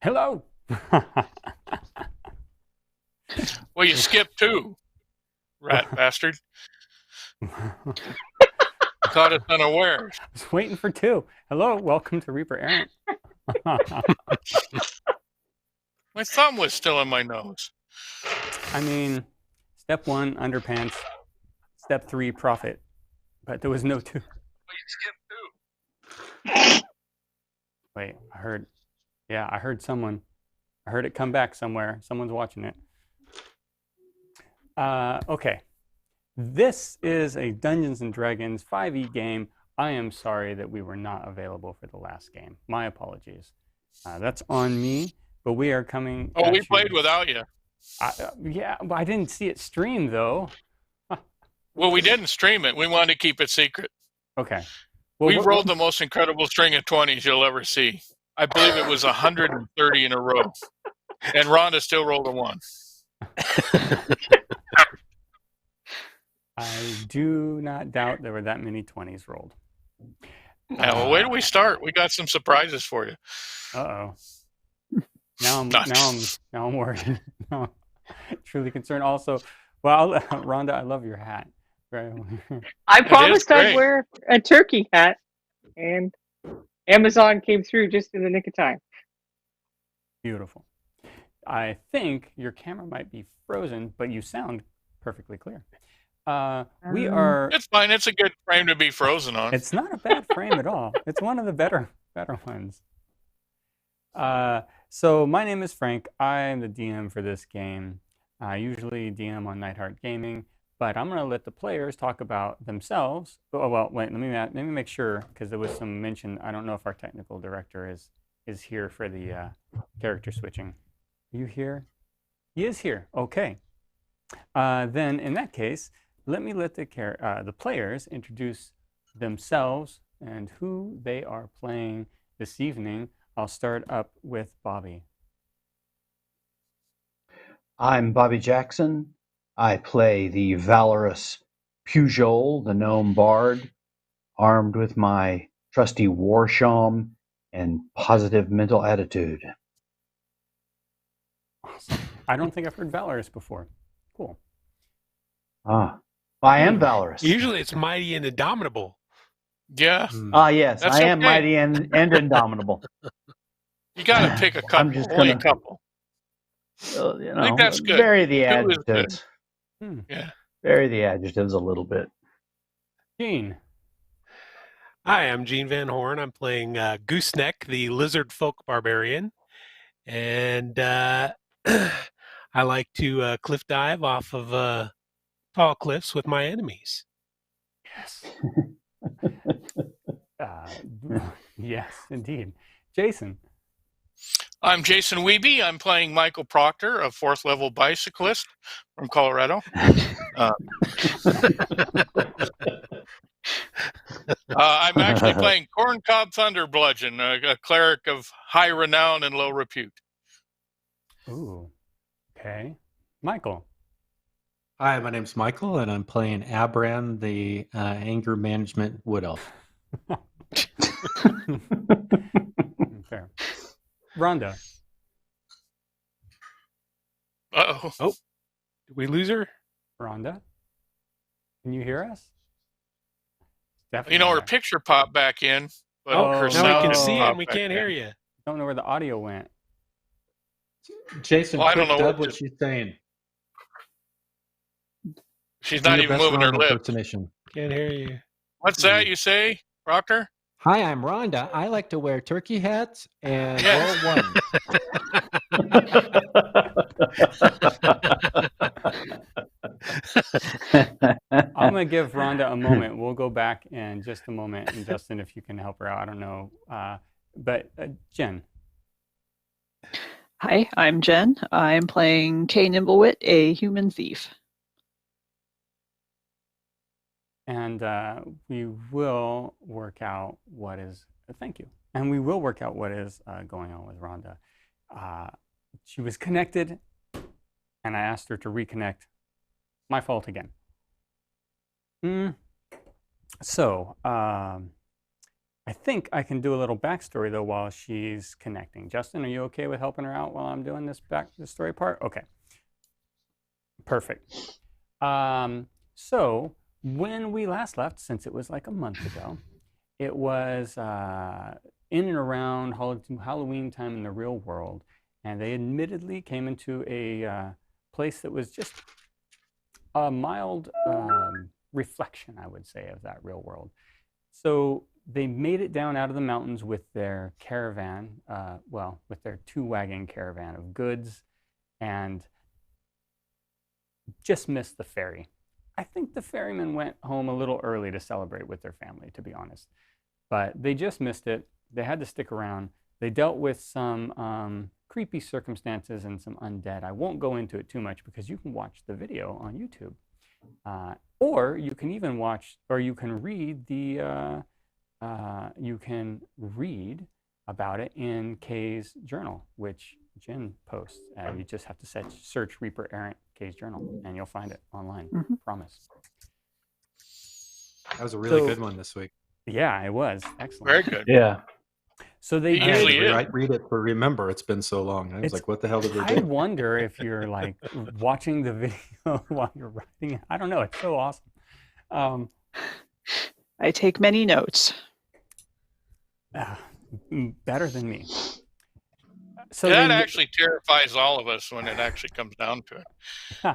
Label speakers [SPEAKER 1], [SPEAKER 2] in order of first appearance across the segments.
[SPEAKER 1] Hello.
[SPEAKER 2] Well, you skipped two, rat bastard. Caught us unawares.
[SPEAKER 1] I was waiting for two. Hello, welcome to Reaper Errant.
[SPEAKER 2] My thumb was still in my nose.
[SPEAKER 1] I mean, step one, underpants. Step three, profit. But there was no two.
[SPEAKER 2] Well, you skipped two.
[SPEAKER 1] Wait, I heard someone. I heard it come back somewhere. Someone's watching it. Okay. This is a Dungeons and Dragons 5e game. I am sorry that we were not available for the last game. My apologies. That's on me, but we are coming.
[SPEAKER 2] Oh, we played without you.
[SPEAKER 1] Yeah, but I didn't see it stream though.
[SPEAKER 2] Well, we didn't stream it. We wanted to keep it secret.
[SPEAKER 1] Okay.
[SPEAKER 2] Well, we rolled the most incredible string of 20s you'll ever see. I believe it was 130 in a row. And Rhonda still rolled a 1.
[SPEAKER 1] I do not doubt there were that many 20s rolled.
[SPEAKER 2] Well, where do we start? We got some surprises for you.
[SPEAKER 1] Uh-oh. Now I'm worried. No, truly concerned. Also, well, Rhonda, I love your hat.
[SPEAKER 3] I promised I'd wear a turkey hat, and Amazon came through just in the nick of time.
[SPEAKER 1] Beautiful. I think your camera might be frozen, but you sound perfectly clear. We are.
[SPEAKER 2] It's fine. It's a good frame to be frozen on.
[SPEAKER 1] It's not a bad frame at all. It's one of the better ones. So my name is Frank. I'm the DM for this game. I usually DM on Nightheart Gaming, but I'm going to let the players talk about themselves. Oh, well, wait, let me make sure, because there was some mention. I don't know if our technical director is here for the character switching. Are you here? He is here. Okay. Then in that case, let me let the players introduce themselves and who they are playing this evening. I'll start up with Bobby.
[SPEAKER 4] I'm Bobby Jackson. I play the valorous Pugh, the gnome bard, armed with my trusty war shawm and positive mental attitude.
[SPEAKER 1] Awesome. I don't think I've heard valorous before. Cool.
[SPEAKER 4] I am valorous.
[SPEAKER 5] Usually it's mighty and indomitable.
[SPEAKER 2] Yeah.
[SPEAKER 4] Yes, I am mighty and indomitable.
[SPEAKER 2] You got to pick a couple. Only a couple.
[SPEAKER 4] I
[SPEAKER 2] think that's good.
[SPEAKER 4] Vary the adjectives.
[SPEAKER 2] Yeah.
[SPEAKER 4] Vary the adjectives a little bit.
[SPEAKER 1] Gene.
[SPEAKER 5] Hi, I'm Gene Van Horn. I'm playing Gooseneck, the lizard folk barbarian. And I like to cliff dive off of tall cliffs with my enemies.
[SPEAKER 1] Yes. Yes, indeed. Jason.
[SPEAKER 2] I'm Jason Wiebe. I'm playing Michael Proctor, a 4th level bicyclist from Colorado. I'm actually playing Corncob Thunderbludgeon, a cleric of high renown and low repute.
[SPEAKER 1] Ooh, okay. Michael.
[SPEAKER 6] Hi, my name's Michael, and I'm playing Abran, the anger management wood elf.
[SPEAKER 1] Fair. Rhonda.
[SPEAKER 2] Uh-oh.
[SPEAKER 5] Oh, did we lose her?
[SPEAKER 1] Rhonda, can you hear us?
[SPEAKER 2] Definitely. Her picture popped back in, but her sound
[SPEAKER 5] now we can see
[SPEAKER 2] and
[SPEAKER 5] we can't hear you.
[SPEAKER 1] Don't know where the audio went.
[SPEAKER 6] Jason,
[SPEAKER 2] I don't know
[SPEAKER 6] what she's saying.
[SPEAKER 2] She's not even moving her lips.
[SPEAKER 5] Can't hear you.
[SPEAKER 2] What's that you say, Proctor?
[SPEAKER 6] Hi, I'm Rhonda. I like to wear turkey hats and roll one.
[SPEAKER 1] I'm going to give Rhonda a moment. We'll go back in just a moment. And Justin, if you can help her out, I don't know. But Jen.
[SPEAKER 7] Hi, I'm Jen. I'm playing Kay Nimblewit, a human thief.
[SPEAKER 1] And we will work out what is, thank you. And we will work out what is going on with Rhonda. She was connected, and I asked her to reconnect. My fault again. So, I think I can do a little backstory though while she's connecting. Justin, are you okay with helping her out while I'm doing this story part? Okay. Perfect. So when we last left, since it was like a month ago, it was in and around Halloween time in the real world, and they admittedly came into a place that was just a mild reflection, I would say, of that real world. So they made it down out of the mountains with their caravan, with their 2-wagon caravan of goods, and just missed the ferry. I think the ferryman went home a little early to celebrate with their family, to be honest. But they just missed it. They had to stick around. They dealt with some creepy circumstances and some undead. I won't go into it too much because you can watch the video on YouTube. Or you can even watch, or you can read read about it in Kay's journal, which Jen posts. You just have to search Reaper Errant Kay's journal, and you'll find it online. Promise.
[SPEAKER 6] That was a really good one this week.
[SPEAKER 1] Yeah, it was excellent.
[SPEAKER 2] Very good.
[SPEAKER 4] Yeah.
[SPEAKER 1] So they
[SPEAKER 2] usually
[SPEAKER 6] read it for remember. It's been so long. I was like, what the hell did they do?
[SPEAKER 1] I wonder if you're like watching the video while you're writing it. I don't know. It's so awesome.
[SPEAKER 7] I take many notes.
[SPEAKER 1] Better than me. So
[SPEAKER 2] that actually terrifies all of us when it actually comes down to it.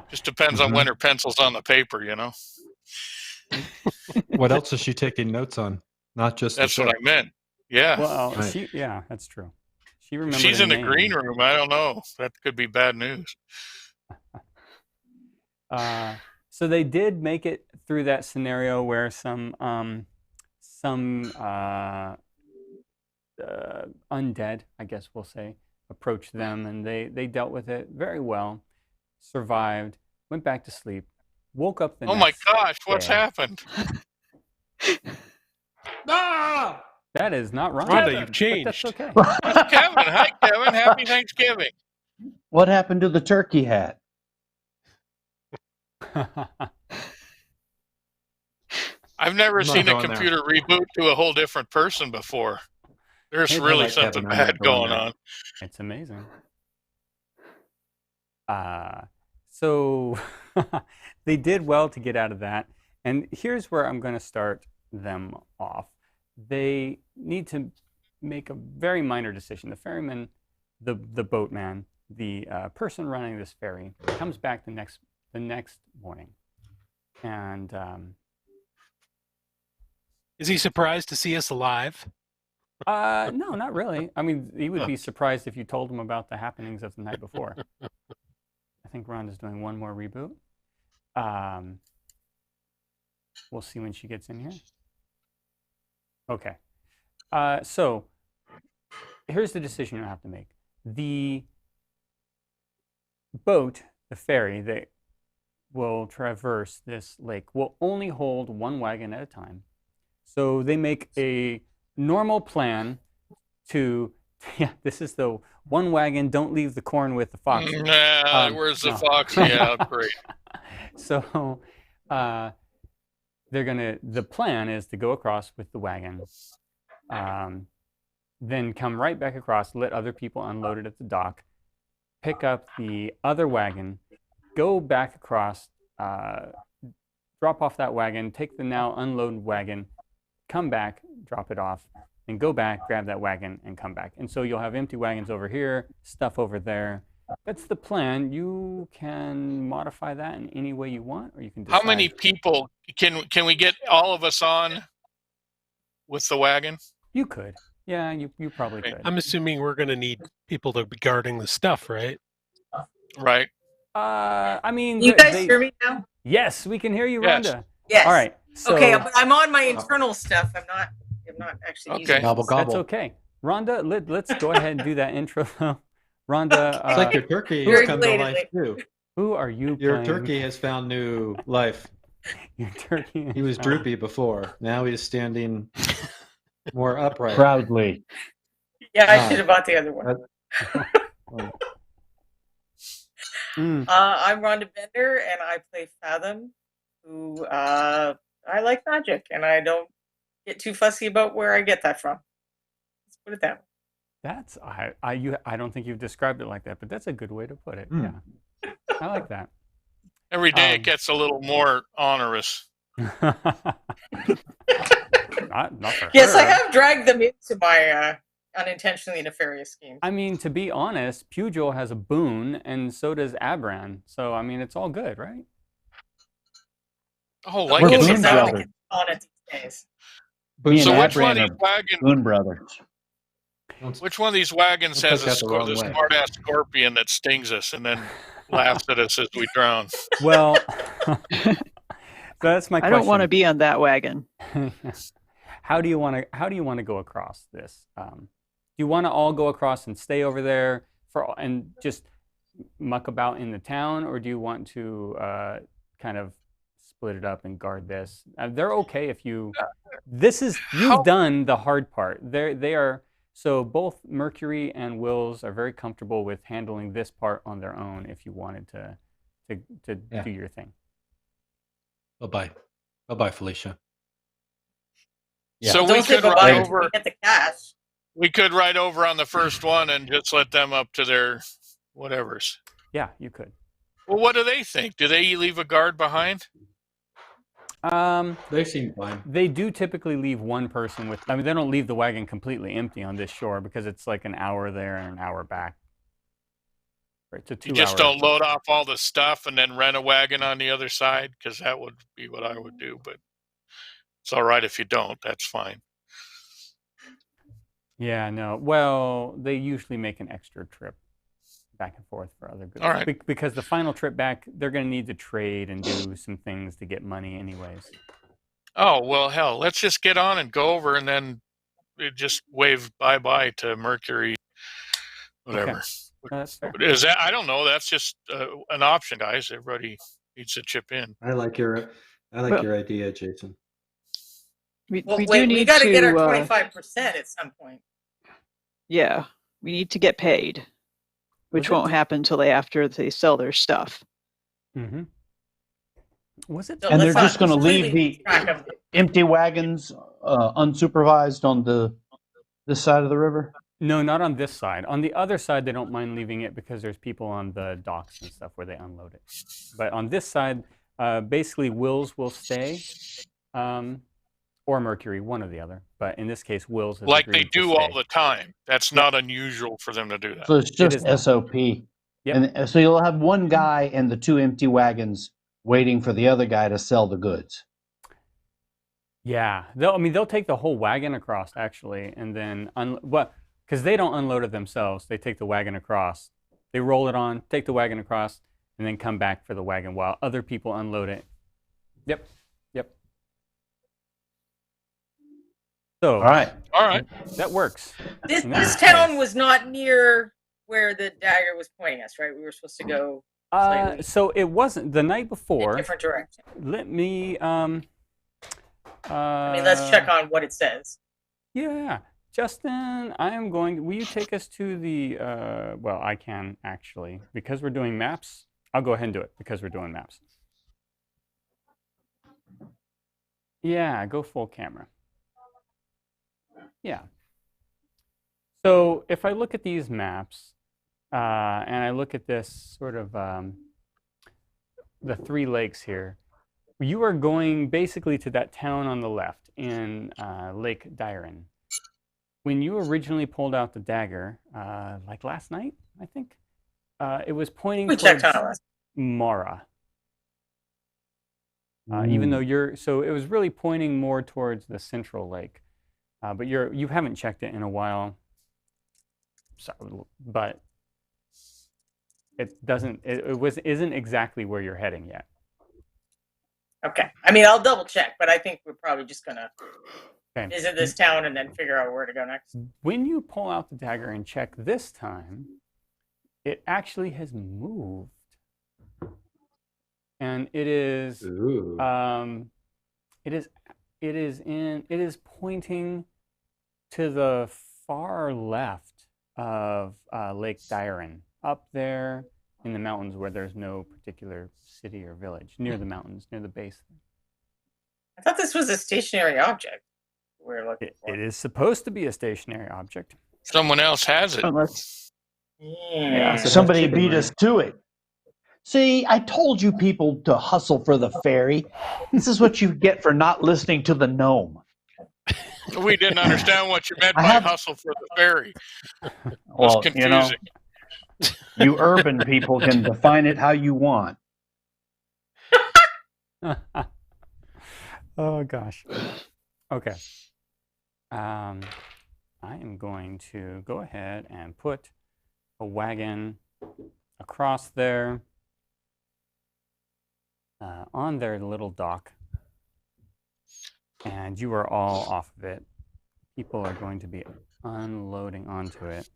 [SPEAKER 2] Just depends on when her pencil's on the paper, you know.
[SPEAKER 6] What else is she taking notes on? Not just
[SPEAKER 2] that's what I meant. Yeah.
[SPEAKER 1] Well, right. That's true. She remembers.
[SPEAKER 2] She's in the green room. I don't know. That could be bad news.
[SPEAKER 1] So they did make it through that scenario where some undead, I guess we'll say, approached them, and they dealt with it very well, survived, went back to sleep, woke up the next
[SPEAKER 2] my gosh,
[SPEAKER 1] day.
[SPEAKER 2] what's happened?
[SPEAKER 5] Ah!
[SPEAKER 1] That is not wrong.
[SPEAKER 5] Rhonda, you've changed.
[SPEAKER 1] That's okay.
[SPEAKER 2] It's Kevin. Hi, Kevin. Happy Thanksgiving.
[SPEAKER 4] What happened to the turkey hat?
[SPEAKER 2] I've never seen a computer reboot to a whole different person before. There's really something bad going on.
[SPEAKER 1] It's amazing. So they did well to get out of that. And here's where I'm going to start them off. They need to make a very minor decision. The ferryman, the boatman, the person running this ferry comes back the next morning. And
[SPEAKER 5] is he surprised to see us alive?
[SPEAKER 1] No, not really. I mean, he would be surprised if you told him about the happenings of the night before. I think Rhonda's doing one more reboot. We'll see when she gets in here. Okay. So here's the decision you have to make. The boat, the ferry that will traverse this lake will only hold one wagon at a time. So they make a normal plan to, this is the one wagon, don't leave the corn with the fox.
[SPEAKER 2] Where's the fox? Yeah, great.
[SPEAKER 1] So the plan is to go across with the wagon, then come right back across, let other people unload it at the dock, pick up the other wagon, go back across, drop off that wagon, take the now unloaded wagon, come back, drop it off, and go back, grab that wagon, and come back. And so you'll have empty wagons over here, stuff over there. That's the plan. You can modify that in any way you want, or you can decide.
[SPEAKER 2] How many people can we get all of us on with the wagon?
[SPEAKER 1] You could. Yeah, you probably could.
[SPEAKER 5] I'm assuming we're going to need people to be guarding the stuff, right?
[SPEAKER 2] Right.
[SPEAKER 1] I mean,
[SPEAKER 8] you guys hear me now?
[SPEAKER 1] Yes, we can hear you,
[SPEAKER 2] yes.
[SPEAKER 1] Rhonda.
[SPEAKER 8] Yes.
[SPEAKER 1] All right. So,
[SPEAKER 8] okay, but I'm on my internal stuff. I'm not actually using it.
[SPEAKER 4] Gobble, gobble.
[SPEAKER 1] That's okay. Rhonda, let's go ahead and do that intro. Rhonda,
[SPEAKER 6] it's like your turkey has come to life too.
[SPEAKER 1] Who are you?
[SPEAKER 6] Your turkey has found new life.
[SPEAKER 1] Your turkey.
[SPEAKER 6] He was droopy before. Now he's standing more upright.
[SPEAKER 4] Proudly.
[SPEAKER 8] Yeah, I should have bought the other one. I'm Rhonda Bender, and I play Fathom, who I like magic, and I don't get too fussy about where I get that from. Let's put it that way.
[SPEAKER 1] That's I don't think you've described it like that, but that's a good way to put it.
[SPEAKER 4] Mm.
[SPEAKER 1] Yeah, I like that.
[SPEAKER 2] Every day it gets a little more onerous.
[SPEAKER 1] not for
[SPEAKER 8] Yes,
[SPEAKER 1] her.
[SPEAKER 8] I have dragged them into my unintentionally nefarious schemes.
[SPEAKER 1] I mean, to be honest, Pugh has a boon, and so does Abran. So I mean, it's all good, right?
[SPEAKER 2] Oh,
[SPEAKER 8] The
[SPEAKER 2] like
[SPEAKER 4] We're
[SPEAKER 2] it's
[SPEAKER 8] boon
[SPEAKER 4] boon
[SPEAKER 8] is
[SPEAKER 2] about.
[SPEAKER 8] out
[SPEAKER 4] brothers.
[SPEAKER 8] on it these days.
[SPEAKER 4] Me
[SPEAKER 2] So
[SPEAKER 4] and
[SPEAKER 2] which one of
[SPEAKER 4] Abran
[SPEAKER 2] these
[SPEAKER 4] are
[SPEAKER 2] wagons?
[SPEAKER 4] Boon brothers.
[SPEAKER 2] Which one of these wagons
[SPEAKER 6] Don't
[SPEAKER 2] has
[SPEAKER 6] take that the wrong way.
[SPEAKER 2] smart-ass scorpion that stings us and then laughs at us as we drown?
[SPEAKER 1] Well, so that's my
[SPEAKER 7] I
[SPEAKER 1] question.
[SPEAKER 7] don't want to be on that wagon.
[SPEAKER 1] How do you want to go across this? Do you want to all go across and stay over there and just muck about in the town, or do you want to kind of split it up and guard this? They're okay if you. You've done the hard part. They are. So both Mercury and Wills are very comfortable with handling this part on their own if you wanted to do your thing.
[SPEAKER 6] Bye-bye, Felicia.
[SPEAKER 4] Yeah.
[SPEAKER 2] So we
[SPEAKER 8] Don't say
[SPEAKER 2] could
[SPEAKER 8] bye-bye
[SPEAKER 2] ride
[SPEAKER 8] until
[SPEAKER 2] over.
[SPEAKER 8] we get the cash.
[SPEAKER 2] We could ride over on the first one and just let them up to their whatevers.
[SPEAKER 1] Yeah, you could.
[SPEAKER 2] Well, what do they think? Do they leave a guard behind?
[SPEAKER 6] They seem fine.
[SPEAKER 1] They do typically leave one person with. I mean, they don't leave the wagon completely empty on this shore because it's like an hour there and an hour back. Right, it's a 2
[SPEAKER 2] You just
[SPEAKER 1] hour.
[SPEAKER 2] don't load off all the stuff and then rent a wagon on the other side, because that would be what I would do. But it's all right if you don't. That's fine.
[SPEAKER 1] Yeah, no. Well, they usually make an extra trip back and forth for other goods.
[SPEAKER 2] All right.
[SPEAKER 1] Because the final trip back, they're going to need to trade and do some things to get money anyways.
[SPEAKER 2] Oh, well, hell, let's just get on and go over and then just wave bye-bye to Mercury, whatever.
[SPEAKER 1] Okay. That's fair.
[SPEAKER 2] Is that? I don't know. That's just an option, guys. Everybody needs to chip in.
[SPEAKER 6] I like your idea, Jason.
[SPEAKER 7] We
[SPEAKER 8] Well,
[SPEAKER 7] do
[SPEAKER 8] wait,
[SPEAKER 7] need
[SPEAKER 8] we got to get our
[SPEAKER 7] to,
[SPEAKER 8] 25% at some point.
[SPEAKER 7] yeah, we need to get paid, which
[SPEAKER 1] Okay.
[SPEAKER 7] won't happen until after they sell their stuff.
[SPEAKER 1] Mm-hmm. Was it?
[SPEAKER 8] So
[SPEAKER 4] And they're
[SPEAKER 8] let's
[SPEAKER 4] just
[SPEAKER 8] not
[SPEAKER 4] going to leave
[SPEAKER 8] completely
[SPEAKER 4] the
[SPEAKER 8] track of it.
[SPEAKER 4] empty wagons unsupervised on this side of the river?
[SPEAKER 1] No, not on this side. On the other side, they don't mind leaving it because there's people on the docks and stuff where they unload it. But on this side, basically, Wills will stay, or Mercury, one or the other. But in this case, Wills has
[SPEAKER 2] Like they
[SPEAKER 1] agreed to
[SPEAKER 2] do all
[SPEAKER 1] stay.
[SPEAKER 2] the time. That's not unusual for them to do that.
[SPEAKER 4] So it's
[SPEAKER 1] It
[SPEAKER 4] just
[SPEAKER 1] is not.
[SPEAKER 4] SOP.
[SPEAKER 1] Yep.
[SPEAKER 4] And so you'll have one guy and the two empty wagons waiting for the other guy to sell the goods.
[SPEAKER 1] Yeah, they'll take the whole wagon across actually, and then because they don't unload it themselves. They take the wagon across, they roll it on, take the wagon across, and then come back for the wagon while other people unload it. Yep. So
[SPEAKER 4] All right.
[SPEAKER 1] that works.
[SPEAKER 8] This
[SPEAKER 1] And that's
[SPEAKER 8] town
[SPEAKER 1] nice.
[SPEAKER 8] was not near where the dagger was pointing us, right? We were supposed to go slightly
[SPEAKER 1] So it wasn't the night
[SPEAKER 8] in a
[SPEAKER 1] before.
[SPEAKER 8] different direction.
[SPEAKER 1] Let me.
[SPEAKER 8] I mean, let's check on what it says.
[SPEAKER 1] Yeah, Justin, will you take us to the, well, I can actually, because we're doing maps. I'll go ahead and do it because we're doing maps. Yeah, go full camera. Yeah. So if I look at these maps, and I look at this sort of, the 3 lakes here, you are going basically to that town on the left in Lake Dairen. When you originally pulled out the dagger, like last night, I think, it was pointing
[SPEAKER 8] We
[SPEAKER 1] towards
[SPEAKER 8] checked on it.
[SPEAKER 1] Mara. Even though so it was really pointing more towards the central lake, but you haven't checked it in a while. So, but it doesn't. Isn't exactly where you're heading yet.
[SPEAKER 8] Okay. I mean, I'll double check, but I think we're probably just going to
[SPEAKER 1] Okay.
[SPEAKER 8] visit this town and then figure out where to go next.
[SPEAKER 1] When you pull out the dagger and check this time, it actually has moved. And it is it is pointing to the far left of Lake Dairen, up there in the mountains where there's no particular city or village, near the mountains, near the base.
[SPEAKER 8] I thought this was a stationary object. we're looking for.
[SPEAKER 1] It is supposed to be a stationary object.
[SPEAKER 2] Someone else has it.
[SPEAKER 7] Unless
[SPEAKER 8] Yeah.
[SPEAKER 4] Somebody beat us to it. See, I told you people to hustle for the fairy. This is what you get for not listening to the gnome.
[SPEAKER 2] We didn't understand what you meant
[SPEAKER 4] I
[SPEAKER 2] by
[SPEAKER 4] have-
[SPEAKER 2] hustle for the fairy. It was
[SPEAKER 4] Well,
[SPEAKER 2] confusing.
[SPEAKER 4] You urban people can define it how you want.
[SPEAKER 1] Oh gosh. Okay. I am going to go ahead and put a wagon across there on their little dock, and you are all off of it. People are going to be unloading onto it.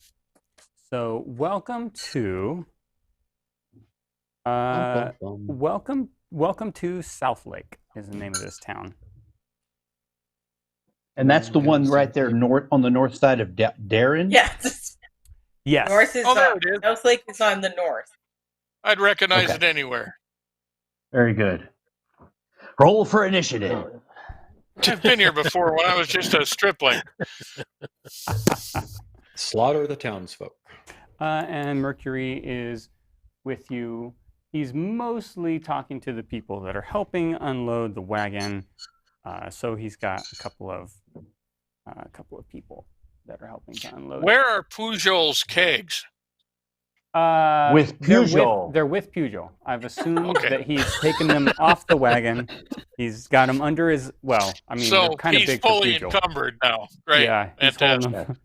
[SPEAKER 1] So welcome to welcome to South Lake is the name of this town.
[SPEAKER 4] And that's the one right there on the north side of Darren?
[SPEAKER 8] Yes.
[SPEAKER 1] Yes.
[SPEAKER 8] North is
[SPEAKER 2] there it is.
[SPEAKER 8] South Lake is on the north.
[SPEAKER 2] I'd recognize it anywhere.
[SPEAKER 4] Very good. Roll for initiative.
[SPEAKER 2] I've been here before when I was just a stripling.
[SPEAKER 6] Slaughter the townsfolk.
[SPEAKER 1] And Mercury is with you. He's mostly talking to the people that are helping unload the wagon. So he's got a couple of people that are helping to unload.
[SPEAKER 2] Where are Pujol's kegs?
[SPEAKER 4] With Pugh.
[SPEAKER 1] They're with Pugh. I've assumed that he's taken them off the wagon. He's got them under his. Well, I mean,
[SPEAKER 2] So
[SPEAKER 1] they're kind of
[SPEAKER 2] he's
[SPEAKER 1] big
[SPEAKER 2] fully
[SPEAKER 1] for Pugh.
[SPEAKER 2] encumbered now. Great.
[SPEAKER 1] Yeah, he's holding them.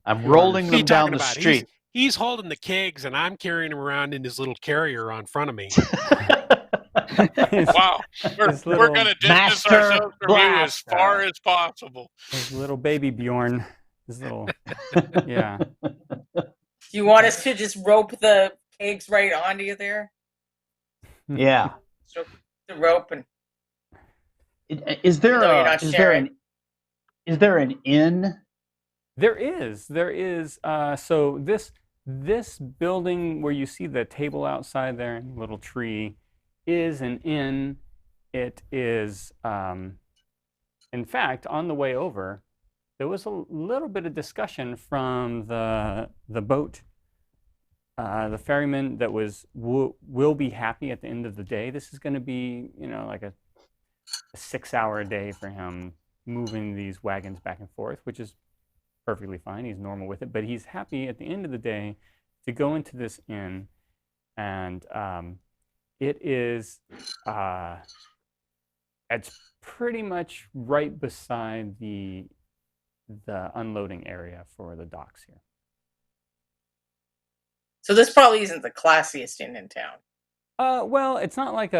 [SPEAKER 4] I'm rolling
[SPEAKER 5] What are
[SPEAKER 4] them
[SPEAKER 5] you
[SPEAKER 4] down
[SPEAKER 5] talking
[SPEAKER 4] the
[SPEAKER 5] about?
[SPEAKER 4] street.
[SPEAKER 5] He's holding the kegs, and I'm carrying them around in his little carrier on front of me.
[SPEAKER 2] Wow. We're going to distance
[SPEAKER 4] Master
[SPEAKER 2] ourselves from you as
[SPEAKER 4] Blaster.
[SPEAKER 2] far as possible.
[SPEAKER 1] His little baby Bjorn. His little. Yeah.
[SPEAKER 8] Do you want us to just rope the kegs right onto you there?
[SPEAKER 4] Yeah.
[SPEAKER 8] So the rope and
[SPEAKER 4] Is there
[SPEAKER 8] No, you're not
[SPEAKER 4] is there an inn?
[SPEAKER 1] There is. So this building where you see the table outside there and the little tree is an inn. It is, in fact, on the way over, there was a little bit of discussion from the boat, the ferryman that will be happy at the end of the day. This is going to be, like a 6-hour day for him moving these wagons back and forth, which is perfectly fine. He's normal with it, but he's happy at the end of the day to go into this inn, and it is it's pretty much right beside the unloading area for the docks here.
[SPEAKER 8] so this probably isn't the classiest inn in town.
[SPEAKER 1] Well, it's not like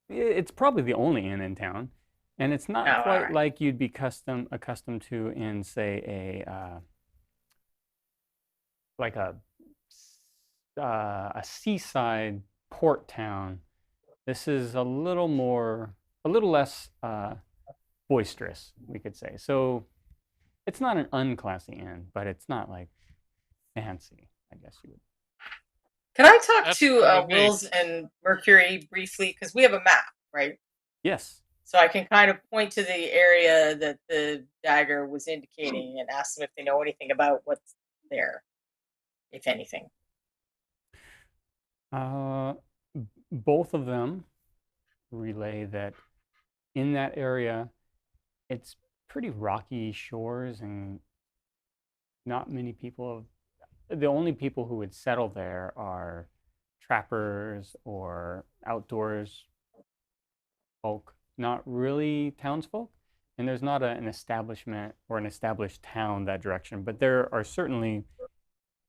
[SPEAKER 1] it's probably the only inn in town, and it's not quite
[SPEAKER 8] right.
[SPEAKER 1] like you'd be accustomed to in, say, a seaside port town. This is a little less boisterous, we could say. So it's not an unclassy inn, but it's not like fancy, I guess you would.
[SPEAKER 8] Can I talk
[SPEAKER 2] That's
[SPEAKER 8] to
[SPEAKER 2] what I mean.
[SPEAKER 8] Wills and Mercury briefly? Because we have a map, right?
[SPEAKER 1] Yes.
[SPEAKER 8] So I can kind of point to the area that the dagger was indicating and ask them if they know anything about what's there, if anything.
[SPEAKER 1] Both of them relay that in that area, it's pretty rocky shores and not many people. The only people who would settle there are trappers or outdoors folk, not really townsfolk. And there's not an establishment or an established town that direction, but there are certainly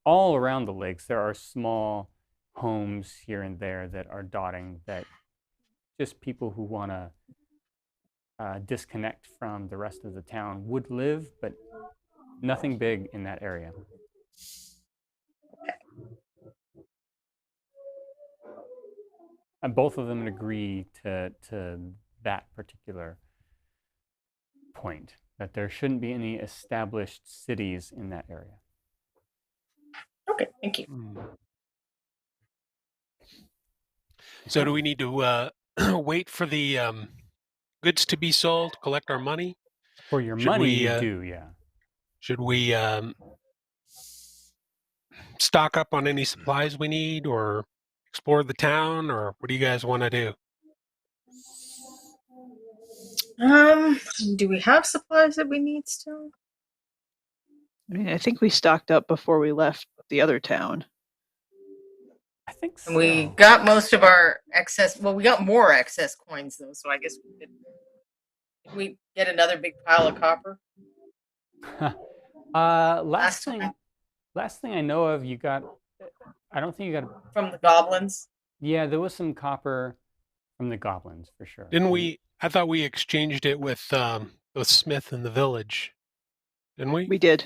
[SPEAKER 1] all around the lakes, there are small homes here and there that are dotting, that just people who want to disconnect from the rest of the town would live, but nothing big in that area. And both of them agree to that particular point, that there shouldn't be any established cities in that area.
[SPEAKER 8] Okay, thank you.
[SPEAKER 5] So do we need to wait for the goods to be sold, collect our money?
[SPEAKER 1] For your
[SPEAKER 5] Should
[SPEAKER 1] money,
[SPEAKER 5] we,
[SPEAKER 1] you do, yeah.
[SPEAKER 5] Should we stock up on any supplies we need, or explore the town, or what do you guys want to do?
[SPEAKER 8] Do we have supplies that we need still?
[SPEAKER 7] I mean, I think we stocked up before we left the other town.
[SPEAKER 1] I think so.
[SPEAKER 8] And we got most of our excess. Well, we got more excess coins though, so I guess we could. Did we get another big pile of copper?
[SPEAKER 1] Last thing I know of, you got. I don't think you got
[SPEAKER 8] from the goblins.
[SPEAKER 1] Yeah, there was some copper from the goblins for sure.
[SPEAKER 5] Didn't we? I thought we exchanged it with Smith in the village. Didn't we?
[SPEAKER 7] We did.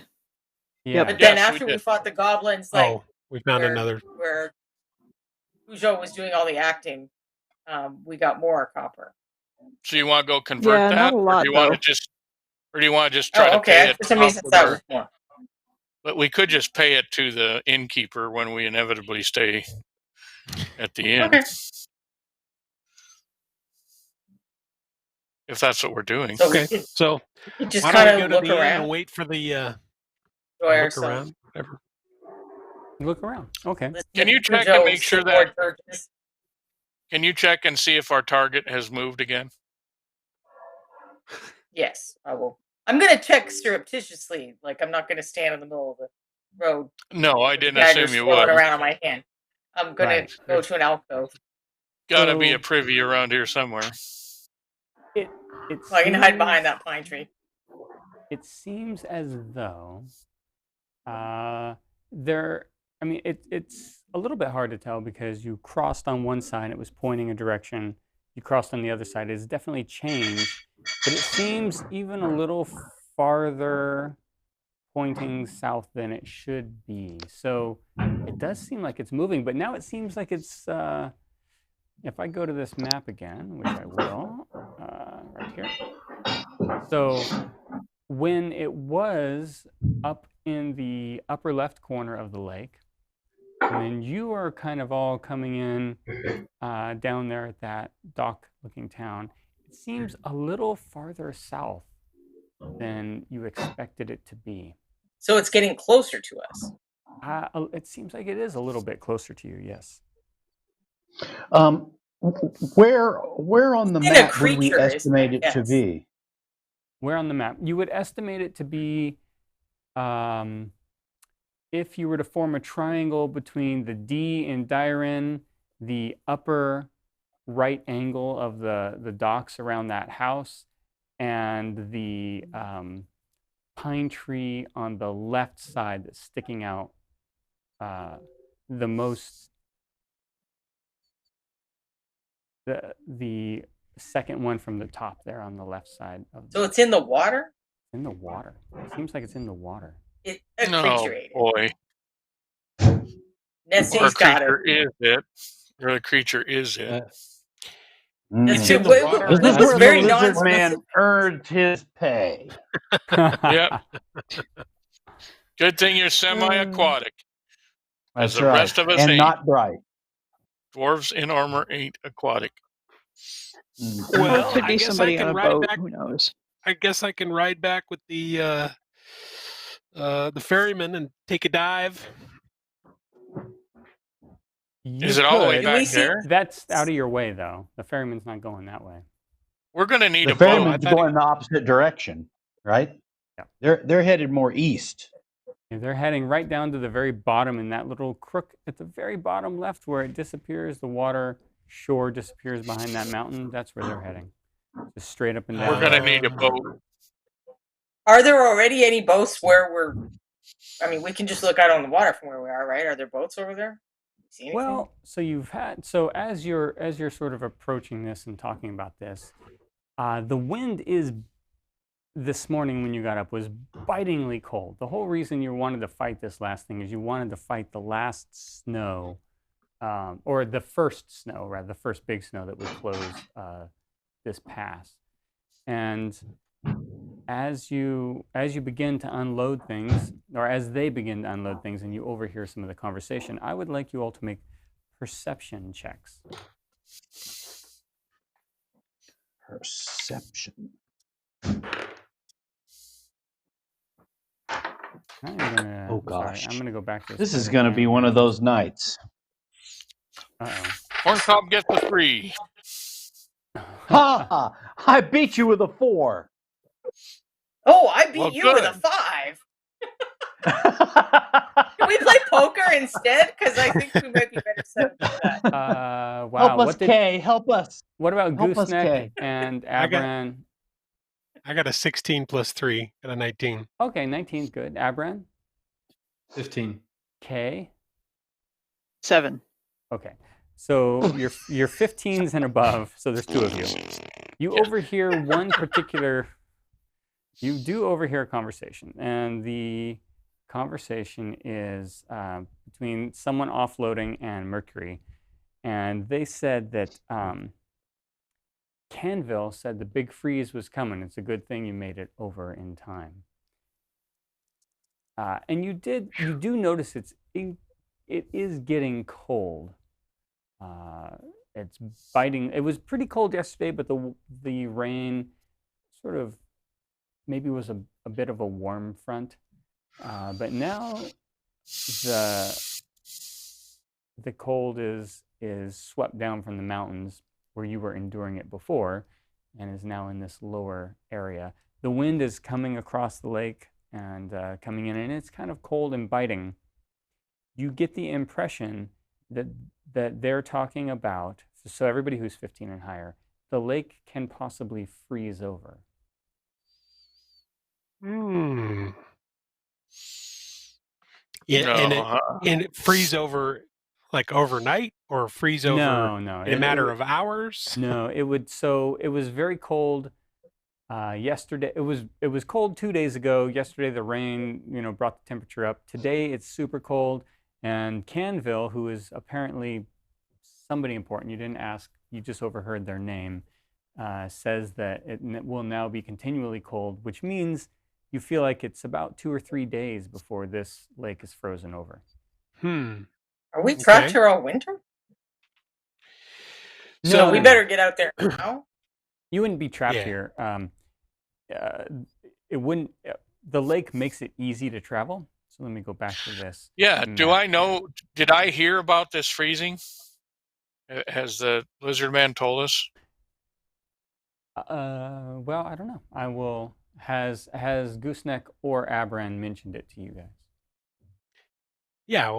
[SPEAKER 1] Yeah.
[SPEAKER 8] But then after we fought the goblins, like
[SPEAKER 5] we found another
[SPEAKER 8] where Pugh was doing all the acting. We got more copper.
[SPEAKER 2] So you want to go convert that,
[SPEAKER 7] not a lot,
[SPEAKER 2] or do you want to just try to pay it?
[SPEAKER 8] For some reason, that was more.
[SPEAKER 2] But we could just pay it to the innkeeper when we inevitably stay at the inn.
[SPEAKER 8] Okay.
[SPEAKER 2] If that's what we're doing.
[SPEAKER 5] So
[SPEAKER 8] we just
[SPEAKER 5] why don't
[SPEAKER 8] kind
[SPEAKER 5] we
[SPEAKER 8] of
[SPEAKER 5] go
[SPEAKER 8] look
[SPEAKER 5] to the inn
[SPEAKER 8] around
[SPEAKER 5] and wait for the
[SPEAKER 8] look
[SPEAKER 5] around, whatever.
[SPEAKER 1] Look around. Okay.
[SPEAKER 2] Can you check and make sure that? Can you check and see if our target has moved again?
[SPEAKER 8] Yes, I will. I'm going to check surreptitiously. Like, I'm not going to stand in the middle of the road.
[SPEAKER 2] No, I didn't assume you would.
[SPEAKER 8] Around on my hand. I'm going to go to an alcove.
[SPEAKER 2] Got to be a privy around here somewhere.
[SPEAKER 8] I can hide behind that pine tree.
[SPEAKER 1] It seems as though it's a little bit hard to tell because you crossed on one side, it was pointing a direction. You crossed on the other side. It's definitely changed, but it seems even a little farther pointing south than it should be. So it does seem like it's moving, but now it seems like it's, if I go to this map again, which I will, right here. So when it was up in the upper left corner of the lake, and then you are kind of all coming in down there at that dock-looking town, it seems a little farther south than you expected it to be.
[SPEAKER 8] So it's getting closer to us.
[SPEAKER 1] It seems like it is a little bit closer to you, yes.
[SPEAKER 4] Where on the map would we estimate it to be?
[SPEAKER 1] Where on the map? You would estimate it to be, if you were to form a triangle between the D in Dyren, the upper right angle of the docks around that house, and the pine tree on the left side that's sticking out the most. The second one from the top there on the left side.
[SPEAKER 8] So it's in the water?
[SPEAKER 1] In the water. It seems like it's in the water.
[SPEAKER 2] Boy.
[SPEAKER 8] Nessie's got it.
[SPEAKER 2] Is it? Or the creature is it?
[SPEAKER 4] This
[SPEAKER 8] is where
[SPEAKER 4] the lizard man earned his pay.
[SPEAKER 2] Yep. Good thing you're semi-aquatic.
[SPEAKER 4] That's
[SPEAKER 2] the rest of us
[SPEAKER 4] and
[SPEAKER 2] ain't.
[SPEAKER 4] Not bright.
[SPEAKER 2] Dwarves in armor ain't aquatic.
[SPEAKER 7] Well, it could be somebody on a boat. Who knows?
[SPEAKER 5] I guess I can ride back with the ferryman and take a dive.
[SPEAKER 2] Is it all the way back there?
[SPEAKER 1] That's out of your way, though. The ferryman's not going that way.
[SPEAKER 2] We're going to need
[SPEAKER 4] a boat. The ferryman's going in the opposite direction, right?
[SPEAKER 1] Yeah.
[SPEAKER 4] They're headed more east.
[SPEAKER 1] Yeah, they're heading right down to the very bottom in that little crook at the very bottom left where it disappears. The water shore disappears behind that mountain. That's where they're heading. Just straight up and down.
[SPEAKER 2] We're going to need a boat.
[SPEAKER 8] Are there already any boats where we're... I mean, we can just look out on the water from where we are, right? Are there boats over there?
[SPEAKER 1] Well, so as you're sort of approaching this and talking about this, the wind is this morning when you got up was bitingly cold. The whole reason you wanted to fight this last thing is you wanted to fight the last snow, or the first snow, rather, the first big snow that would close this pass. And as you begin to unload things, or as they begin to unload things, and you overhear some of the conversation, I would like you all to make perception checks.
[SPEAKER 4] Perception.
[SPEAKER 1] I'm gonna.
[SPEAKER 4] Oh gosh.
[SPEAKER 1] Sorry, I'm gonna go back to
[SPEAKER 4] This is going to be one of those nights.
[SPEAKER 1] Uh
[SPEAKER 2] Corncob gets the 3.
[SPEAKER 4] Ha! I beat you with a 4.
[SPEAKER 8] Oh, I beat
[SPEAKER 2] Well,
[SPEAKER 8] you with a
[SPEAKER 2] good.
[SPEAKER 8] 5. Can we play poker instead? Because I think we might be better set up for that.
[SPEAKER 1] Wow.
[SPEAKER 4] Help us, Kay. Help us.
[SPEAKER 1] What about
[SPEAKER 4] Help us,
[SPEAKER 1] Gooseneck
[SPEAKER 4] Kay.
[SPEAKER 1] and
[SPEAKER 5] I got-
[SPEAKER 1] Abran?
[SPEAKER 5] I got a 16 plus 3 and a 19.
[SPEAKER 1] Okay, 19's good. Abran?
[SPEAKER 6] 15.
[SPEAKER 1] Kay?
[SPEAKER 7] 7.
[SPEAKER 1] Okay. So you're 15s and above, so there's 2 of you. You overhear one particular. You do overhear a conversation, and the conversation is between someone offloading and Mercury, and they said that Canville said the big freeze was coming. It's a good thing you made it over in time. And you do notice it is getting cold. It's biting. It was pretty cold yesterday, but the rain sort of maybe was a bit of a warm front. But now the cold is swept down from the mountains where you were enduring it before, and is now in this lower area. The wind is coming across the lake and coming in, and it's kind of cold and biting. You get the impression that they're talking about, so everybody who's 15 and higher, the lake can possibly freeze over.
[SPEAKER 5] Yeah,
[SPEAKER 2] No,
[SPEAKER 5] and it freeze over like overnight, or freeze over
[SPEAKER 1] No.
[SPEAKER 5] in a matter of hours?
[SPEAKER 1] No, it would. So it was very cold yesterday. It was cold 2 days ago. Yesterday the rain, brought the temperature up. Today it's super cold. And Canville, who is apparently somebody important, you didn't ask, you just overheard their name, says that it will now be continually cold, which means you feel like it's about 2 or 3 days before this lake is frozen over.
[SPEAKER 8] Are we trapped here all winter?
[SPEAKER 1] No,
[SPEAKER 8] So we better get out there now.
[SPEAKER 1] You wouldn't be trapped here. It wouldn't. The lake makes it easy to travel. So let me go back to this.
[SPEAKER 2] Yeah. Do I know? Did I hear about this freezing? Has the lizard man told us?
[SPEAKER 1] Well, I don't know. I will. Has Gooseneck or Abran mentioned it to you guys?
[SPEAKER 5] Yeah,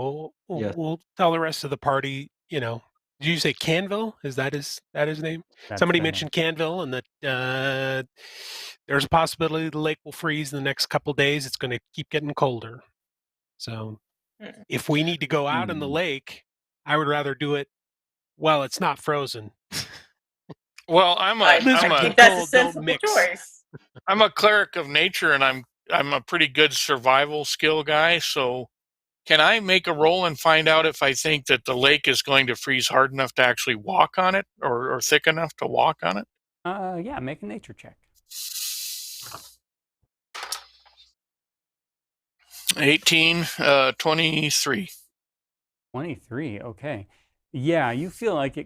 [SPEAKER 5] we'll tell the rest of the party. Did you say Canville? Is that his name?
[SPEAKER 1] That's
[SPEAKER 5] Somebody
[SPEAKER 1] the
[SPEAKER 5] mentioned Canville, and that there's a possibility the lake will freeze in the next couple days. It's going to keep getting colder. So if we need to go out in the lake, I would rather do it while it's not frozen.
[SPEAKER 2] Well,
[SPEAKER 8] I think that's a sensible choice.
[SPEAKER 2] I'm a cleric of nature, and I'm a pretty good survival skill guy. So, can I make a roll and find out if I think that the lake is going to freeze hard enough to actually walk on it, or thick enough to walk on it?
[SPEAKER 1] Yeah, make a nature check.
[SPEAKER 2] 18, 23.
[SPEAKER 1] 23. Okay. Yeah, you feel like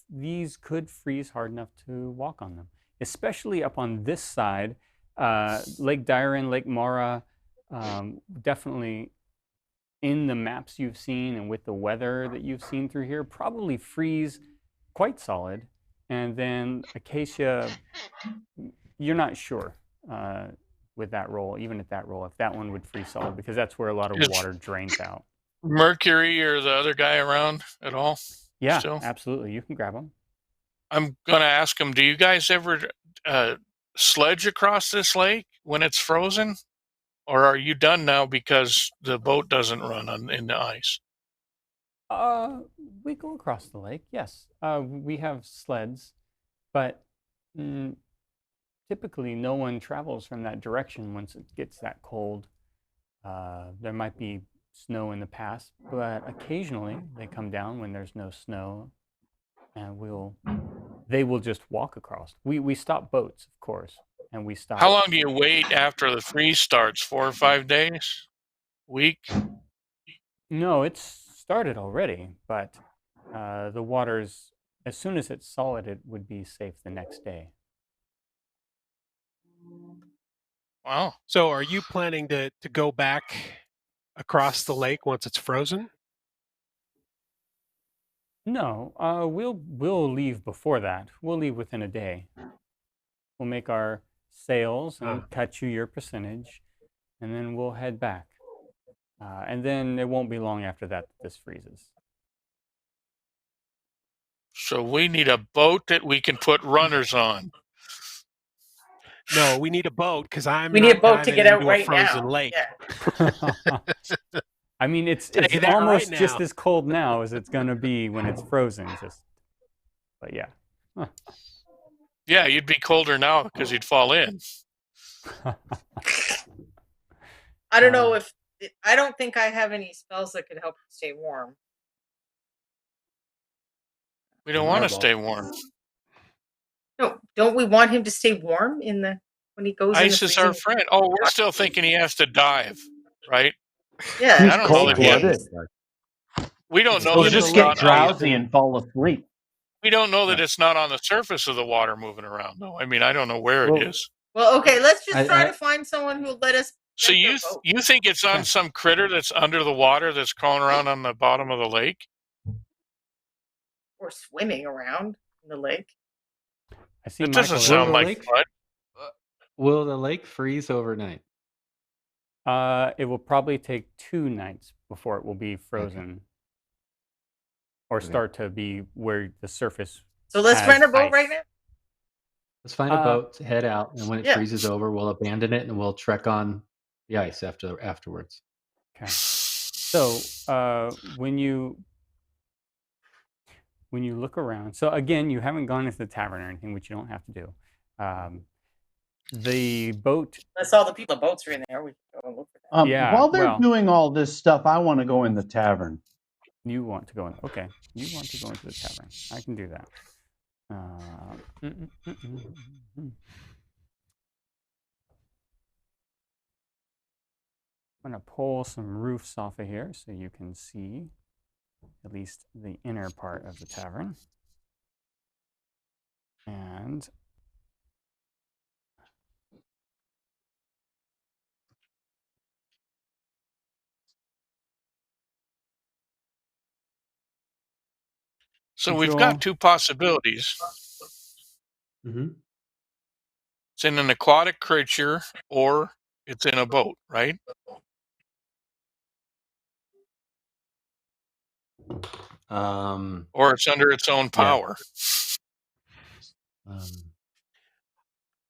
[SPEAKER 1] these could freeze hard enough to walk on them, especially up on this side. Lake Dyron, Lake Mara, definitely in the maps you've seen and with the weather that you've seen through here, probably freeze quite solid. And then Acacia, you're not sure with that roll, even at that roll, if that one would freeze solid, because that's where a lot of water drains out.
[SPEAKER 2] Mercury or the other guy around at all?
[SPEAKER 1] Yeah,
[SPEAKER 2] still?
[SPEAKER 1] Absolutely. You can grab them.
[SPEAKER 2] I'm going to ask him, do you guys ever sledge across this lake when it's frozen? Or are you done now because the boat doesn't run in the ice?
[SPEAKER 1] We go across the lake, yes. We have sleds, but typically no one travels from that direction once it gets that cold. There might be snow in the past, but occasionally they come down when there's no snow, and they will just walk across. We stop boats, of course, and we stop.
[SPEAKER 2] How long do you wait after the freeze starts? 4 or 5 days? Week?
[SPEAKER 1] No, it's started already, but the water's, as soon as it's solid, it would be safe the next day.
[SPEAKER 2] Wow.
[SPEAKER 5] So are you planning to go back across the lake once it's frozen?
[SPEAKER 1] No, we'll leave before that. We'll leave within a day. We'll make our sales and cut you your percentage, and then we'll head back. And then it won't be long after that this freezes.
[SPEAKER 2] So we need a boat that we can put runners on.
[SPEAKER 5] No, we need a boat because
[SPEAKER 8] We need a boat to get out right
[SPEAKER 5] frozen
[SPEAKER 8] now.
[SPEAKER 5] lake.
[SPEAKER 8] Yeah.
[SPEAKER 1] I mean, it's
[SPEAKER 5] right
[SPEAKER 1] almost
[SPEAKER 5] now.
[SPEAKER 1] just as cold now as it's gonna be when it's frozen. But yeah.
[SPEAKER 2] Yeah, you'd be colder now because you'd fall in.
[SPEAKER 8] I don't know if I don't think I have any spells that could help you stay warm.
[SPEAKER 2] We don't want to stay warm.
[SPEAKER 8] No, don't we want him to stay warm when he goes?
[SPEAKER 2] Ice is our friend. Oh, we're still thinking he has to dive, right?
[SPEAKER 8] Yeah,
[SPEAKER 4] He's
[SPEAKER 2] I don't know that
[SPEAKER 4] cold-blooded.
[SPEAKER 2] We don't know
[SPEAKER 4] He'll
[SPEAKER 2] that
[SPEAKER 4] just
[SPEAKER 2] it's
[SPEAKER 4] get
[SPEAKER 2] not
[SPEAKER 4] drowsy and fall asleep.
[SPEAKER 2] We don't know that it's not on the surface of the water moving around, though. I mean, I don't know where it is.
[SPEAKER 8] Well, okay, let's just try to find someone who'll let us.
[SPEAKER 2] So you think it's on some critter that's under the water that's crawling around on the bottom of the lake?
[SPEAKER 8] Or swimming around in the lake.
[SPEAKER 1] I see.
[SPEAKER 2] It doesn't sound like fun.
[SPEAKER 6] Will the lake freeze overnight?
[SPEAKER 1] It will probably take 2 nights before it will be frozen. Or start to be where the surface.
[SPEAKER 8] So let's rent a boat right now.
[SPEAKER 6] Let's find a boat, head out, and when it freezes over, we'll abandon it and we'll trek on the ice afterwards.
[SPEAKER 1] Okay. So when you look around, so again, you haven't gone into the tavern or anything, which you don't have to do. The boat.
[SPEAKER 8] That's all the people. The boats are in there. We can go and look for them.
[SPEAKER 4] While they're doing all this stuff, I want to go in the tavern.
[SPEAKER 1] You want to go in? Okay, you want to go into the tavern. I can do that. I'm gonna pull some roofs off of here so you can see at least the inner part of the tavern. And
[SPEAKER 2] so we've got 2 possibilities.
[SPEAKER 6] Mm-hmm.
[SPEAKER 2] It's in an aquatic creature or it's in a boat, right? Or it's under its own power.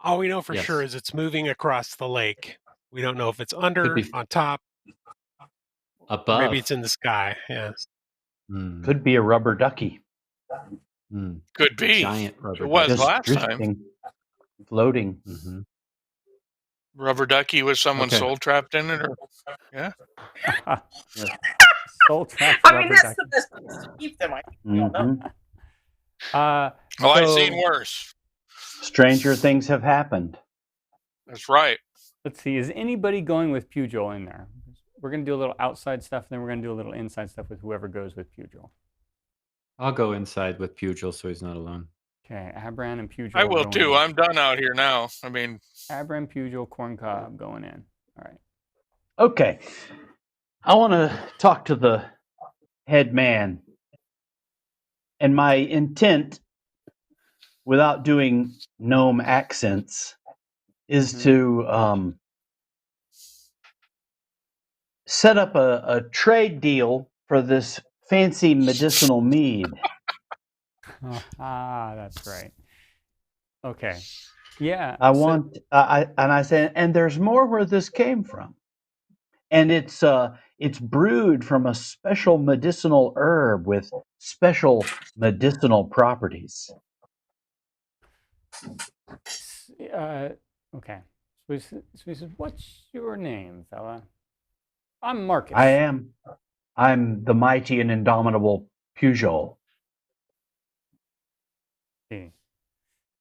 [SPEAKER 5] All we know for sure is it's moving across the lake. We don't know if it's under, on top,
[SPEAKER 6] above.
[SPEAKER 5] Maybe it's in the sky. Yeah.
[SPEAKER 4] Could be a rubber ducky.
[SPEAKER 2] Could be.
[SPEAKER 6] Giant rubber
[SPEAKER 2] it was
[SPEAKER 6] ducky.
[SPEAKER 2] last
[SPEAKER 4] drifting,
[SPEAKER 2] time.
[SPEAKER 4] Floating.
[SPEAKER 6] Mm-hmm.
[SPEAKER 2] Rubber ducky with someone's soul trapped in it, or
[SPEAKER 1] soul trapped.
[SPEAKER 8] I mean, that's the best place to keep them. I don't know.
[SPEAKER 2] I've seen worse.
[SPEAKER 4] Stranger things have happened.
[SPEAKER 2] That's right.
[SPEAKER 1] Let's see. Is anybody going with Pugh in there? We're going to do a little outside stuff, and then we're going to do a little inside stuff with whoever goes with Pugh.
[SPEAKER 6] I'll go inside with Pugh so he's not alone.
[SPEAKER 1] Okay, Abran and Pugh.
[SPEAKER 2] I will too. I'm done out here now. I mean,
[SPEAKER 1] Abran, Pugh, Corncob going in. All right.
[SPEAKER 4] Okay. I want to talk to the head man. And my intent, without doing gnome accents, is to set up a trade deal for this fancy medicinal mead.
[SPEAKER 1] That's right. Okay. Yeah.
[SPEAKER 4] I said, and there's more where this came from. And it's brewed from a special medicinal herb with special medicinal properties.
[SPEAKER 1] Okay. So he says, "What's your name, fella?" I'm Marcus.
[SPEAKER 4] I'm the mighty and indomitable Pugh.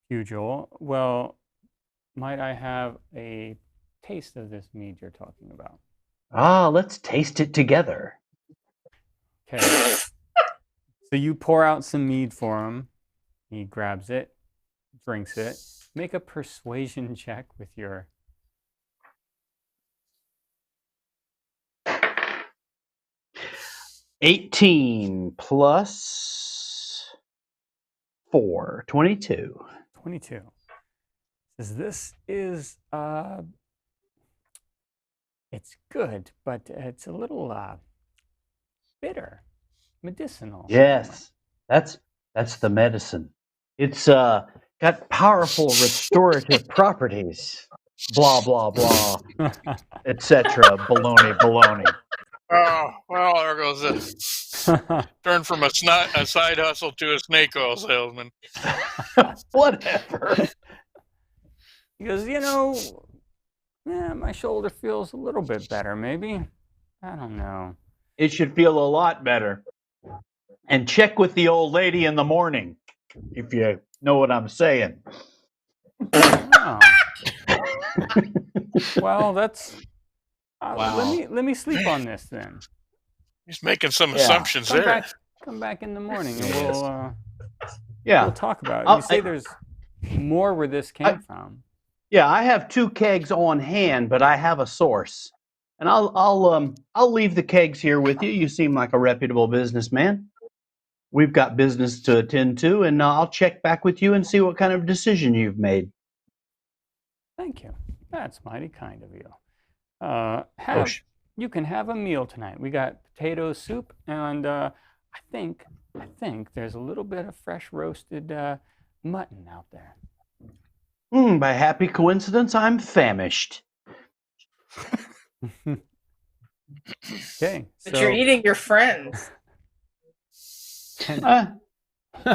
[SPEAKER 1] Pugh. Well, might I have a taste of this mead you're talking about?
[SPEAKER 4] Let's taste it together.
[SPEAKER 1] Okay. So you pour out some mead for him. He grabs it, drinks it. Make a persuasion check with your
[SPEAKER 4] 18 plus 4, 22.
[SPEAKER 1] 22. Says this is it's good, but it's a little bitter, medicinal.
[SPEAKER 4] Yes, that's the medicine. It's got powerful restorative properties. Blah blah blah, etc. Baloney.
[SPEAKER 2] Oh, well, there goes a turn from a side hustle to a snake oil salesman.
[SPEAKER 4] Whatever.
[SPEAKER 1] He goes, my shoulder feels a little bit better, maybe. I don't know.
[SPEAKER 4] It should feel a lot better. And check with the old lady in the morning, if you know what I'm saying.
[SPEAKER 1] Oh. Well, that's.
[SPEAKER 6] Wow.
[SPEAKER 1] Let me sleep on this then.
[SPEAKER 2] He's making some assumptions there.
[SPEAKER 1] Come back in the morning and we'll talk about it. You say there's more where this came from.
[SPEAKER 4] Yeah, I have 2 kegs on hand, but I have a source, and I'll leave the kegs here with you. You seem like a reputable businessman. We've got business to attend to, and I'll check back with you and see what kind of decision you've made.
[SPEAKER 1] Thank you. That's mighty kind of you. You can have a meal tonight. We got potato soup, and I think there's a little bit of fresh roasted mutton out there.
[SPEAKER 4] By happy coincidence, I'm famished.
[SPEAKER 1] Okay.
[SPEAKER 8] But you're eating your friends.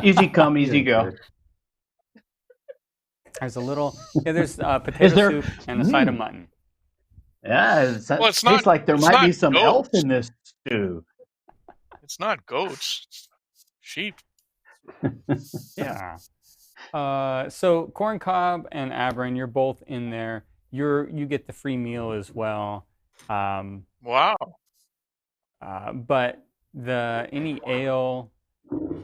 [SPEAKER 4] Easy come, easy go.
[SPEAKER 1] There's there's potato soup and a side of mutton.
[SPEAKER 4] Yeah, it tastes like there might be some elf in this stew.
[SPEAKER 2] It's not goats, it's sheep.
[SPEAKER 1] Yeah. So Corncob and Aberrant, you're both in there. You get the free meal as well.
[SPEAKER 2] Wow.
[SPEAKER 1] But any ale,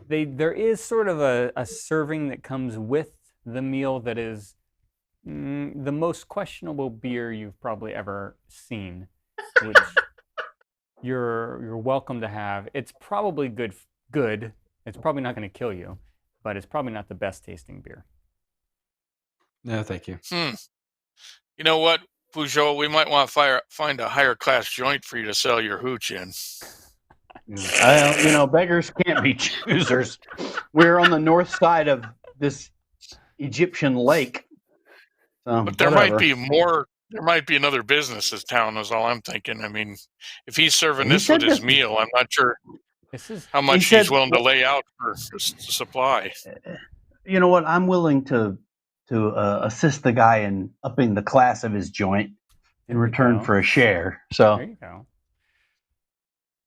[SPEAKER 1] there is sort of a serving that comes with the meal that is the most questionable beer you've probably ever seen, which you're welcome to have. It's probably good. It's probably not going to kill you, but it's probably not the best tasting beer.
[SPEAKER 6] No, thank you.
[SPEAKER 2] You know what, Peugeot? We might want to find a higher class joint for you to sell your hooch in.
[SPEAKER 4] Beggars can't be choosers. We're on the north side of this Egyptian lake.
[SPEAKER 2] But there might be more. There might be another business in town, is all I'm thinking. I mean, if he's serving this with his meal, I'm not sure how much he's willing to lay out for supply.
[SPEAKER 4] You know what? I'm willing to assist the guy in upping the class of his joint in return for a share. So
[SPEAKER 1] there you go.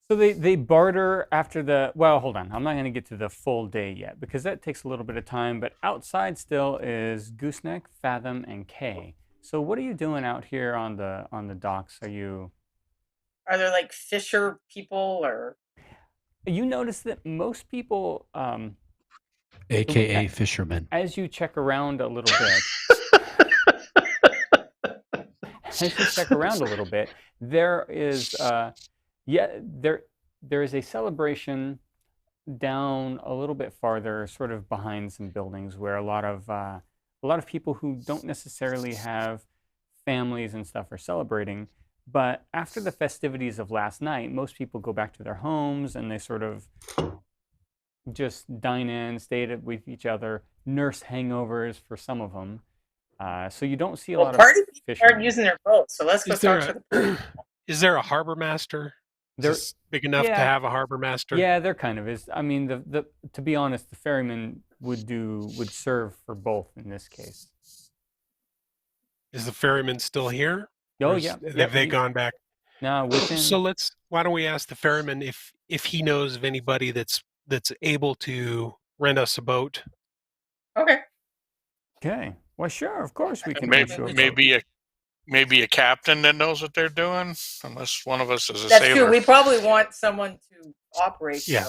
[SPEAKER 1] So they barter after hold on. I'm not going to get to the full day yet because that takes a little bit of time. But outside still is Gooseneck, Fathom, and Kay. So what are you doing out here on the docks? Are
[SPEAKER 8] there like fisher people or?
[SPEAKER 1] You notice that most people,
[SPEAKER 6] AKA fishermen,
[SPEAKER 1] as you check around a little bit, there is there is a celebration down a little bit farther, sort of behind some buildings, where a lot of people who don't necessarily have families and stuff are celebrating. But after the festivities of last night, most people go back to their homes and they sort of just dine in, stay with each other, nurse hangovers for some of them. So you don't see a lot of
[SPEAKER 8] people aren't using their boats. So let's go talk to the.
[SPEAKER 5] Is there a harbor master? Is big enough to have a harbor master?
[SPEAKER 1] Yeah, there kind of is. I mean, to be honest, the ferryman would serve for both in this case.
[SPEAKER 5] Is the ferryman still here?
[SPEAKER 1] Oh yeah.
[SPEAKER 5] Have they gone back?
[SPEAKER 1] No.
[SPEAKER 5] So why don't we ask the ferryman if he knows of anybody that's able to rent us a boat?
[SPEAKER 8] Okay.
[SPEAKER 1] Okay. Well, sure. Of course we can.
[SPEAKER 2] Maybe a captain that knows what they're doing, unless one of us is a sailor.
[SPEAKER 8] That's true. We probably want someone to operate.
[SPEAKER 5] Yeah.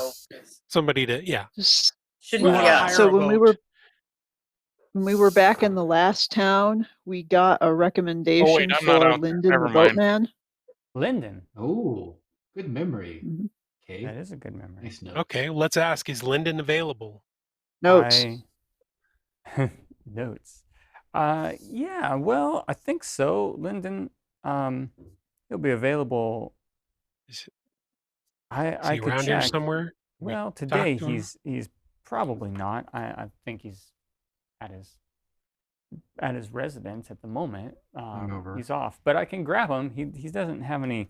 [SPEAKER 5] Somebody to
[SPEAKER 8] Shouldn't we?
[SPEAKER 7] So when we were back in the last town, we got a recommendation for Lyndon the boatman.
[SPEAKER 1] Lyndon.
[SPEAKER 6] Oh, good memory.
[SPEAKER 7] Mm-hmm.
[SPEAKER 6] Okay.
[SPEAKER 1] That is a good memory.
[SPEAKER 6] Nice note.
[SPEAKER 5] Okay, let's ask, is Lyndon available?
[SPEAKER 7] Notes.
[SPEAKER 1] Notes. Yeah, well, I think so. Lyndon, he'll be available.
[SPEAKER 5] Is
[SPEAKER 1] I
[SPEAKER 5] he
[SPEAKER 1] could
[SPEAKER 5] around here
[SPEAKER 1] check.
[SPEAKER 5] somewhere? We
[SPEAKER 1] Well,
[SPEAKER 5] talk
[SPEAKER 1] today
[SPEAKER 5] to him?
[SPEAKER 1] he's probably not. I think he's at his residence at the moment.
[SPEAKER 6] Hungover.
[SPEAKER 1] He's off, but I can grab him. He doesn't have any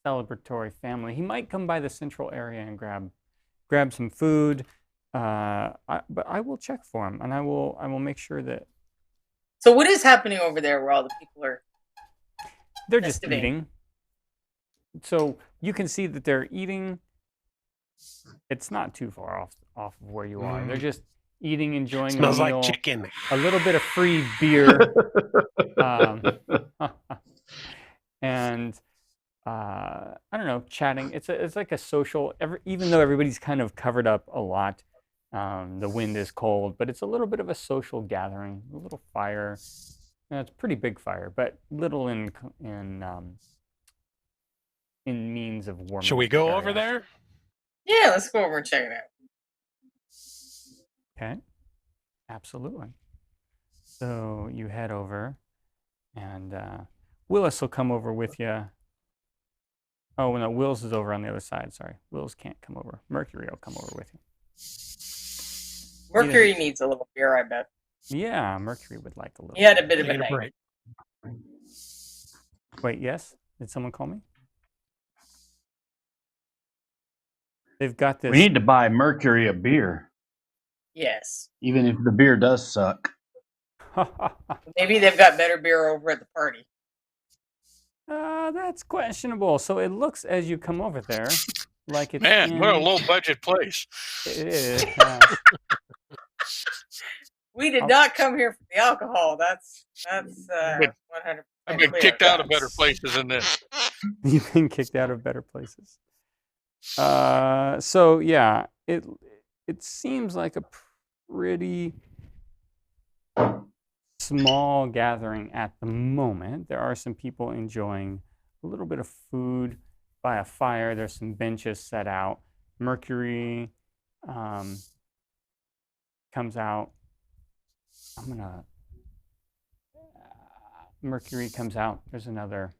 [SPEAKER 1] celebratory family. He might come by the central area and grab some food. But I will check for him, and I will make sure that.
[SPEAKER 8] So what is happening over there where all the people are?
[SPEAKER 1] They're just
[SPEAKER 8] Festivating.
[SPEAKER 1] eating. So you can see that they're eating. It's not too far off of where you are. They're just eating, enjoying
[SPEAKER 5] Smells
[SPEAKER 1] a meal,
[SPEAKER 5] like chicken.
[SPEAKER 1] a little bit of free beer, and I don't know, chatting. It's like a social. Even though everybody's kind of covered up a lot, the wind is cold, but it's a little bit of a social gathering. A little fire. It's a pretty big fire, but little in means of warming.
[SPEAKER 5] Shall we go over there?
[SPEAKER 8] Yeah, let's go over and check it out.
[SPEAKER 1] Okay, absolutely. So you head over, and Willis will come over with you. Oh, no, Wills is over on the other side. Sorry, Wills can't come over. Mercury will come over with you.
[SPEAKER 8] Mercury needs a little beer, I bet.
[SPEAKER 1] Yeah, Mercury would like a little.
[SPEAKER 8] He had a bit of a night.
[SPEAKER 5] break.
[SPEAKER 1] Wait, yes? Did someone call me? They've got this.
[SPEAKER 4] We need to buy Mercury a beer,
[SPEAKER 8] Yes.
[SPEAKER 4] even if the beer does suck.
[SPEAKER 8] Maybe they've got better beer over at the party.
[SPEAKER 1] That's questionable. So it looks as you come over there like it's
[SPEAKER 2] Man, what a low budget place.
[SPEAKER 1] It is.
[SPEAKER 8] We did not come here for the alcohol. That's 100%.
[SPEAKER 2] I've been kicked out of better places than this.
[SPEAKER 1] You've been kicked out of better places. So yeah, it seems like a pretty small gathering at the moment. There are some people enjoying a little bit of food by a fire. There's some benches set out. Mercury comes out. Mercury comes out. There's another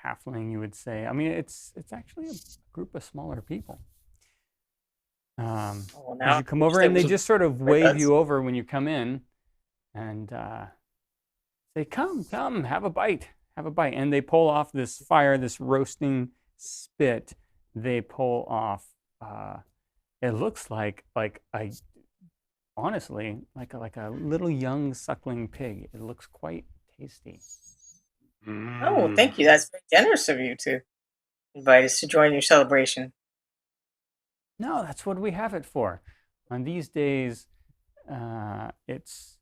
[SPEAKER 1] halfling, you would say. I mean, it's actually a group of smaller people. As you come over, and they just sort of wave you over when you come in, and say, "Come, have a bite, And they pull off this fire, this roasting spit. They pull off. It looks like honestly, like a little young suckling pig. It looks quite tasty.
[SPEAKER 8] Oh, thank you. That's very generous of you to invite us to join your celebration.
[SPEAKER 1] No, that's what we have it for. On these days, it's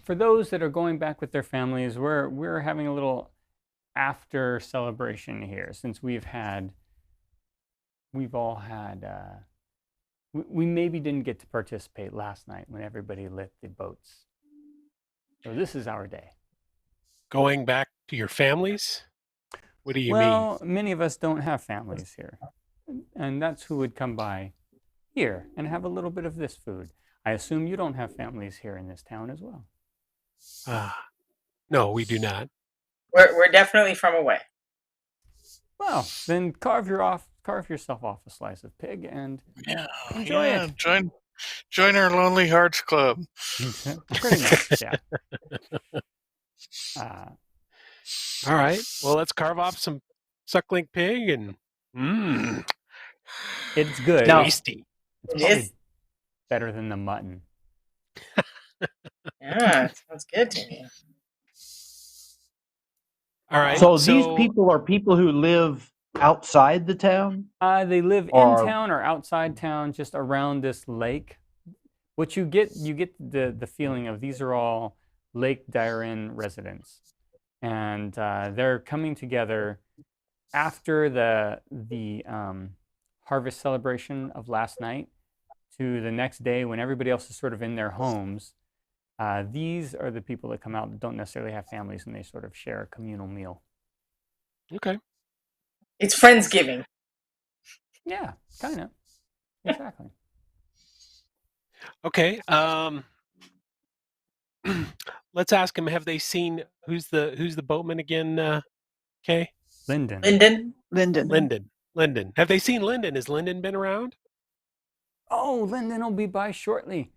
[SPEAKER 1] for those that are going back with their families. We're having a little after celebration here, since we've all had. We maybe didn't get to participate last night when everybody lit the boats. So this is our day.
[SPEAKER 5] Going back to your families? What do you mean?
[SPEAKER 1] Well, many of us don't have families here. And that's who would come by here and have a little bit of this food. I assume you don't have families here in this town as well.
[SPEAKER 5] No, we do not.
[SPEAKER 8] We're definitely from away.
[SPEAKER 1] Well, then carve yourself off a slice of pig and enjoy it.
[SPEAKER 2] Join our Lonely Hearts Club.
[SPEAKER 1] Pretty much, yeah.
[SPEAKER 5] All right. Well, let's carve off some suckling pig and
[SPEAKER 1] it's good.
[SPEAKER 5] Tasty.
[SPEAKER 1] It's probably better than the mutton.
[SPEAKER 8] Yeah, it sounds good to me.
[SPEAKER 5] All right.
[SPEAKER 4] So these people are people who live outside the town?
[SPEAKER 1] They live in town or outside town, just around this lake. What you get the feeling of these are all Lake Dairen residents, and they're coming together after the harvest celebration of last night to the next day when everybody else is sort of in their homes. These are the people that come out that don't necessarily have families, and they sort of share a communal meal.
[SPEAKER 5] Okay.
[SPEAKER 8] It's Friendsgiving.
[SPEAKER 1] Yeah, kind of. Exactly.
[SPEAKER 5] Okay. Let's ask him. Have they seen who's the boatman again? Kay?
[SPEAKER 1] Lyndon.
[SPEAKER 5] Lyndon. Have they seen Lyndon? Has Lyndon been around?
[SPEAKER 1] Oh, Lyndon will be by shortly.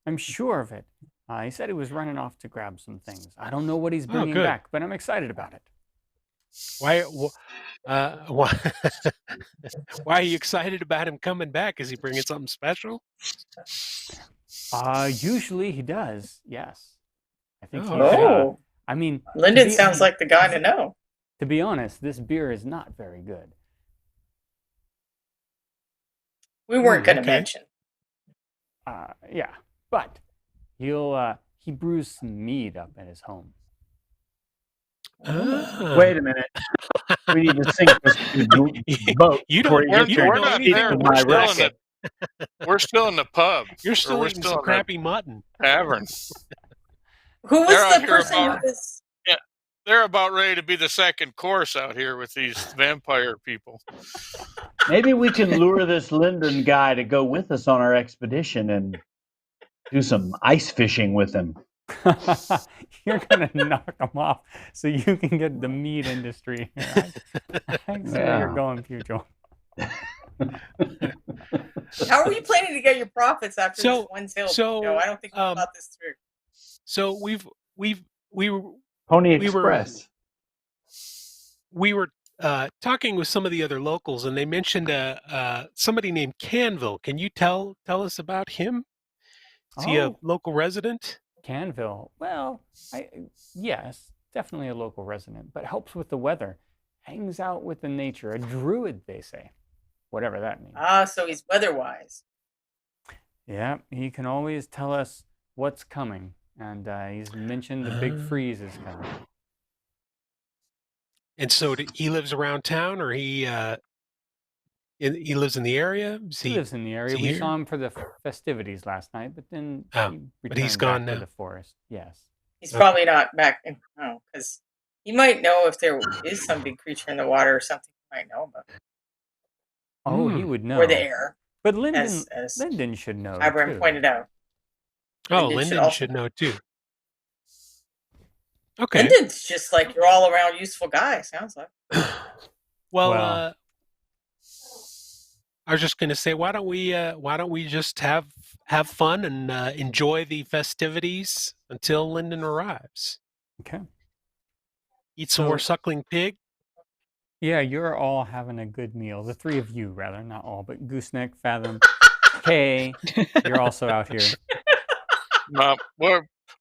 [SPEAKER 1] I'm sure of it. He said he was running off to grab some things. I don't know what he's bringing back, but I'm excited about it.
[SPEAKER 5] Why? Why? Why are you excited about him coming back? Is he bringing something special?
[SPEAKER 1] Usually he does. Yes. I think. I mean,
[SPEAKER 8] Lyndon sounds like the guy to know.
[SPEAKER 1] To be honest, this beer is not very good.
[SPEAKER 8] We weren't going to mention.
[SPEAKER 1] Yeah, but he brews some mead up at his home.
[SPEAKER 4] Wait a minute. We need to sink this boat.
[SPEAKER 2] We're not there. We're still in the pub.
[SPEAKER 5] You're still eating some crappy mutton.
[SPEAKER 2] Tavern.
[SPEAKER 8] Who was the person who was?
[SPEAKER 2] Yeah, they're about ready to be the second course out here with these vampire people.
[SPEAKER 4] Maybe we can lure this Lyndon guy to go with us on our expedition and do some ice fishing with him.
[SPEAKER 1] You're going to knock him off so you can get the meat industry. I see where you're going, Pugh.
[SPEAKER 8] How are you planning to get your profits after this one sale? No, I don't think we thought this through.
[SPEAKER 5] So we were
[SPEAKER 4] Pony Express.
[SPEAKER 5] We were talking with some of the other locals, and they mentioned somebody named Canville. Can you tell us about him? Is he a local resident?
[SPEAKER 1] Canville. Well, yes, definitely a local resident, but helps with the weather. Hangs out with the nature. A druid, they say. Whatever that means.
[SPEAKER 8] So he's weather-wise.
[SPEAKER 1] Yeah, he can always tell us what's coming. And he's mentioned the big freeze is coming.
[SPEAKER 5] And so he lives around town, or he lives in the area?
[SPEAKER 1] He lives in the area. We saw him for the festivities last night, but then he returned
[SPEAKER 5] gone
[SPEAKER 1] back
[SPEAKER 5] now.
[SPEAKER 1] to the forest. Yes.
[SPEAKER 8] He's probably not back. Because he might know if there is some big creature in the water or something he might know about.
[SPEAKER 1] Oh, he would know.
[SPEAKER 8] Or the air.
[SPEAKER 1] But Lyndon should know.
[SPEAKER 8] Abraham pointed out.
[SPEAKER 5] Lyndon should know too. Okay.
[SPEAKER 8] Lyndon's just like your all-around useful guy. Sounds like.
[SPEAKER 5] Well, I was just going to say, why don't we just have fun and enjoy the festivities until Lyndon arrives?
[SPEAKER 1] Okay.
[SPEAKER 5] Eat some more suckling pig.
[SPEAKER 1] Yeah, you're all having a good meal. The three of you, rather, not all, but Gooseneck, Fathom, Kay, you're also out here.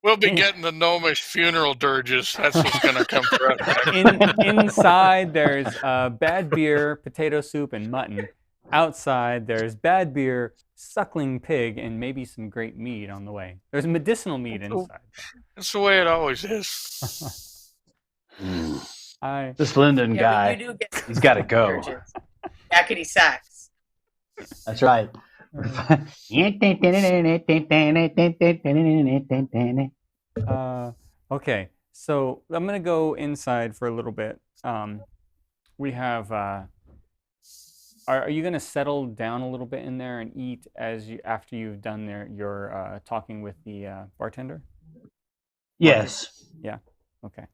[SPEAKER 2] We'll be getting the gnomish funeral dirges. That's what's going to come for us.
[SPEAKER 1] Inside, there's bad beer, potato soup, and mutton. Outside, there's bad beer, suckling pig, and maybe some great mead on the way. There's medicinal mead inside.
[SPEAKER 2] That's the way it always is.
[SPEAKER 4] This Lyndon guy, he's got to go.
[SPEAKER 8] Yakety sacks.
[SPEAKER 4] That's right.
[SPEAKER 1] Okay, so I'm going to go inside for a little bit. We have... Are you going to settle down a little bit in there and eat after you've done your talking with the bartender?
[SPEAKER 4] Yes.
[SPEAKER 1] Yeah. Okay.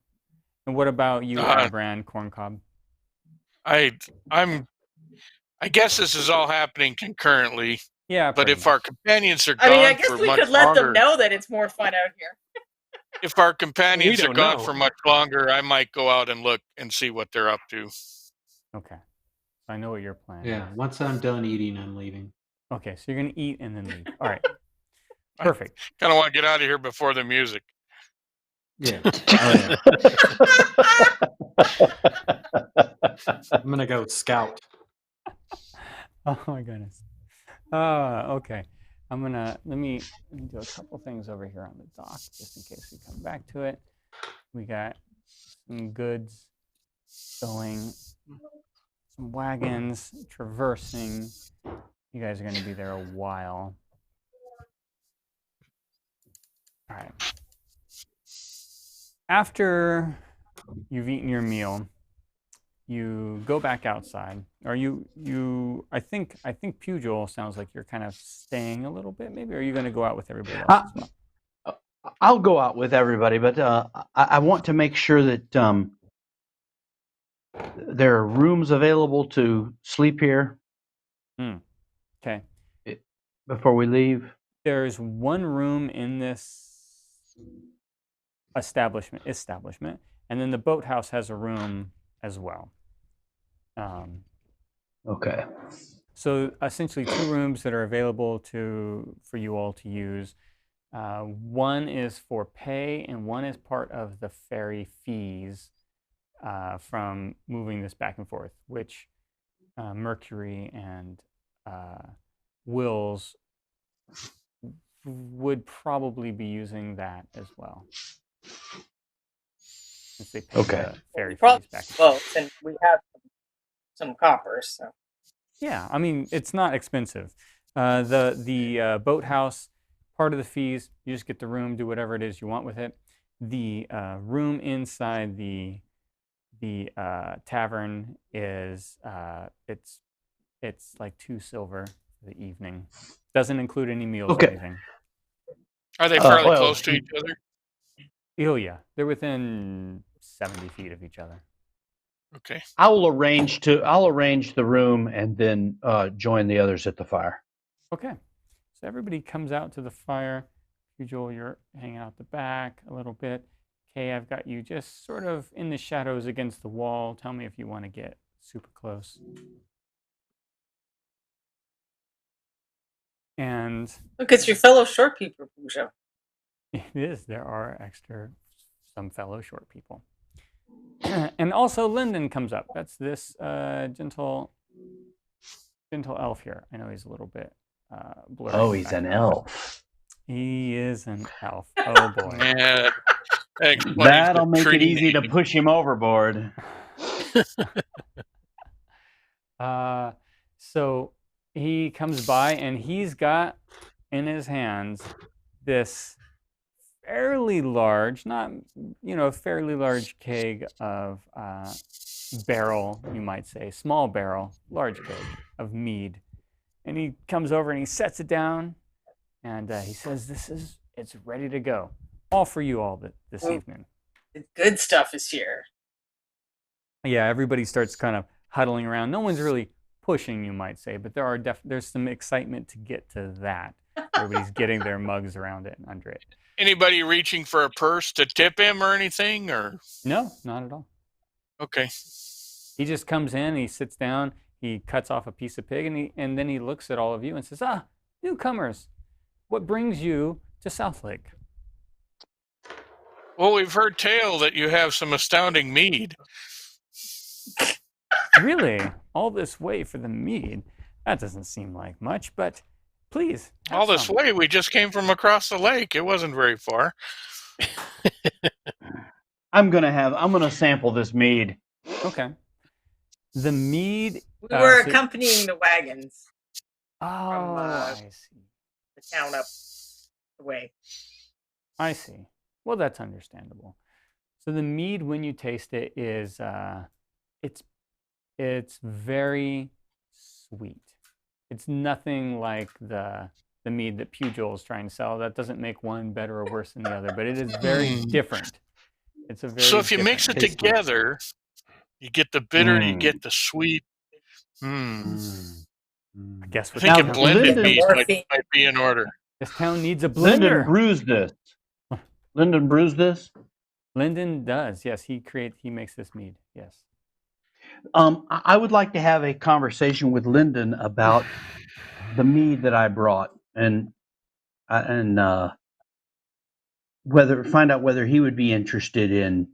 [SPEAKER 1] And what about you, Brand Corncob?
[SPEAKER 2] I guess this is all happening concurrently.
[SPEAKER 1] Yeah.
[SPEAKER 2] But if our companions are gone,
[SPEAKER 8] I guess we could let them know that it's more fun out here.
[SPEAKER 2] If our companions are gone for much longer, I might go out and look and see what they're up to.
[SPEAKER 1] Okay. I know what your plan is.
[SPEAKER 6] Yeah, once I'm done eating, I'm leaving.
[SPEAKER 1] Okay, so you're going to eat and then leave. All right. Perfect.
[SPEAKER 2] Kind of want to get out of here before the music.
[SPEAKER 6] Yeah. I'm going to go scout.
[SPEAKER 1] Oh, my goodness. Okay. Let me do a couple things over here on the dock, just in case we come back to it. We got some goods going. Some wagons traversing. You guys are going to be there a while. All right. After you've eaten your meal, you go back outside. Or I think Pugil sounds like you're kind of staying a little bit, maybe. Or are you going to go out with everybody else as well?
[SPEAKER 4] I'll go out with everybody, but I want to make sure that there are rooms available to sleep here.
[SPEAKER 1] Okay.
[SPEAKER 4] Before we leave.
[SPEAKER 1] There's one room in this establishment, and then the boathouse has a room as well.
[SPEAKER 4] Okay.
[SPEAKER 1] So essentially, 2 rooms that are available for you all to use. One is for pay, and one is part of the ferry fees from moving this back and forth, which Mercury and Wills would probably be using that as well, since they pay the ferry fees back.
[SPEAKER 8] Both, and we have some coppers. So.
[SPEAKER 1] Yeah, I mean, it's not expensive. The boathouse, part of the fees, you just get the room, do whatever it is you want with it. The room inside the tavern is it's like 2 silver for the evening. Doesn't include any meals or anything.
[SPEAKER 2] Are they fairly close to each other?
[SPEAKER 1] Oh yeah, they're within 70 feet of each other.
[SPEAKER 2] Okay.
[SPEAKER 4] I'll arrange the room and then join the others at the fire.
[SPEAKER 1] Okay. So everybody comes out to the fire. Joel, you're hanging out the back a little bit. Okay, I've got you just sort of in the shadows against the wall. Tell me if you want to get super close. And
[SPEAKER 8] look, it's your fellow short people, Pugh.
[SPEAKER 1] It is. There are some fellow short people. And also Lyndon comes up. That's this gentle elf here. I know he's a little bit blurry.
[SPEAKER 4] Oh, he's an elf.
[SPEAKER 1] He is an elf. Oh boy.
[SPEAKER 2] Yeah,
[SPEAKER 4] that'll make it easy to push him overboard.
[SPEAKER 1] So he comes by and he's got in his hands this fairly large, fairly large keg of barrel, you might say, small barrel, large keg of mead. And he comes over and he sets it down and he says, it's ready to go. All for you all this evening.
[SPEAKER 8] The good stuff is here.
[SPEAKER 1] Yeah, everybody starts kind of huddling around. No one's really pushing, you might say, but there's some excitement to get to that. Everybody's getting their mugs around it and under it.
[SPEAKER 2] Anybody reaching for a purse to tip him or anything, or?
[SPEAKER 1] No, not at all.
[SPEAKER 2] Okay.
[SPEAKER 1] He just comes in, he sits down, he cuts off a piece of pig, and then he looks at all of you and says, newcomers, what brings you to South Lake?
[SPEAKER 2] Well, we've heard tale that you have some astounding mead.
[SPEAKER 1] Really? All this way for the mead? That doesn't seem like much, but please.
[SPEAKER 2] All this way? We just came from across the lake. It wasn't very far.
[SPEAKER 4] I'm gonna sample this mead.
[SPEAKER 1] Okay. The mead.
[SPEAKER 8] We were accompanying the wagons.
[SPEAKER 1] Oh, I see.
[SPEAKER 8] The town up the way.
[SPEAKER 1] I see. Well, that's understandable. So the mead, when you taste it, is it's very sweet. It's nothing like the mead that Pugil is trying to sell. That doesn't make one better or worse than the other, but it is very different. It's a very
[SPEAKER 2] so if you mix it together, you get the bitter, you get the sweet.
[SPEAKER 1] I guess
[SPEAKER 2] I think a blended mead might be in order.
[SPEAKER 1] This town needs a blender.
[SPEAKER 4] Lyndon brews this. Lyndon brews this?
[SPEAKER 1] Lyndon does, yes. He makes this mead, yes.
[SPEAKER 4] I would like to have a conversation with Lyndon about the mead that I brought and find out whether he would be interested in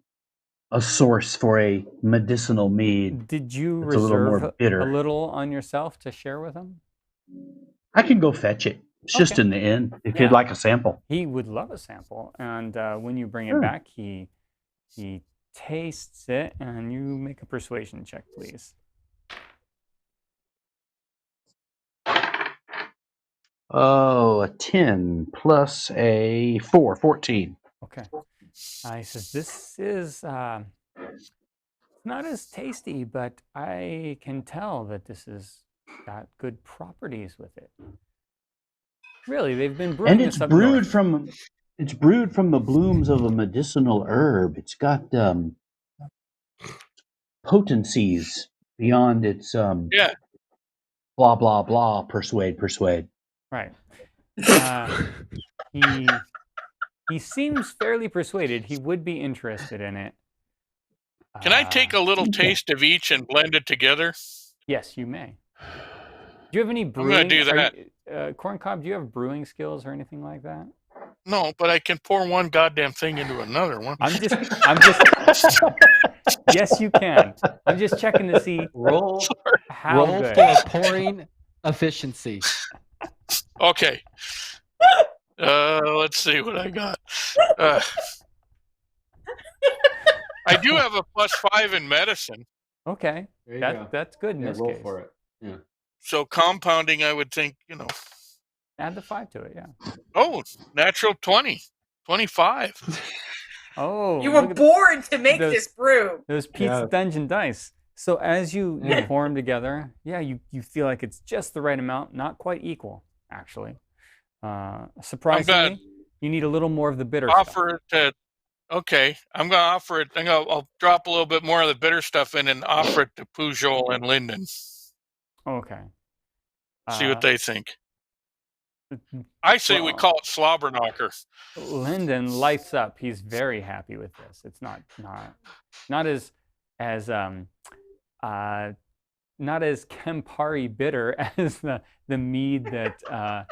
[SPEAKER 4] a source for a medicinal mead.
[SPEAKER 1] Did you
[SPEAKER 4] reserve
[SPEAKER 1] a little on yourself to share with him?
[SPEAKER 4] I can go fetch it. It's just in the inn. If you'd like a sample,
[SPEAKER 1] he would love a sample. And when you bring it back, he tastes it, and you make a persuasion check, please.
[SPEAKER 4] Oh, a 10 plus a 4, 14.
[SPEAKER 1] Okay. He says, this is not not as tasty, but I can tell that this has got good properties with it. Really, they've been brewing
[SPEAKER 4] And it's
[SPEAKER 1] this up
[SPEAKER 4] brewed
[SPEAKER 1] north.
[SPEAKER 4] from the blooms of a medicinal herb. It's got potencies beyond its
[SPEAKER 2] Yeah.
[SPEAKER 4] blah blah blah. Persuade.
[SPEAKER 1] Right. He seems fairly persuaded. He would be interested in it.
[SPEAKER 2] Can I take a little taste of each and blend it together?
[SPEAKER 1] Yes, you may. Do you have any brewing?
[SPEAKER 2] I'm going to do that.
[SPEAKER 1] Corncob, do you have brewing skills or anything like that?
[SPEAKER 2] No, but I can pour one goddamn thing into another one.
[SPEAKER 1] I'm just. Yes, you can. I'm just checking to see
[SPEAKER 6] Roll
[SPEAKER 1] good.
[SPEAKER 6] for pouring efficiency.
[SPEAKER 2] Okay. Let's see what I got. I do have a +5 in medicine.
[SPEAKER 1] Okay, that's good in this
[SPEAKER 6] roll
[SPEAKER 1] case.
[SPEAKER 6] for it. Yeah.
[SPEAKER 2] So compounding, I would think,
[SPEAKER 1] Add the 5 to it, yeah.
[SPEAKER 2] Oh, natural 20, 25.
[SPEAKER 1] Oh,
[SPEAKER 8] you were born to make this brew.
[SPEAKER 1] Those Pete's Dungeon dice. So as you pour them together, you feel like it's just the right amount, not quite equal, actually. Surprisingly, you need a little more of the bitter stuff.
[SPEAKER 2] Okay, I'm going to offer it. I'll drop a little bit more of the bitter stuff in and offer it to Pugh and Lyndon.
[SPEAKER 1] Okay.
[SPEAKER 2] See what they think. I say we call it slobber knocker.
[SPEAKER 1] Lyndon lights up. He's very happy with this. It's not as not as Campari bitter as the mead that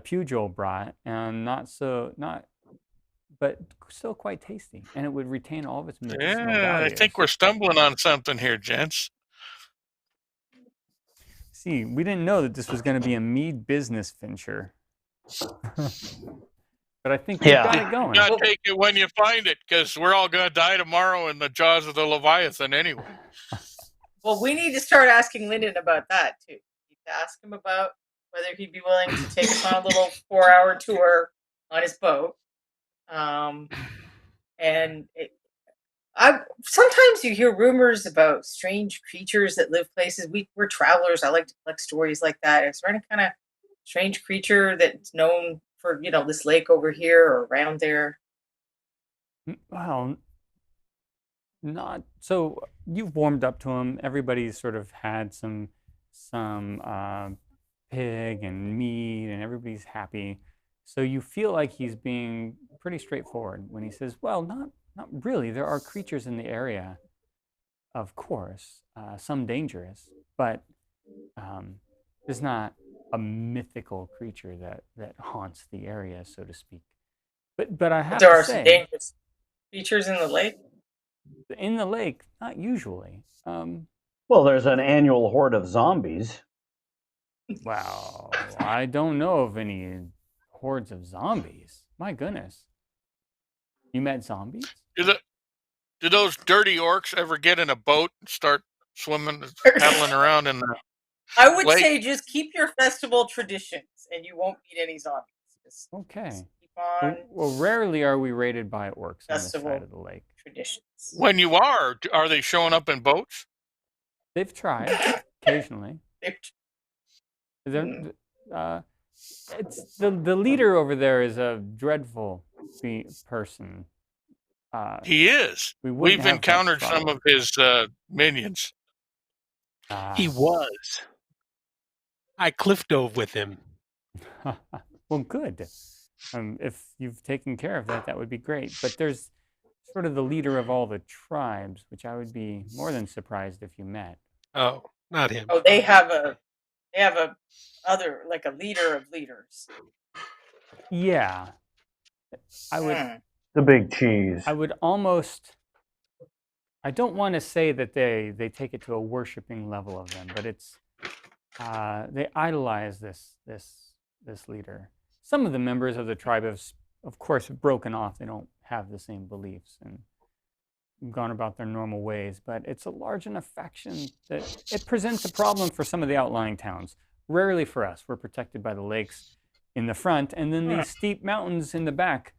[SPEAKER 1] Pugh brought, and but still quite tasty, and it would retain all of its medicinal values.
[SPEAKER 2] I think we're stumbling on something here, gents.
[SPEAKER 1] See, we didn't know that this was going to be a mead business venture. But I think you got it going.
[SPEAKER 2] You got to take it when you find it, because we're all going to die tomorrow in the jaws of the Leviathan anyway.
[SPEAKER 8] Well, we need to start asking Lyndon about that, too. We need to ask him about whether he'd be willing to take us on a little 4-hour tour on his boat. Sometimes you hear rumors about strange creatures that live places. We're travelers. I like to collect stories like that. Is there any kind of strange creature that's known for, this lake over here or around there?
[SPEAKER 1] Well, not so. You've warmed up to him. Everybody's sort of had some pig and meat, and everybody's happy. So you feel like he's being pretty straightforward when he says, "Well, not really. There are creatures in the area, of course, some dangerous, but there's not a mythical creature that haunts the area, so to speak." But I have to say,
[SPEAKER 8] there are some dangerous creatures in the lake.
[SPEAKER 1] In the lake, not usually.
[SPEAKER 4] Well, there's an annual horde of zombies.
[SPEAKER 1] Well, I don't know of any hordes of zombies. My goodness. You met zombies?
[SPEAKER 2] Do those dirty orcs ever get in a boat and start swimming, paddling around in the
[SPEAKER 8] I would
[SPEAKER 2] lake?
[SPEAKER 8] say just keep your festival traditions, and you won't meet any zombies. Just keep on.
[SPEAKER 1] Well, rarely are we raided by orcs on this
[SPEAKER 8] Festival
[SPEAKER 1] side of the lake.
[SPEAKER 8] Traditions.
[SPEAKER 2] When you are they showing up in boats?
[SPEAKER 1] They've tried occasionally. It's the leader over there is a dreadful person.
[SPEAKER 2] He is. We've encountered some of his minions.
[SPEAKER 5] He was. I cliff dove with him.
[SPEAKER 1] Well, good. If you've taken care of that, that would be great. But there's sort of the leader of all the tribes, which I would be more than surprised if you met.
[SPEAKER 5] Oh, not him.
[SPEAKER 8] Oh, they have a other, like a leader of leaders.
[SPEAKER 1] Yeah. I would.
[SPEAKER 4] The big cheese.
[SPEAKER 1] I would almost. I don't want to say that they take it to a worshiping level of them, but it's they idolize this leader. Some of the members of the tribe have, of course, broken off. They don't have the same beliefs and gone about their normal ways, but it's a large enough faction that it presents a problem for some of the outlying towns. Rarely for us. We're protected by the lakes in the front and then these steep mountains in the back,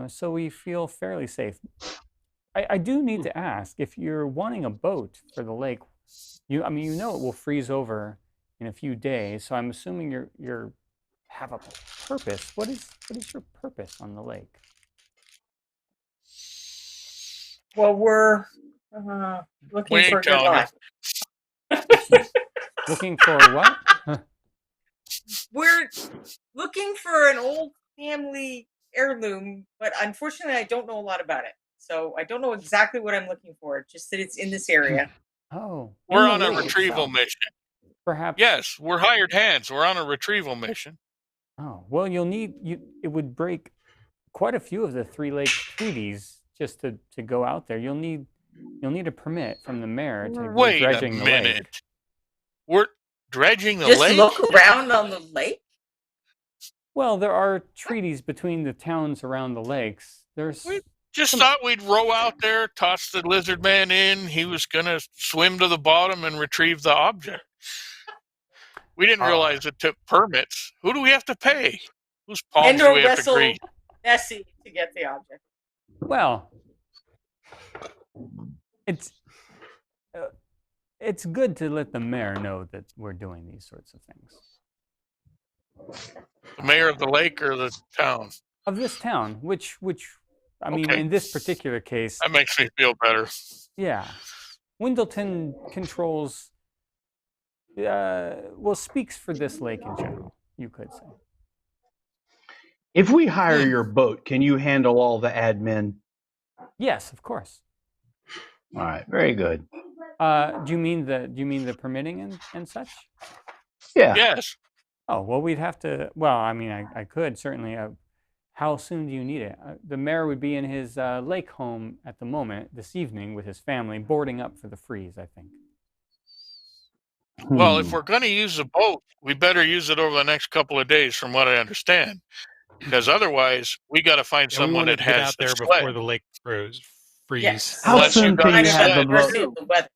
[SPEAKER 1] so we feel fairly safe. I do need to ask, if you're wanting a boat for the lake, I mean, you know it will freeze over in a few days, so I'm assuming you're have a purpose. What is your purpose on the lake?
[SPEAKER 8] Well, we're looking for a good life.
[SPEAKER 1] Looking for what?
[SPEAKER 8] We're looking for an old family heirloom, but unfortunately, I don't know a lot about it. So I don't know exactly what I'm looking for. Just that it's in this area.
[SPEAKER 1] Oh,
[SPEAKER 2] we're on a retrieval mission.
[SPEAKER 1] Perhaps.
[SPEAKER 2] Yes, we're hired hands. We're on a retrieval mission.
[SPEAKER 1] Oh, well, you'll need it would break quite a few of the 3 lake treaties just to go out there. You'll need a permit from the mayor to go dredging the lake.
[SPEAKER 2] We're dredging the
[SPEAKER 8] just
[SPEAKER 2] lake?
[SPEAKER 8] Just look around on the lake?
[SPEAKER 1] Well, there are treaties between the towns around the lakes.
[SPEAKER 2] We just thought we'd row out there, toss the lizard man in. He was going to swim to the bottom and retrieve the object. We didn't realize it took permits. Who do we have to pay? Whose palms do we have to grease?
[SPEAKER 8] Nessie to get the object.
[SPEAKER 1] Well, it's good to let the mayor know that we're doing these sorts of things.
[SPEAKER 2] The mayor of the lake or the town?
[SPEAKER 1] Of this town, which I mean, in this particular case,
[SPEAKER 2] that makes me feel better.
[SPEAKER 1] Yeah, Windleton controls. Well, speaks for this lake in general, you could say.
[SPEAKER 4] If we hire your boat, can you handle all the admin?
[SPEAKER 1] Yes, of course.
[SPEAKER 4] All right, very good.
[SPEAKER 1] Do you mean the permitting and such?
[SPEAKER 4] Yeah.
[SPEAKER 2] Yes.
[SPEAKER 1] Oh, well, we'd have to. Well, I mean, I could certainly. How soon do you need it? The mayor would be in his lake home at the moment this evening with his family, boarding up for the freeze, I think.
[SPEAKER 2] Well, if we're going to use the boat, we better use it over the next couple of days, from what I understand, because otherwise we got to find someone that has
[SPEAKER 5] out there
[SPEAKER 2] sled
[SPEAKER 5] before the lake freeze.
[SPEAKER 8] Yes.
[SPEAKER 4] How soon can you have the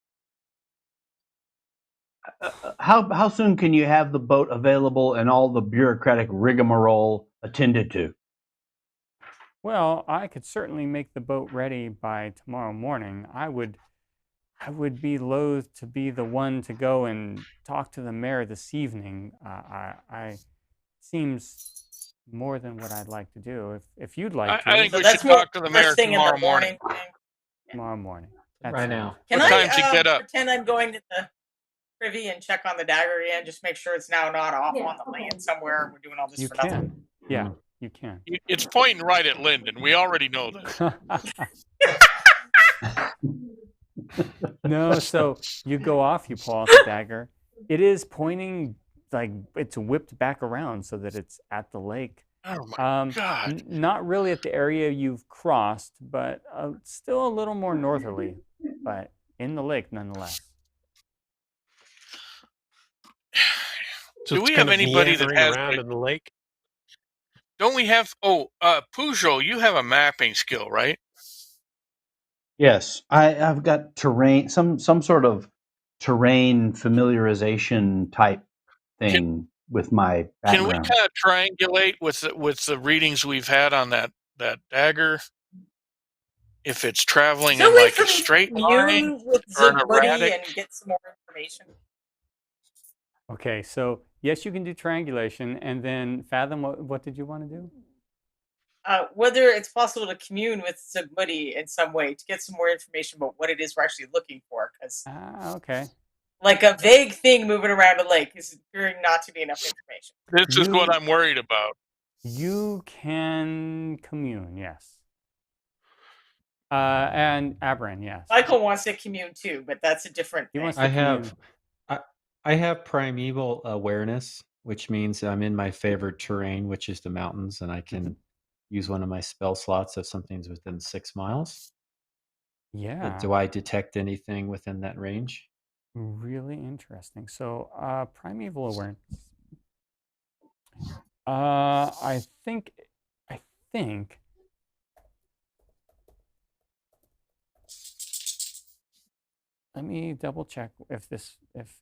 [SPEAKER 4] boat? How soon can you have the boat available and all the bureaucratic rigmarole attended to?
[SPEAKER 1] Well, I could certainly make the boat ready by tomorrow morning. I would be loath to be the one to go and talk to the mayor this evening. I seems more than what I'd like to do. If you'd like to,
[SPEAKER 2] I think we should talk to the mayor tomorrow morning.
[SPEAKER 1] Tomorrow morning.
[SPEAKER 6] Right now.
[SPEAKER 8] Can
[SPEAKER 2] what time to get up?
[SPEAKER 8] Pretend I'm going to the privy and check on the dagger again? Just make sure it's now not off on the land somewhere. And we're doing all this
[SPEAKER 1] you
[SPEAKER 8] for
[SPEAKER 1] can.
[SPEAKER 8] nothing.
[SPEAKER 1] Yeah, you can.
[SPEAKER 2] It's pointing right at Lyndon. We already know this.
[SPEAKER 1] No, so you go off, you pull out the dagger. It is pointing like it's whipped back around so that it's at the lake.
[SPEAKER 2] Oh my God.
[SPEAKER 1] Not really at the area you've crossed, but still a little more northerly, but in the lake nonetheless.
[SPEAKER 2] So do we have anybody that has
[SPEAKER 5] around in the lake?
[SPEAKER 2] Don't we have? Pugh, you have a mapping skill, right?
[SPEAKER 4] Yes, I've got terrain, some sort of terrain familiarization type thing with my background.
[SPEAKER 2] Can we kind of triangulate with the readings we've had on that dagger? If it's traveling in like a straight line
[SPEAKER 8] with
[SPEAKER 2] or an erratic,
[SPEAKER 8] and get some more information.
[SPEAKER 1] Okay, so yes, you can do triangulation, and then Fathom. What did you want to do?
[SPEAKER 8] Whether it's possible to commune with Zugmudi in some way to get some more information about what it is we're actually looking for, because
[SPEAKER 1] okay,
[SPEAKER 8] like a vague thing moving around a lake is appearing not to be enough information.
[SPEAKER 2] This is what I'm worried about.
[SPEAKER 1] You can commune, yes. And Abram, yes.
[SPEAKER 8] Michael wants to commune too, but that's a different thing.
[SPEAKER 6] I have primeval awareness, which means I'm in my favored terrain, which is the mountains, and I can use one of my spell slots if something's within 6 miles.
[SPEAKER 1] Yeah.
[SPEAKER 6] Do I detect anything within that range?
[SPEAKER 1] Really interesting. So, primeval awareness. I think. Let me double check if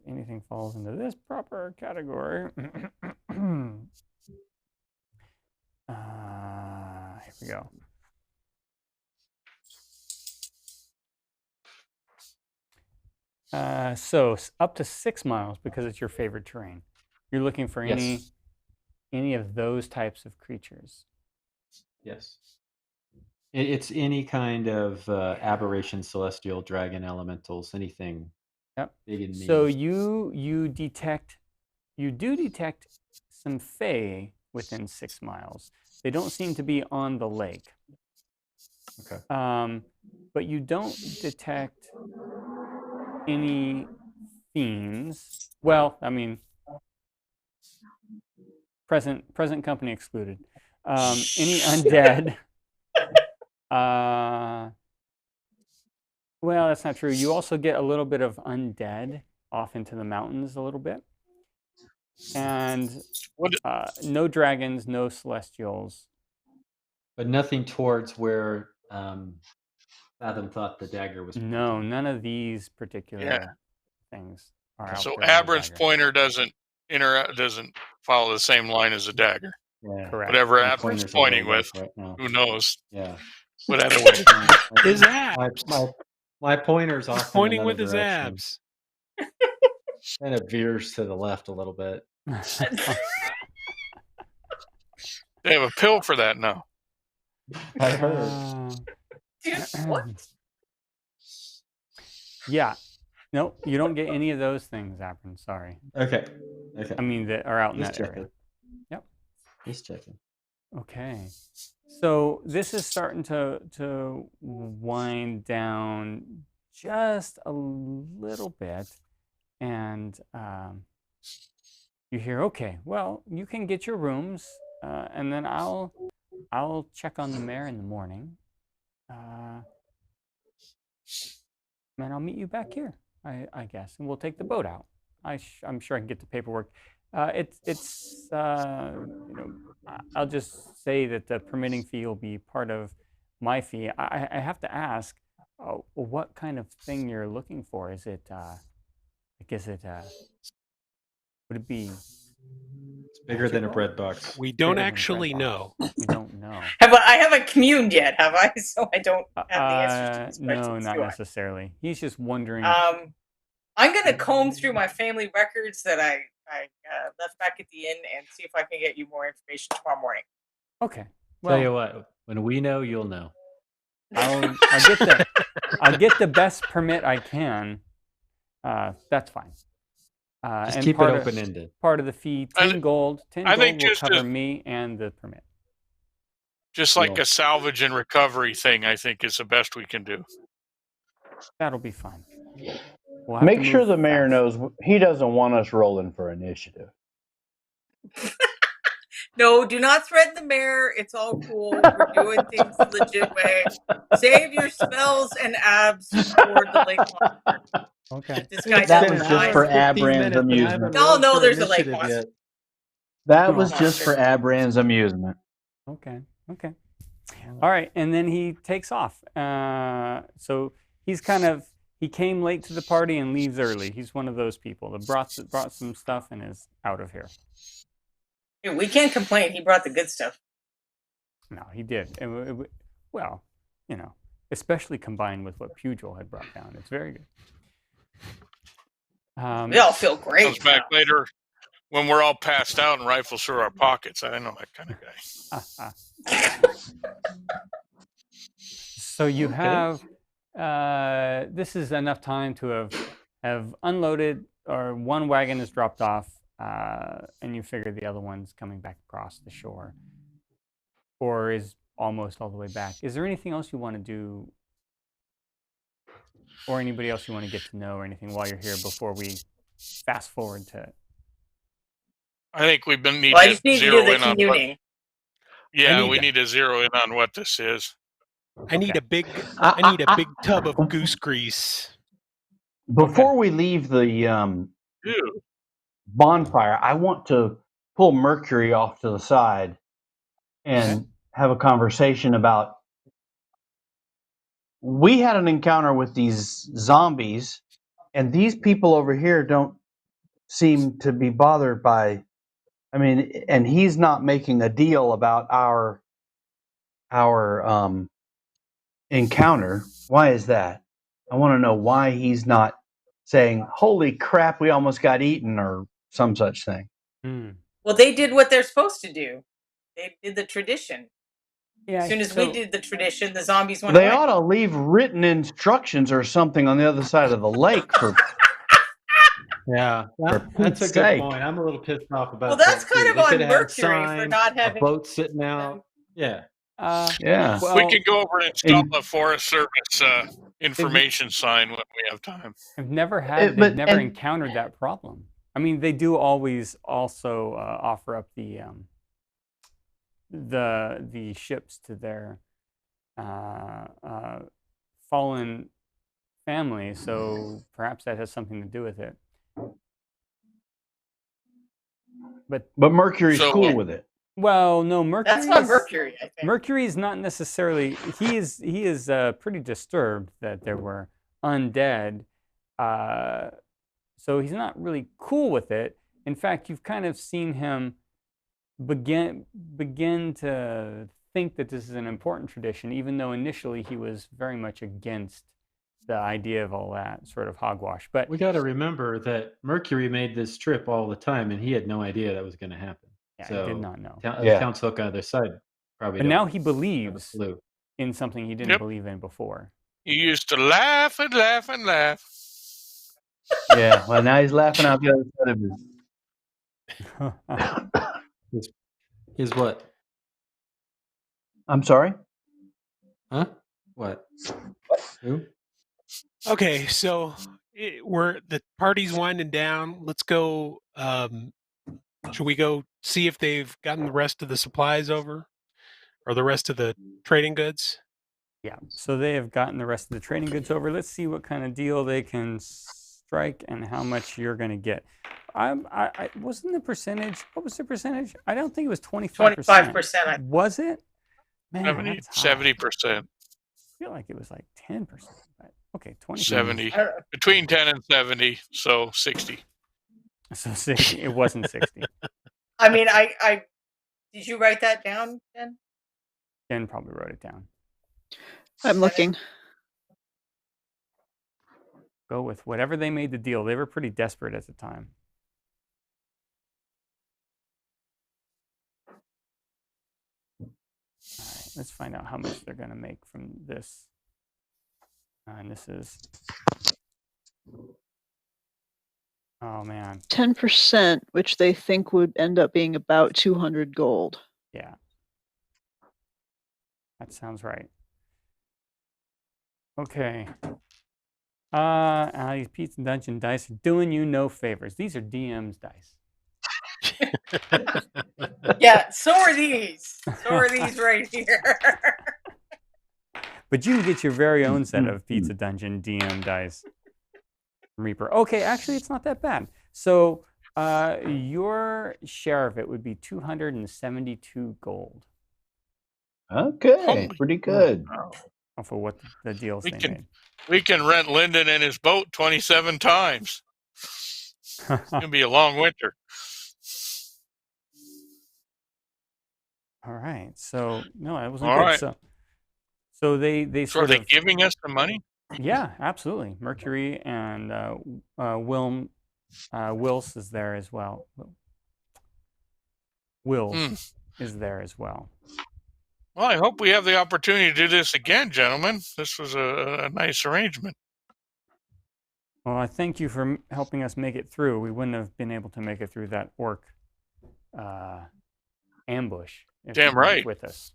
[SPEAKER 1] anything falls into this proper category. Here we go. So up to 6 miles because it's your favorite terrain. You're looking for
[SPEAKER 6] Yes.
[SPEAKER 1] any of those types of creatures.
[SPEAKER 6] Yes. It's any kind of aberration, celestial, dragon, elementals, anything
[SPEAKER 1] Yep.
[SPEAKER 6] big and
[SPEAKER 1] So
[SPEAKER 6] meaty.
[SPEAKER 1] you do detect some fae within 6 miles. They don't seem to be on the lake.
[SPEAKER 6] Okay.
[SPEAKER 1] But you don't detect any fiends. Well, I mean, present company excluded. Any undead? Well, that's not true. You also get a little bit of undead off into the mountains a little bit, and no dragons, no celestials.
[SPEAKER 6] But nothing towards where Fathom thought the dagger was.
[SPEAKER 1] No, none of these particular things are out
[SPEAKER 2] So
[SPEAKER 1] there. on the
[SPEAKER 2] Aberrant's
[SPEAKER 1] dagger.
[SPEAKER 2] pointer doesn't follow the same line as a dagger.
[SPEAKER 6] Yeah.
[SPEAKER 1] Correct.
[SPEAKER 2] Whatever
[SPEAKER 6] My
[SPEAKER 2] Aberrant's
[SPEAKER 6] pointer's a
[SPEAKER 2] pointing
[SPEAKER 6] little
[SPEAKER 2] with,
[SPEAKER 6] dark right now.
[SPEAKER 2] who knows?
[SPEAKER 6] Yeah.
[SPEAKER 2] What other way?
[SPEAKER 5] His abs.
[SPEAKER 6] My pointer's off in
[SPEAKER 5] Pointing
[SPEAKER 6] another
[SPEAKER 5] with his
[SPEAKER 6] direction.
[SPEAKER 5] abs.
[SPEAKER 6] Kind of veers to the left a little bit.
[SPEAKER 2] They have a pill for that now.
[SPEAKER 6] I heard.
[SPEAKER 8] Dude, what?
[SPEAKER 1] Yeah. Nope, you don't get any of those things, Apron. Sorry.
[SPEAKER 6] Okay.
[SPEAKER 1] I mean, that are out in
[SPEAKER 6] Just
[SPEAKER 1] that
[SPEAKER 6] checking.
[SPEAKER 1] area. Yep.
[SPEAKER 6] Just checking.
[SPEAKER 1] Okay. So this is starting to wind down just a little bit, and you hear, okay, well, you can get your rooms, and then I'll check on the mayor in the morning, and I'll meet you back here, I guess, and we'll take the boat out. I'm sure I can get the paperwork. It's I'll just say that the permitting fee will be part of my fee. I have to ask, what kind of thing you're looking for? Is it would it be?
[SPEAKER 6] It's bigger than a bread box.
[SPEAKER 5] We don't actually know.
[SPEAKER 1] We don't know.
[SPEAKER 8] I haven't communed yet, have I? So I don't have the answers to these
[SPEAKER 1] No,
[SPEAKER 8] questions.
[SPEAKER 1] not necessarily. He's just wondering.
[SPEAKER 8] I'm gonna comb through my family records that I left back at the inn and see if I can get you more information tomorrow morning.
[SPEAKER 1] Okay. Well,
[SPEAKER 6] Tell you what, when we know, you'll know.
[SPEAKER 1] I'll get the best permit I can. That's fine.
[SPEAKER 6] Just
[SPEAKER 1] and
[SPEAKER 6] keep it open-ended.
[SPEAKER 1] Part of the fee, 10 gold. 10 gold will cover me and the permit.
[SPEAKER 2] Just like a salvage and recovery thing, I think is the best we can do.
[SPEAKER 1] That'll be fine. We'll
[SPEAKER 4] Make sure the mayor knows he doesn't want us rolling for initiative.
[SPEAKER 8] No, do not threaten the mayor. It's all cool. We're doing things the legit way. Save your spells and abs for the lake monster.
[SPEAKER 1] Okay.
[SPEAKER 8] This guy
[SPEAKER 4] that was just for Abrand's amusement.
[SPEAKER 8] No, there's a lake monster.
[SPEAKER 4] That was just for Abrand's amusement.
[SPEAKER 1] Okay. All right, and then he takes off. So he came late to the party and leaves early. He's one of those people that brought some stuff and is out of here.
[SPEAKER 8] We can't complain. He brought the good stuff.
[SPEAKER 1] No, he did. Well, especially combined with what Pugh had brought down. It's very good.
[SPEAKER 8] We all feel great.
[SPEAKER 2] Comes back later when we're all passed out and rifles through our pockets. I know that kind of guy.
[SPEAKER 1] So you have this is enough time to have unloaded, or one wagon is dropped off, and you figure the other one's coming back across the shore, or is almost all the way back. Is there anything else you want to do, or anybody else you want to get to know, or anything while you're here before we fast forward to?
[SPEAKER 2] I think we need
[SPEAKER 8] I just need
[SPEAKER 2] to zero
[SPEAKER 8] to do
[SPEAKER 2] in
[SPEAKER 8] the
[SPEAKER 2] on
[SPEAKER 8] communing.
[SPEAKER 2] we need to zero in on what this is.
[SPEAKER 5] I need a big tub of goose grease.
[SPEAKER 4] Before we leave the bonfire, I want to pull Mercury off to the side and have a conversation about. We had an encounter with these zombies, and these people over here don't seem to be bothered by. I mean, and he's not making a deal about our encounter. Why is that? I want to know why he's not saying, "Holy crap, we almost got eaten," or some such thing.
[SPEAKER 8] Well, they did what they're supposed to do. They did the tradition.
[SPEAKER 1] Yeah,
[SPEAKER 8] as soon as we did the tradition, the zombies went
[SPEAKER 4] They
[SPEAKER 8] away.
[SPEAKER 4] ought to leave written instructions or something on the other side of the lake for.
[SPEAKER 6] Yeah, that's a good point. I'm a little pissed off about
[SPEAKER 8] well, that's
[SPEAKER 6] that
[SPEAKER 8] kind
[SPEAKER 6] too.
[SPEAKER 8] of
[SPEAKER 6] They
[SPEAKER 8] on
[SPEAKER 6] could have had a
[SPEAKER 8] Mercury for
[SPEAKER 6] sign,
[SPEAKER 8] not
[SPEAKER 6] a
[SPEAKER 8] having
[SPEAKER 6] boat sitting out. Yeah.
[SPEAKER 4] Yeah.
[SPEAKER 1] Well,
[SPEAKER 2] we can go over and install a Forest Service information sign when we have time.
[SPEAKER 1] I've never had. They've never encountered that problem. I mean, they do always also offer up the ships to their fallen family, so perhaps that has something to do with it. But
[SPEAKER 4] Mercury's cool with it.
[SPEAKER 1] Well, no, Mercury.
[SPEAKER 8] That's not Mercury, I think.
[SPEAKER 1] Mercury is not necessarily. He is pretty disturbed that there were undead. So he's not really cool with it. In fact, you've kind of seen him begin to think that this is an important tradition, even though initially he was very much against the idea of all that sort of hogwash. But
[SPEAKER 6] we got to remember that Mercury made this trip all the time, and he had no idea that was going to happen.
[SPEAKER 1] Yeah,
[SPEAKER 6] so
[SPEAKER 1] he did not know.
[SPEAKER 6] Townsfolk on their side probably.
[SPEAKER 1] But now he believes in something he didn't believe in before.
[SPEAKER 2] He used to laugh and laugh and laugh.
[SPEAKER 4] Yeah, well, now he's laughing out the other side of
[SPEAKER 6] his. His what?
[SPEAKER 4] I'm sorry?
[SPEAKER 6] Huh? What? Who?
[SPEAKER 5] Okay, so the party's winding down. Let's go. Should we go see if they've gotten the rest of the supplies over, or the rest of the trading goods?
[SPEAKER 1] Yeah, so they have gotten the rest of the trading goods over. Let's see what kind of deal they can strike and how much you're going to get. I wasn't the percentage. What was the percentage? I don't think it was 25%.
[SPEAKER 8] 25%.
[SPEAKER 1] Was it? Man,
[SPEAKER 2] 70%.
[SPEAKER 1] I feel like it was like 10%. But okay, 20.
[SPEAKER 2] 70. Between 10 and 70, so 60.
[SPEAKER 1] So 60. It wasn't 60.
[SPEAKER 8] I mean, I did you write that down, Jen?
[SPEAKER 1] Jen probably wrote it down.
[SPEAKER 7] I'm looking.
[SPEAKER 1] Go with whatever they made the deal. They were pretty desperate at the time. All right, let's find out how much they're going to make from this. And this is... Oh, man.
[SPEAKER 7] 10%, which they think would end up being about 200 gold.
[SPEAKER 1] Yeah. That sounds right. Okay. These Pizza Dungeon dice are doing you no favors. These are DM's dice.
[SPEAKER 8] Yeah, so are these. So are these right here.
[SPEAKER 1] But you can get your very own set of Pizza Dungeon DM dice. Reaper. Okay, actually, it's not that bad. So your share of it would be 272 gold.
[SPEAKER 4] Okay, pretty good.
[SPEAKER 1] For what the deals they made.
[SPEAKER 2] We can rent Lyndon and his boat 27 times. It's going to be a long winter.
[SPEAKER 1] All right. So, no, it wasn't
[SPEAKER 2] all
[SPEAKER 1] good.
[SPEAKER 2] Right.
[SPEAKER 1] So they
[SPEAKER 2] so are they giving us the money?
[SPEAKER 1] Yeah, absolutely. Mercury and Wills is there as well. Wills is there as well.
[SPEAKER 2] Well, I hope we have the opportunity to do this again, gentlemen. This was a nice arrangement.
[SPEAKER 1] Well, I thank you for helping us make it through. We wouldn't have been able to make it through that orc ambush if
[SPEAKER 2] Damn
[SPEAKER 1] you weren't
[SPEAKER 2] right.
[SPEAKER 1] with us.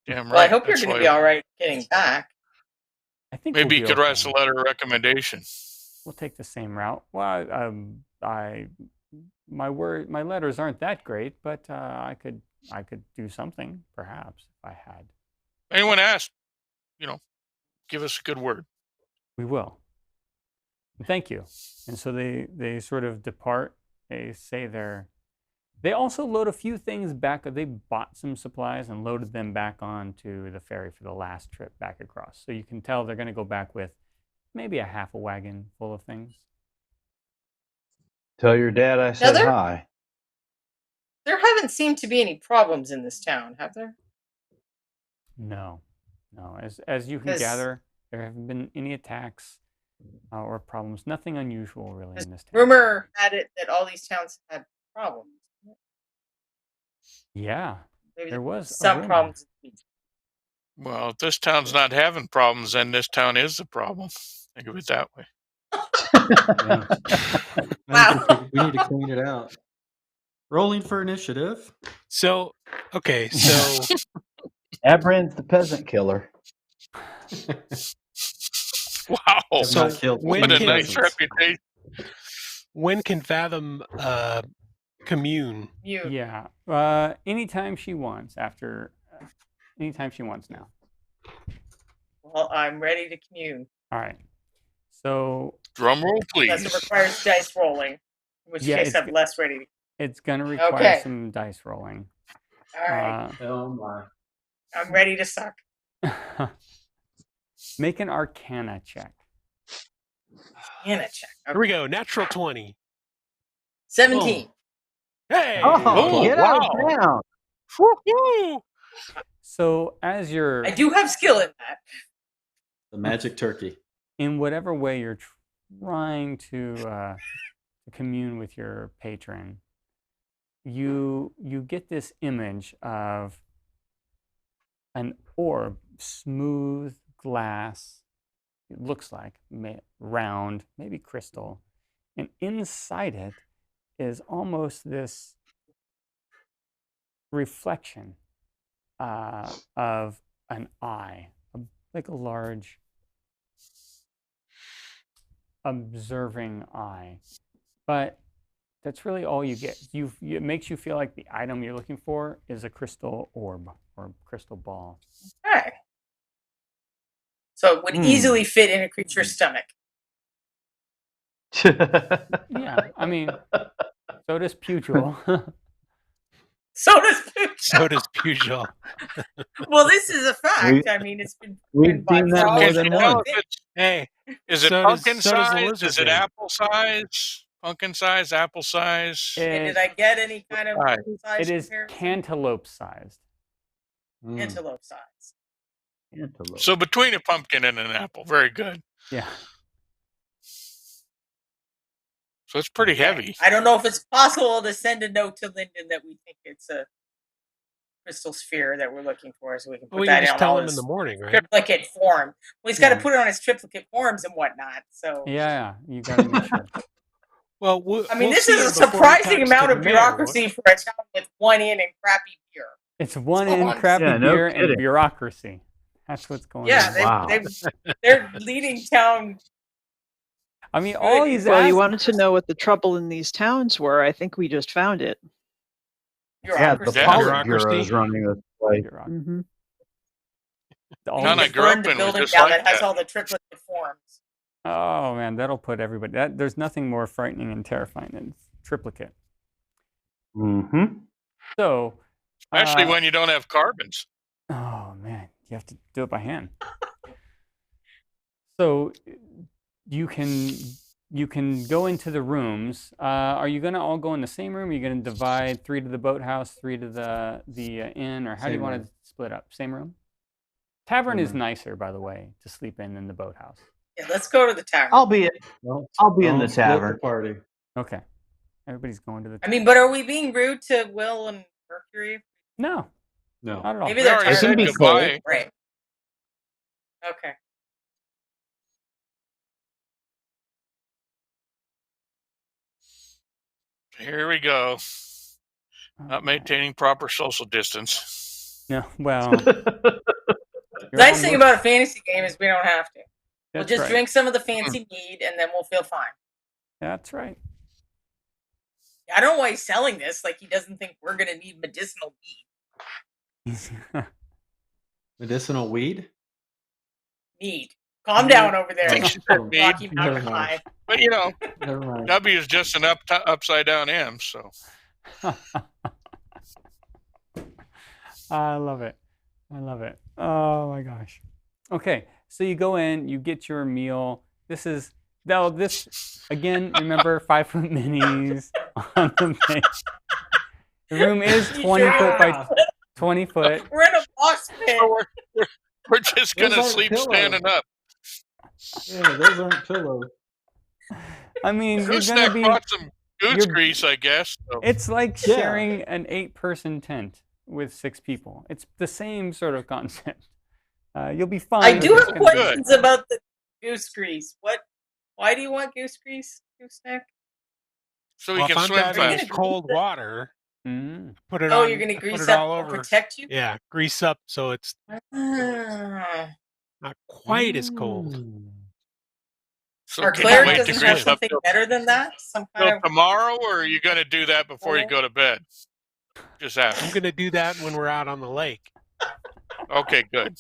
[SPEAKER 2] Damn right.
[SPEAKER 8] Well, I hope you're going to be all right getting back.
[SPEAKER 1] I think
[SPEAKER 2] maybe
[SPEAKER 1] we'll
[SPEAKER 2] you could write us a letter of recommendation.
[SPEAKER 1] We'll take the same route. Well, my letters aren't that great, but I could do something perhaps if I had.
[SPEAKER 2] Anyone ask, give us a good word.
[SPEAKER 1] We will. Thank you. And so they sort of depart. They say they also load a few things back. They bought some supplies and loaded them back onto the ferry for the last trip back across. So you can tell they're going to go back with maybe a half a wagon full of things.
[SPEAKER 4] Tell your dad I said hi.
[SPEAKER 8] There haven't seemed to be any problems in this town, have there?
[SPEAKER 1] No. As you can gather, there haven't been any attacks. or problems. Nothing unusual really in this town.
[SPEAKER 8] Rumor had it that all these towns had problems.
[SPEAKER 1] Yeah,
[SPEAKER 8] Maybe
[SPEAKER 1] there was
[SPEAKER 8] some problems.
[SPEAKER 2] Well, if this town's not having problems, then this town is the problem. Think of it that way.
[SPEAKER 6] Yeah.
[SPEAKER 8] Wow.
[SPEAKER 6] We need to clean it out. Rolling for initiative.
[SPEAKER 5] So, okay, so
[SPEAKER 4] Abran's the peasant killer.
[SPEAKER 2] Wow.
[SPEAKER 6] Have
[SPEAKER 5] So
[SPEAKER 6] not killed
[SPEAKER 5] when
[SPEAKER 2] What a
[SPEAKER 6] any
[SPEAKER 2] nice
[SPEAKER 6] peasants.
[SPEAKER 2] reputation.
[SPEAKER 5] when can Fathom commune?
[SPEAKER 8] Mute.
[SPEAKER 1] Yeah, anytime she wants. Anytime she wants now.
[SPEAKER 8] Well, I'm ready to commune.
[SPEAKER 1] All right. So
[SPEAKER 2] Drum roll,
[SPEAKER 8] Unless it
[SPEAKER 2] please.
[SPEAKER 8] requires dice rolling, in which
[SPEAKER 1] Yeah,
[SPEAKER 8] case I'm less ready.
[SPEAKER 1] it's gonna require
[SPEAKER 8] Okay.
[SPEAKER 1] some dice rolling.
[SPEAKER 8] All right.
[SPEAKER 6] Oh my.
[SPEAKER 8] I'm ready to suck.
[SPEAKER 1] Make an Arcana check.
[SPEAKER 8] Arcana check.
[SPEAKER 5] Here we go. Natural 20.
[SPEAKER 8] 17.
[SPEAKER 5] Hey!
[SPEAKER 4] Oh, get out of
[SPEAKER 2] wow.
[SPEAKER 4] town.
[SPEAKER 2] Woo-hoo.
[SPEAKER 1] So as you're
[SPEAKER 8] I do have skill in that.
[SPEAKER 6] The magic turkey.
[SPEAKER 1] in whatever way you're trying to commune with your patron, you get this image of an orb, smooth glass. It looks like round, maybe crystal, and inside it is almost this reflection of an eye, like a large observing eye. But that's really all you get. It makes you feel like the item you're looking for is a crystal orb or crystal ball.
[SPEAKER 8] Okay. So it would easily fit in a creature's stomach.
[SPEAKER 1] Yeah, I mean, so does Pugil.
[SPEAKER 8] So does Pugh.
[SPEAKER 5] So does Pugil.
[SPEAKER 8] Well, this is a fact. I mean, it's been
[SPEAKER 4] We've seen that more than once.
[SPEAKER 5] Hey,
[SPEAKER 2] Is it
[SPEAKER 5] So does-
[SPEAKER 2] pumpkin
[SPEAKER 5] so does the
[SPEAKER 2] size?
[SPEAKER 5] lizard
[SPEAKER 2] Is it
[SPEAKER 5] man.
[SPEAKER 2] apple size? Pumpkin size? Apple size?
[SPEAKER 8] And did I get any kind of
[SPEAKER 2] Right.
[SPEAKER 8] size
[SPEAKER 1] It is
[SPEAKER 8] comparison?
[SPEAKER 1] cantaloupe sized.
[SPEAKER 8] Antelope size.
[SPEAKER 4] Antelope.
[SPEAKER 2] So between a pumpkin and an apple. Very good.
[SPEAKER 1] Yeah.
[SPEAKER 2] So it's pretty heavy.
[SPEAKER 8] I don't know if it's possible to send a note to Lyndon that we think it's a crystal sphere that we're looking for, so we can put
[SPEAKER 5] Well, you
[SPEAKER 8] that
[SPEAKER 5] just
[SPEAKER 8] on
[SPEAKER 5] tell
[SPEAKER 8] all
[SPEAKER 5] him in
[SPEAKER 8] his
[SPEAKER 5] the morning, right?
[SPEAKER 8] triplicate form. Well, he's got to
[SPEAKER 1] Yeah.
[SPEAKER 8] put it on his triplicate forms and whatnot. So
[SPEAKER 1] Yeah, you got to make sure.
[SPEAKER 5] Well,
[SPEAKER 8] I mean,
[SPEAKER 5] we'll
[SPEAKER 8] this
[SPEAKER 5] see
[SPEAKER 8] is a
[SPEAKER 5] him before he
[SPEAKER 8] surprising
[SPEAKER 5] talks
[SPEAKER 8] amount
[SPEAKER 5] to
[SPEAKER 8] of
[SPEAKER 5] the mayor,
[SPEAKER 8] bureaucracy for a town with one inn and crappy beer.
[SPEAKER 1] It's one
[SPEAKER 8] So
[SPEAKER 1] in
[SPEAKER 8] I'm-
[SPEAKER 1] crappy
[SPEAKER 4] Yeah, no
[SPEAKER 1] beer and
[SPEAKER 4] kidding.
[SPEAKER 1] bureaucracy. That's what's going
[SPEAKER 8] Yeah,
[SPEAKER 1] on.
[SPEAKER 8] they,
[SPEAKER 4] Wow.
[SPEAKER 8] they're leading town.
[SPEAKER 1] I mean, all he's
[SPEAKER 7] Well, you
[SPEAKER 1] asking.
[SPEAKER 7] wanted to know what the trouble in these towns were. I think we just found it.
[SPEAKER 4] Yeah, the
[SPEAKER 8] Bureaucracy.
[SPEAKER 2] Yeah.
[SPEAKER 4] Politburo is running this place.
[SPEAKER 1] bureaucracy.
[SPEAKER 7] Hmm.
[SPEAKER 1] All
[SPEAKER 2] Town I
[SPEAKER 1] these-
[SPEAKER 2] grew
[SPEAKER 8] Burned
[SPEAKER 2] up
[SPEAKER 8] the
[SPEAKER 2] in was
[SPEAKER 8] building
[SPEAKER 2] just
[SPEAKER 8] down
[SPEAKER 2] like
[SPEAKER 8] that has
[SPEAKER 2] that.
[SPEAKER 8] all the triplicate forms.
[SPEAKER 1] Oh man, that'll put everybody. There's nothing more frightening and terrifying than triplicate.
[SPEAKER 4] Mm-hmm.
[SPEAKER 1] So,
[SPEAKER 2] Especially when you don't have carbons.
[SPEAKER 1] oh man, you have to do it by hand. So you can go into the rooms. Are you gonna all go in the same room? Are you gonna divide 3 to the boathouse, 3 to the inn, or how do you
[SPEAKER 6] Same
[SPEAKER 1] want
[SPEAKER 6] room.
[SPEAKER 1] to split up? Same room. Tavern
[SPEAKER 6] Same
[SPEAKER 1] is
[SPEAKER 6] room.
[SPEAKER 1] nicer, by the way, to sleep in than the boathouse.
[SPEAKER 8] Yeah, let's go to the tavern.
[SPEAKER 4] I'll be
[SPEAKER 6] Well,
[SPEAKER 4] in the
[SPEAKER 6] don't split
[SPEAKER 4] tavern.
[SPEAKER 6] the party.
[SPEAKER 1] Okay, everybody's going to the.
[SPEAKER 8] I mean, but are we being rude to Will and Mercury?
[SPEAKER 1] No,
[SPEAKER 6] No.
[SPEAKER 1] not at all.
[SPEAKER 8] Maybe
[SPEAKER 2] We
[SPEAKER 8] they're
[SPEAKER 2] already
[SPEAKER 8] tired.
[SPEAKER 2] said
[SPEAKER 4] be
[SPEAKER 2] goodbye.
[SPEAKER 8] Right. Okay.
[SPEAKER 2] Here we go. Not maintaining proper social distance.
[SPEAKER 1] No, well.
[SPEAKER 8] Nice thing about a fantasy game is we don't have to. We'll
[SPEAKER 1] That's
[SPEAKER 8] just
[SPEAKER 1] right.
[SPEAKER 8] drink some of the fancy mead and then we'll feel fine.
[SPEAKER 1] That's right.
[SPEAKER 8] I don't know why he's selling this. Like he doesn't think we're gonna need medicinal mead.
[SPEAKER 6] Medicinal weed?
[SPEAKER 8] Mead. Calm down over there.
[SPEAKER 2] Think she said mead.
[SPEAKER 8] Rocky Mountain
[SPEAKER 6] Never mind.
[SPEAKER 8] High.
[SPEAKER 2] But you know,
[SPEAKER 6] Never mind.
[SPEAKER 2] W is just an upside down M. So
[SPEAKER 1] I love it. I love it. Oh my gosh. Okay, so you go in, you get your meal. This again. Remember 5-foot minis on the thing. The room is 20 foot by 20 foot.
[SPEAKER 8] We're in a box pit.
[SPEAKER 2] we're just
[SPEAKER 6] Where's
[SPEAKER 2] gonna
[SPEAKER 6] our
[SPEAKER 2] sleep
[SPEAKER 6] pillow?
[SPEAKER 2] standing up.
[SPEAKER 6] Yeah, those aren't pillows.
[SPEAKER 1] I mean, you're
[SPEAKER 2] Gooseneck
[SPEAKER 1] gonna be.
[SPEAKER 2] brought some goose
[SPEAKER 1] you're-
[SPEAKER 2] grease, I guess. So.
[SPEAKER 1] It's like
[SPEAKER 6] Yeah.
[SPEAKER 1] sharing an 8-person tent with 6 people. It's the same sort of concept. You'll be fine.
[SPEAKER 8] I do
[SPEAKER 1] It's
[SPEAKER 8] have
[SPEAKER 1] gonna be-
[SPEAKER 8] questions about the goose grease. Why do you want goose grease, Gooseneck?
[SPEAKER 2] So
[SPEAKER 5] Well,
[SPEAKER 2] he
[SPEAKER 5] if
[SPEAKER 2] can
[SPEAKER 5] I'm
[SPEAKER 2] swim
[SPEAKER 5] diving in
[SPEAKER 2] faster.
[SPEAKER 5] cold water,
[SPEAKER 1] Mm.
[SPEAKER 5] put it
[SPEAKER 8] Oh,
[SPEAKER 5] on.
[SPEAKER 8] you're going to
[SPEAKER 5] put
[SPEAKER 8] grease
[SPEAKER 5] it
[SPEAKER 8] up
[SPEAKER 5] all
[SPEAKER 8] to
[SPEAKER 5] over.
[SPEAKER 8] protect you?
[SPEAKER 5] Yeah, grease up so it's
[SPEAKER 8] Ah.
[SPEAKER 5] not quite as cold.
[SPEAKER 6] Mm.
[SPEAKER 2] So
[SPEAKER 8] Our
[SPEAKER 2] can you
[SPEAKER 8] cleric
[SPEAKER 2] wait to
[SPEAKER 8] doesn't
[SPEAKER 2] grease
[SPEAKER 8] have
[SPEAKER 2] up
[SPEAKER 8] something better than that? Some
[SPEAKER 2] till
[SPEAKER 8] kind of.
[SPEAKER 2] tomorrow, or are you going to do that before you go to bed? Just
[SPEAKER 5] I'm
[SPEAKER 2] ask.
[SPEAKER 5] going to do that when we're out on the lake.
[SPEAKER 2] Okay, good.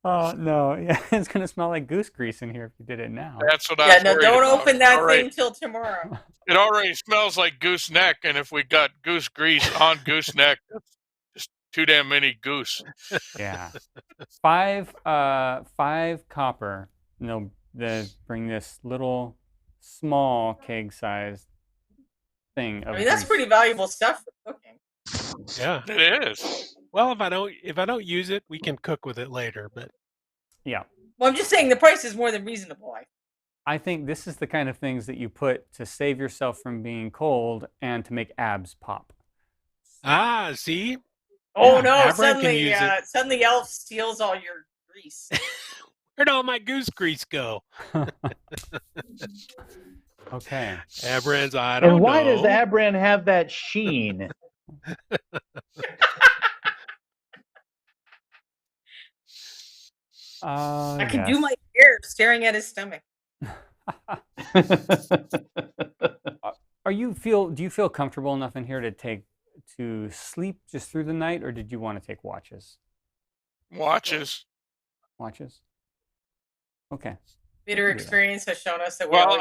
[SPEAKER 1] Oh no, yeah, it's gonna smell like goose grease in here if you did it now.
[SPEAKER 2] That's what I
[SPEAKER 8] Yeah,
[SPEAKER 2] was
[SPEAKER 8] no,
[SPEAKER 2] worried
[SPEAKER 8] don't
[SPEAKER 2] about.
[SPEAKER 8] open that
[SPEAKER 2] All right.
[SPEAKER 8] thing till tomorrow.
[SPEAKER 2] It already smells like gooseneck, and if we got goose grease on gooseneck, that's just too damn many goose.
[SPEAKER 1] Yeah. 5 copper. No, bring this little small keg-sized thing of
[SPEAKER 8] I mean, that's
[SPEAKER 1] grease.
[SPEAKER 8] pretty valuable stuff for cooking.
[SPEAKER 5] Yeah.
[SPEAKER 2] It is.
[SPEAKER 5] Well, if I don't use it, we can cook with it later. But
[SPEAKER 1] Yeah.
[SPEAKER 8] Well, I'm just saying the price is more than reasonable.
[SPEAKER 1] I think this is the kind of things that you put to save yourself from being cold and to make abs pop.
[SPEAKER 5] See?
[SPEAKER 8] Oh
[SPEAKER 5] Yeah,
[SPEAKER 8] no!
[SPEAKER 5] Abram can use it.
[SPEAKER 8] Suddenly, Elf steals all your grease.
[SPEAKER 5] Where'd all my goose grease go?
[SPEAKER 1] Okay.
[SPEAKER 5] Abran's, I don't know.
[SPEAKER 4] And why does Abran have that sheen?
[SPEAKER 8] I can do my hair staring at his stomach.
[SPEAKER 1] Do you feel comfortable enough in here to sleep just through the night, or did you want to take watches?
[SPEAKER 2] Watches.
[SPEAKER 1] Okay.
[SPEAKER 8] Bitter experience has shown us that.
[SPEAKER 2] Well,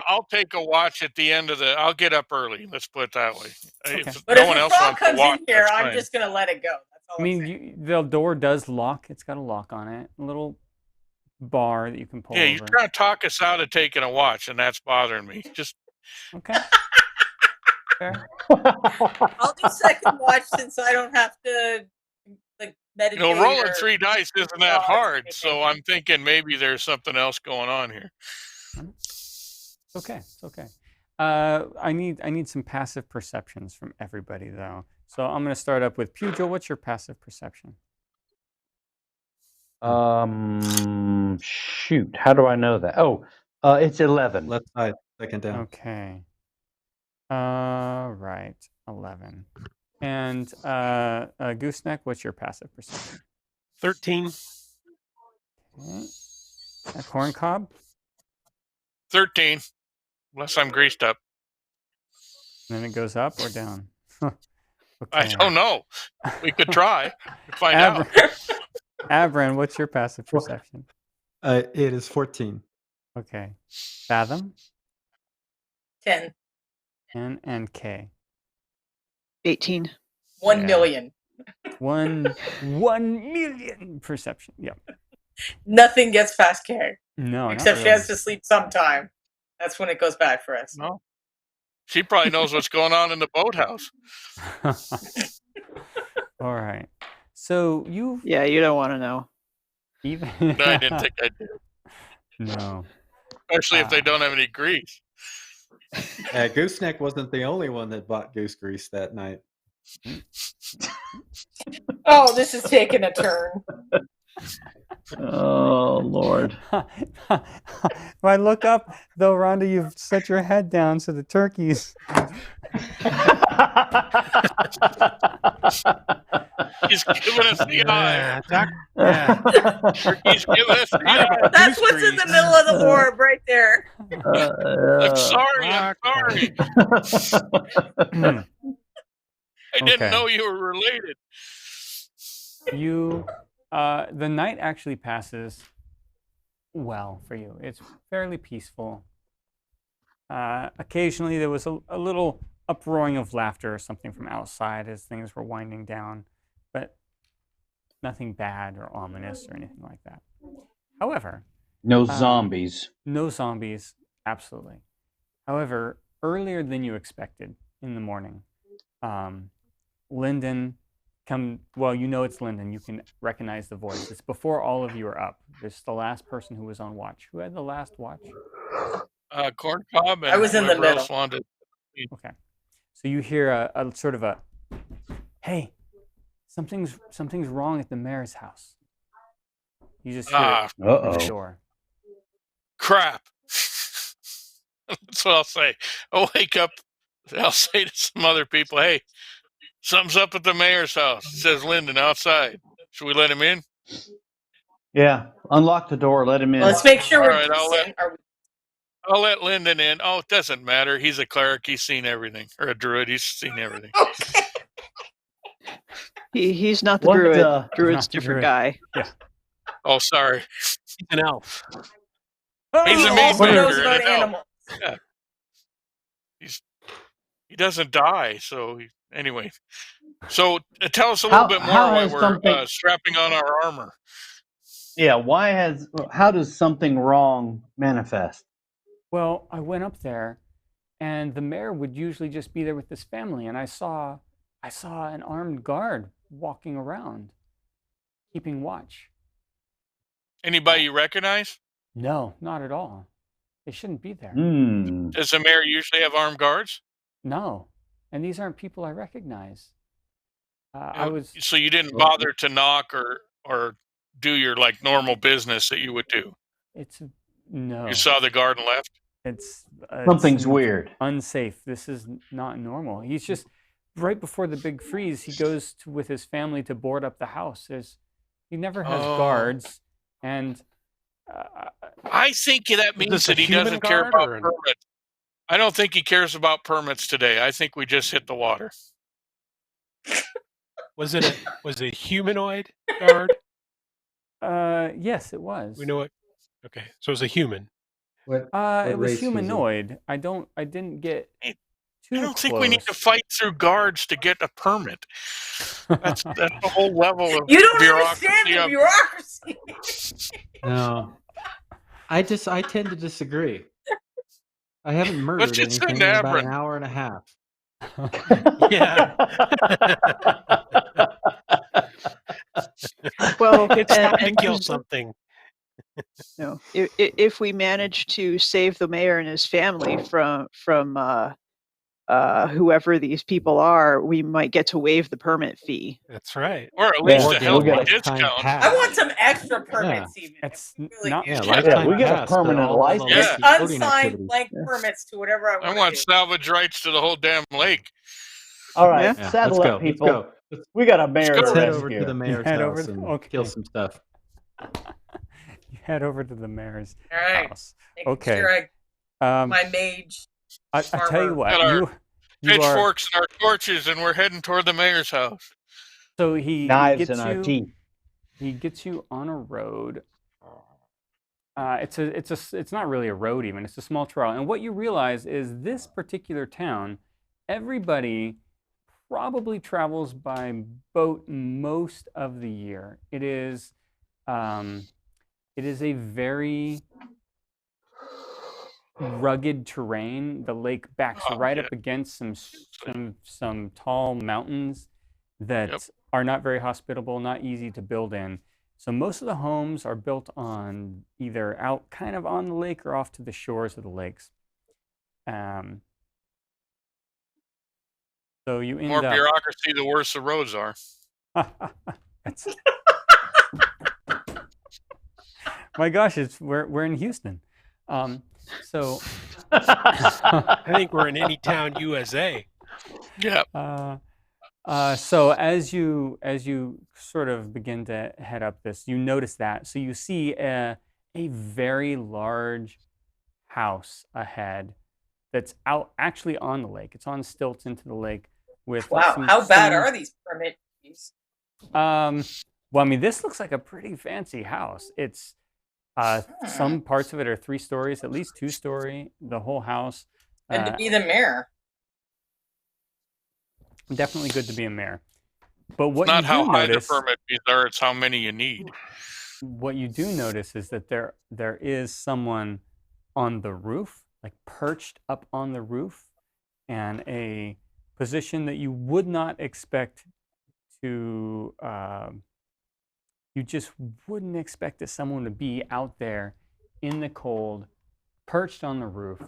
[SPEAKER 2] I'll take a watch at the end of the. I'll get up early. Let's put it that way.
[SPEAKER 1] Okay.
[SPEAKER 2] If
[SPEAKER 8] but
[SPEAKER 2] no
[SPEAKER 8] if
[SPEAKER 2] one
[SPEAKER 8] a
[SPEAKER 2] else
[SPEAKER 8] frog
[SPEAKER 2] wants
[SPEAKER 8] comes
[SPEAKER 2] to watch,
[SPEAKER 8] in here,
[SPEAKER 2] that's
[SPEAKER 8] I'm
[SPEAKER 2] fine.
[SPEAKER 8] just gonna let it go. That's all.
[SPEAKER 1] I mean, the door does lock. It's got a lock on it. A little bar that you can pull
[SPEAKER 2] Yeah,
[SPEAKER 1] over.
[SPEAKER 2] you're trying to talk us out of taking a watch, and that's bothering me. Just
[SPEAKER 1] okay. Fair.
[SPEAKER 8] I'll do second watch since I don't have to meditate.
[SPEAKER 2] Rolling 3 dice isn't that hard, so I'm thinking maybe there's something else going on here.
[SPEAKER 1] It's okay. I need some passive perceptions from everybody though. So I'm going to start up with Pugh. What's your passive perception?
[SPEAKER 4] Shoot. How do I know that? Oh, it's 11.
[SPEAKER 6] Left side, second down.
[SPEAKER 1] Okay. Right. 11. And Gooseneck, what's your passive perception?
[SPEAKER 5] 13.
[SPEAKER 1] Okay. Corncob?
[SPEAKER 2] 13, unless I'm greased up.
[SPEAKER 1] And then it goes up or down? Okay.
[SPEAKER 2] I don't know. We could try to find out.
[SPEAKER 1] Abran, what's your passive perception?
[SPEAKER 6] It is 14.
[SPEAKER 1] Okay. Fathom?
[SPEAKER 8] 10.
[SPEAKER 1] And K?
[SPEAKER 7] 18.
[SPEAKER 8] 1 million.
[SPEAKER 1] 1 million perception. Yep.
[SPEAKER 8] Nothing gets past K.
[SPEAKER 1] No,
[SPEAKER 8] except she has to sleep sometime. That's when it goes bad for us.
[SPEAKER 2] No. She probably knows what's going on in the boathouse.
[SPEAKER 1] All right. So you.
[SPEAKER 7] Yeah, you don't want to know.
[SPEAKER 1] Even.
[SPEAKER 2] No, I didn't think I did.
[SPEAKER 1] No.
[SPEAKER 2] Especially if they don't have any grease.
[SPEAKER 6] Gooseneck wasn't the only one that bought goose grease that night.
[SPEAKER 8] Oh, this is taking a turn.
[SPEAKER 4] Oh, Lord.
[SPEAKER 1] If I look up, though, Rhonda, you've set your head down so the turkeys.
[SPEAKER 2] He's giving us the eye.
[SPEAKER 5] Yeah.
[SPEAKER 2] He's giving us the eye.
[SPEAKER 8] That's what's in the middle of the orb right there.
[SPEAKER 2] I'm sorry. I didn't know you were related.
[SPEAKER 1] The night actually passes well for you. It's fairly peaceful. Occasionally there was a little uproaring of laughter or something from outside as things were winding down, but nothing bad or ominous or anything like that. However,
[SPEAKER 4] no zombies.
[SPEAKER 1] No zombies, absolutely. However, earlier than you expected in the morning, Lyndon Well, you know it's Lyndon. You can recognize the voice. It's before all of you are up. This is the last person who was on watch. Who had the last watch?
[SPEAKER 2] Corncob and
[SPEAKER 8] I was in the
[SPEAKER 2] whoever else
[SPEAKER 8] middle.
[SPEAKER 2] wanted.
[SPEAKER 1] Okay. So you hear a sort of a, hey, something's wrong at the mayor's house. You just hear it from the
[SPEAKER 4] Uh-oh.
[SPEAKER 1] door.
[SPEAKER 2] Crap. That's what I'll say. I'll wake up. I'll say to some other people, hey, something's up at the mayor's house. It says Lyndon outside. Should we let him in?
[SPEAKER 4] Yeah, unlock the door, let him in.
[SPEAKER 8] Well, let's make sure
[SPEAKER 2] All
[SPEAKER 8] we're
[SPEAKER 2] right,
[SPEAKER 8] decent.
[SPEAKER 2] I'll let Lyndon in. Oh, it doesn't matter. He's a cleric. He's seen everything. Or a druid. He's seen everything.
[SPEAKER 8] Okay.
[SPEAKER 7] He's not the
[SPEAKER 4] What,
[SPEAKER 7] druid.
[SPEAKER 1] not
[SPEAKER 7] Druid's
[SPEAKER 1] the
[SPEAKER 7] different
[SPEAKER 1] druid.
[SPEAKER 7] guy.
[SPEAKER 1] Yeah.
[SPEAKER 2] Oh, sorry.
[SPEAKER 5] He's an elf.
[SPEAKER 2] He's
[SPEAKER 8] He
[SPEAKER 2] a meat
[SPEAKER 8] also
[SPEAKER 2] maker
[SPEAKER 8] knows
[SPEAKER 2] and
[SPEAKER 8] about
[SPEAKER 2] an elf.
[SPEAKER 8] animals.
[SPEAKER 2] Yeah. He doesn't die. So anyway. So tell us a little bit more why we're strapping on our armor.
[SPEAKER 4] Yeah, how does something wrong manifest?
[SPEAKER 1] Well, I went up there, and the mayor would usually just be there with his family, and I saw an armed guard walking around, keeping watch.
[SPEAKER 2] Anybody you recognize?
[SPEAKER 1] No, not at all. They shouldn't be there.
[SPEAKER 2] Does the mayor usually have armed guards?
[SPEAKER 1] No, and these aren't people I recognize.
[SPEAKER 2] So you didn't bother to knock or do your like normal business that you would do.
[SPEAKER 1] No.
[SPEAKER 2] You saw the guard and left.
[SPEAKER 4] Something's weird.
[SPEAKER 1] Unsafe. This is not normal. He's just right before the big freeze. He goes with his family to board up the house. He never has guards, and
[SPEAKER 2] I think that means that he doesn't care about permits. I don't think he cares about permits today. I think we just hit the water.
[SPEAKER 5] Was it a humanoid guard?
[SPEAKER 1] Yes, it was.
[SPEAKER 5] We know it. Okay, so it was a human.
[SPEAKER 1] It was humanoid. I didn't get too
[SPEAKER 2] I don't think
[SPEAKER 1] close.
[SPEAKER 2] we need to fight through guards to get a permit. That's the whole level of
[SPEAKER 8] You don't
[SPEAKER 2] bureaucracy.
[SPEAKER 8] understand the bureaucracy.
[SPEAKER 6] No, I tend to disagree. I haven't murdered anything in about an hour and a half.
[SPEAKER 5] Yeah.
[SPEAKER 7] Well,
[SPEAKER 5] it's time to kill something.
[SPEAKER 7] No, if we manage to save the mayor and his family from whoever these people are, we might get to waive the permit fee.
[SPEAKER 5] That's right.
[SPEAKER 2] Or at least a healthy discount.
[SPEAKER 8] I want some extra permits even.
[SPEAKER 1] It's
[SPEAKER 8] really
[SPEAKER 1] not.
[SPEAKER 4] we get a permanent license.
[SPEAKER 8] Just unsigned blank permits to whatever I want.
[SPEAKER 2] I want salvage rights to the whole damn lake.
[SPEAKER 4] All right, saddle up, people. We got a mayor
[SPEAKER 6] Let's
[SPEAKER 4] to
[SPEAKER 6] head
[SPEAKER 4] rescue.
[SPEAKER 6] over to the mayor's house and kill some stuff.
[SPEAKER 1] You head over to the mayor's house.
[SPEAKER 8] Okay. Sure my mage.
[SPEAKER 1] I tell you what.
[SPEAKER 2] Got our pitchforks and our torches, and we're heading toward the mayor's house.
[SPEAKER 1] So he
[SPEAKER 4] knives in our teeth.
[SPEAKER 1] He gets you on a road. It's not really a road even. It's a small trail. And what you realize is this particular town, everybody probably travels by boat most of the year. It is a very rugged terrain. The lake backs right up against some tall mountains that are not very hospitable, not easy to build in. So most of the homes are built on either out kind of on the lake or off to the shores of the lakes. So you end
[SPEAKER 2] more
[SPEAKER 1] up...
[SPEAKER 2] bureaucracy, the worse the roads are.
[SPEAKER 1] My gosh, we're in Houston. So
[SPEAKER 5] I think we're in any town USA.
[SPEAKER 2] Yeah.
[SPEAKER 1] So as you sort of begin to head up this, you notice that. So you see a very large house ahead that's out actually on the lake. It's on stilts into the lake with
[SPEAKER 8] how bad are these permit fees?
[SPEAKER 1] Well, I mean, this looks like a pretty fancy house. It's some parts of it are 3 stories, at least 2-story, the whole house.
[SPEAKER 8] And to be the mayor.
[SPEAKER 1] Definitely good to be a mayor. But what
[SPEAKER 2] it's not
[SPEAKER 1] you
[SPEAKER 2] how
[SPEAKER 1] do
[SPEAKER 2] high
[SPEAKER 1] notice,
[SPEAKER 2] the permit fees are, it's how many you need.
[SPEAKER 1] What you do notice is that there is someone on the roof, like perched up on the roof, and a position that you would not expect to you just wouldn't expect that someone to be out there in the cold, perched on the roof.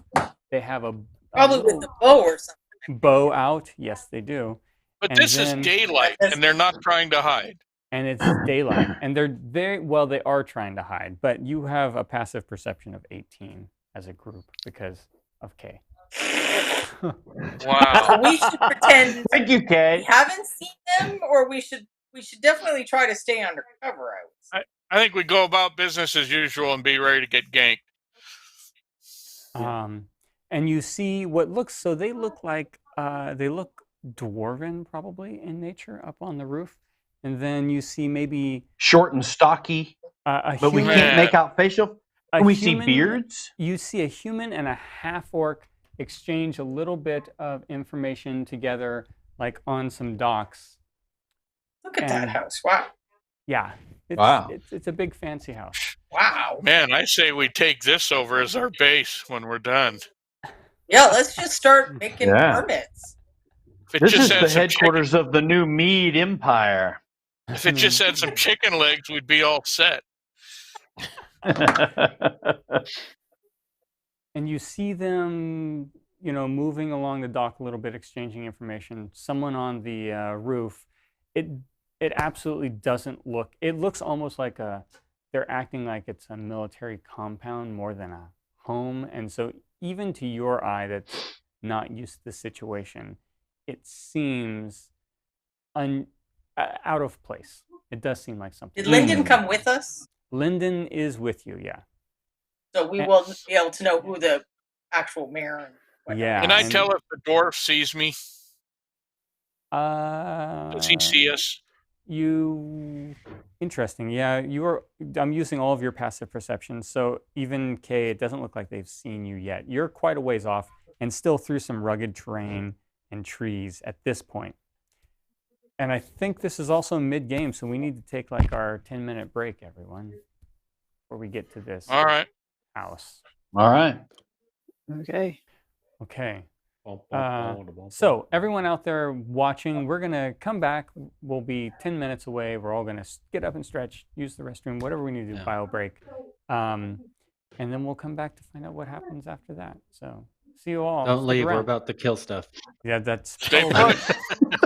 [SPEAKER 1] They have a
[SPEAKER 8] Probably with a bow or something.
[SPEAKER 1] Bow out. Yes, they do.
[SPEAKER 2] But
[SPEAKER 1] And
[SPEAKER 2] this is
[SPEAKER 1] then-
[SPEAKER 2] daylight, and they're not trying to hide.
[SPEAKER 1] And it's daylight, and they're very well. They are trying to hide, but you have a passive perception of 18 as a group because of K.
[SPEAKER 2] Wow.
[SPEAKER 8] We should pretend
[SPEAKER 4] Thank you,
[SPEAKER 8] we
[SPEAKER 4] Kay.
[SPEAKER 8] haven't seen them, or we should definitely try to stay undercover. I would say.
[SPEAKER 2] I think we go about business as usual and be ready to get ganked.
[SPEAKER 1] And you see what looks. So they look like they look dwarven, probably in nature, up on the roof. And then you see maybe
[SPEAKER 4] Short and stocky,
[SPEAKER 1] a
[SPEAKER 4] but we
[SPEAKER 1] human.
[SPEAKER 4] can't make out facial.
[SPEAKER 1] a
[SPEAKER 4] Can we see
[SPEAKER 1] human-
[SPEAKER 4] beards?
[SPEAKER 1] You see a human and a half orc exchange a little bit of information together, like on some docks.
[SPEAKER 8] Look at that
[SPEAKER 1] And-
[SPEAKER 8] house! Wow,
[SPEAKER 1] Yeah. It's,
[SPEAKER 4] Wow.
[SPEAKER 1] It's a big fancy house.
[SPEAKER 8] wow.
[SPEAKER 2] Man, I say we take this over as our base when we're done.
[SPEAKER 8] Yeah, let's just start making
[SPEAKER 4] Yeah.
[SPEAKER 8] permits.
[SPEAKER 2] If it
[SPEAKER 4] This
[SPEAKER 2] just
[SPEAKER 4] is
[SPEAKER 2] had
[SPEAKER 4] the
[SPEAKER 2] some
[SPEAKER 4] headquarters of the new Mead Empire.
[SPEAKER 2] if it just had some chicken legs, we'd be all set.
[SPEAKER 1] And you see them, moving along the dock a little bit, exchanging information. Someone on the roof. It absolutely doesn't look. It looks almost like they're acting like it's a military compound more than a home. And so even to your eye that's not used to the situation, it seems out of place. It does seem like something.
[SPEAKER 8] Did Lyndon come with us?
[SPEAKER 1] Lyndon is with you, yeah.
[SPEAKER 8] So we will be able to know who the actual mayor and whatnot
[SPEAKER 1] Yeah.
[SPEAKER 2] Can I
[SPEAKER 1] and-
[SPEAKER 2] tell if the dwarf sees me?
[SPEAKER 1] Uh,
[SPEAKER 2] Does he see us?
[SPEAKER 1] Interesting. Yeah, I'm using all of your passive perception, so even Kay, it doesn't look like they've seen you yet. You're quite a ways off and still through some rugged terrain and trees at this point. And I think this is also mid-game, so we need to take like our 10-minute break, everyone, before we get to this
[SPEAKER 2] All right.
[SPEAKER 1] house.
[SPEAKER 4] All right.
[SPEAKER 7] Okay.
[SPEAKER 1] Okay. So everyone out there watching, we're going to come back. We'll be 10 minutes away. We're all going to get up and stretch, use the restroom, whatever we need to do, bio break. And then we'll come back to find out what happens after that. So see you all.
[SPEAKER 6] Don't
[SPEAKER 1] Stick
[SPEAKER 6] leave. We're
[SPEAKER 1] around.
[SPEAKER 6] about to kill stuff.
[SPEAKER 1] Yeah, that's
[SPEAKER 2] Stay
[SPEAKER 1] probably,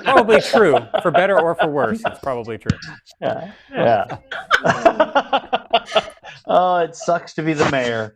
[SPEAKER 1] probably true. For better or for worse, it's probably true.
[SPEAKER 4] Yeah. Yeah. Oh, it sucks to be the mayor.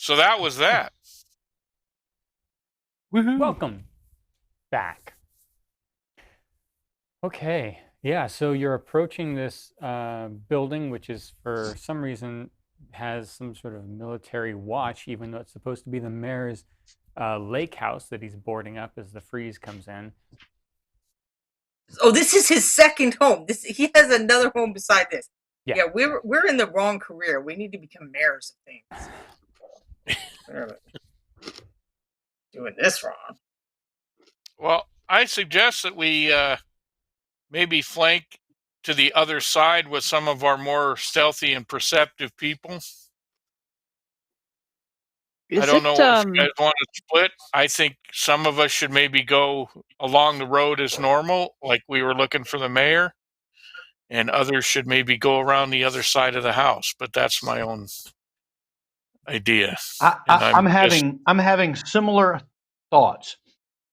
[SPEAKER 2] So that was that.
[SPEAKER 5] Woohoo!
[SPEAKER 1] Welcome back. Okay, yeah, so you're approaching this building, which is for some reason has some sort of military watch, even though it's supposed to be the mayor's lake house that he's boarding up as the freeze comes in.
[SPEAKER 8] Oh, this is his second home. He has another home beside this. Yeah, we're in the wrong career. We need to become mayors of things. Doing this wrong.
[SPEAKER 2] Well, I suggest that we maybe flank to the other side with some of our more stealthy and perceptive people. I don't know if you guys want to split. I think some of us should maybe go along the road as normal, like we were looking for the mayor, and others should maybe go around the other side of the house. But that's my own idea.
[SPEAKER 4] I'm having similar thoughts.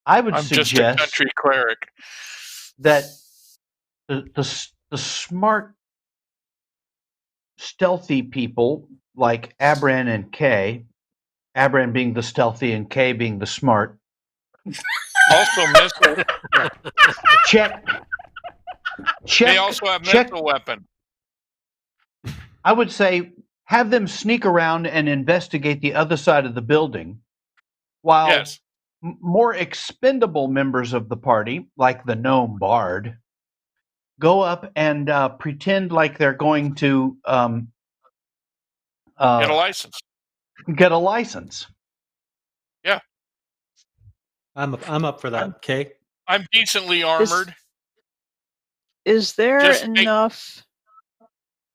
[SPEAKER 4] I would suggest
[SPEAKER 2] just a country cleric.
[SPEAKER 4] That the smart, stealthy people like Abran and Kay, Abran being the stealthy and Kay being the smart.
[SPEAKER 2] Also missile.
[SPEAKER 4] Check.
[SPEAKER 2] They also have missile weapon.
[SPEAKER 4] I would say have them sneak around and investigate the other side of the building, while more expendable members of the party, like the gnome bard, go up and pretend like they're going to
[SPEAKER 2] get a license.
[SPEAKER 4] Get a license.
[SPEAKER 2] Yeah,
[SPEAKER 6] I'm up for that. Okay.
[SPEAKER 2] I'm decently armored.
[SPEAKER 7] Is there enough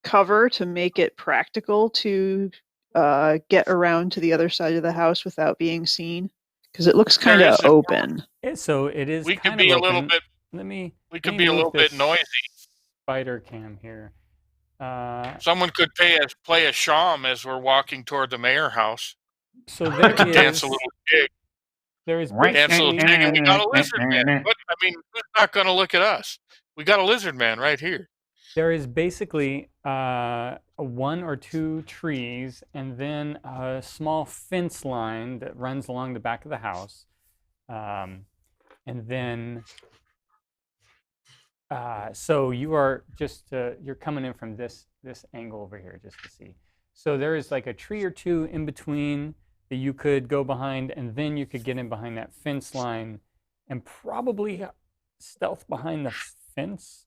[SPEAKER 7] cover to make it practical to get around to the other side of the house without being seen? Because it looks kind of open.
[SPEAKER 1] So it is.
[SPEAKER 2] We could be a little bit. We could be a little bit noisy.
[SPEAKER 1] Spider cam here.
[SPEAKER 2] Someone could play a sham as we're walking toward the mayor house.
[SPEAKER 1] So there
[SPEAKER 2] could dance a little jig.
[SPEAKER 1] There is
[SPEAKER 2] dance a little jig, and we got a lizard man. But I mean, who's not going to look at us? We got a lizard man right here.
[SPEAKER 1] There is basically 1 or 2 trees, and then a small fence line that runs along the back of the house, and then. So you are just you're coming in from this angle over here just to see. So there is like a tree or 2 in between that you could go behind, and then you could get in behind that fence line and probably stealth behind the fence.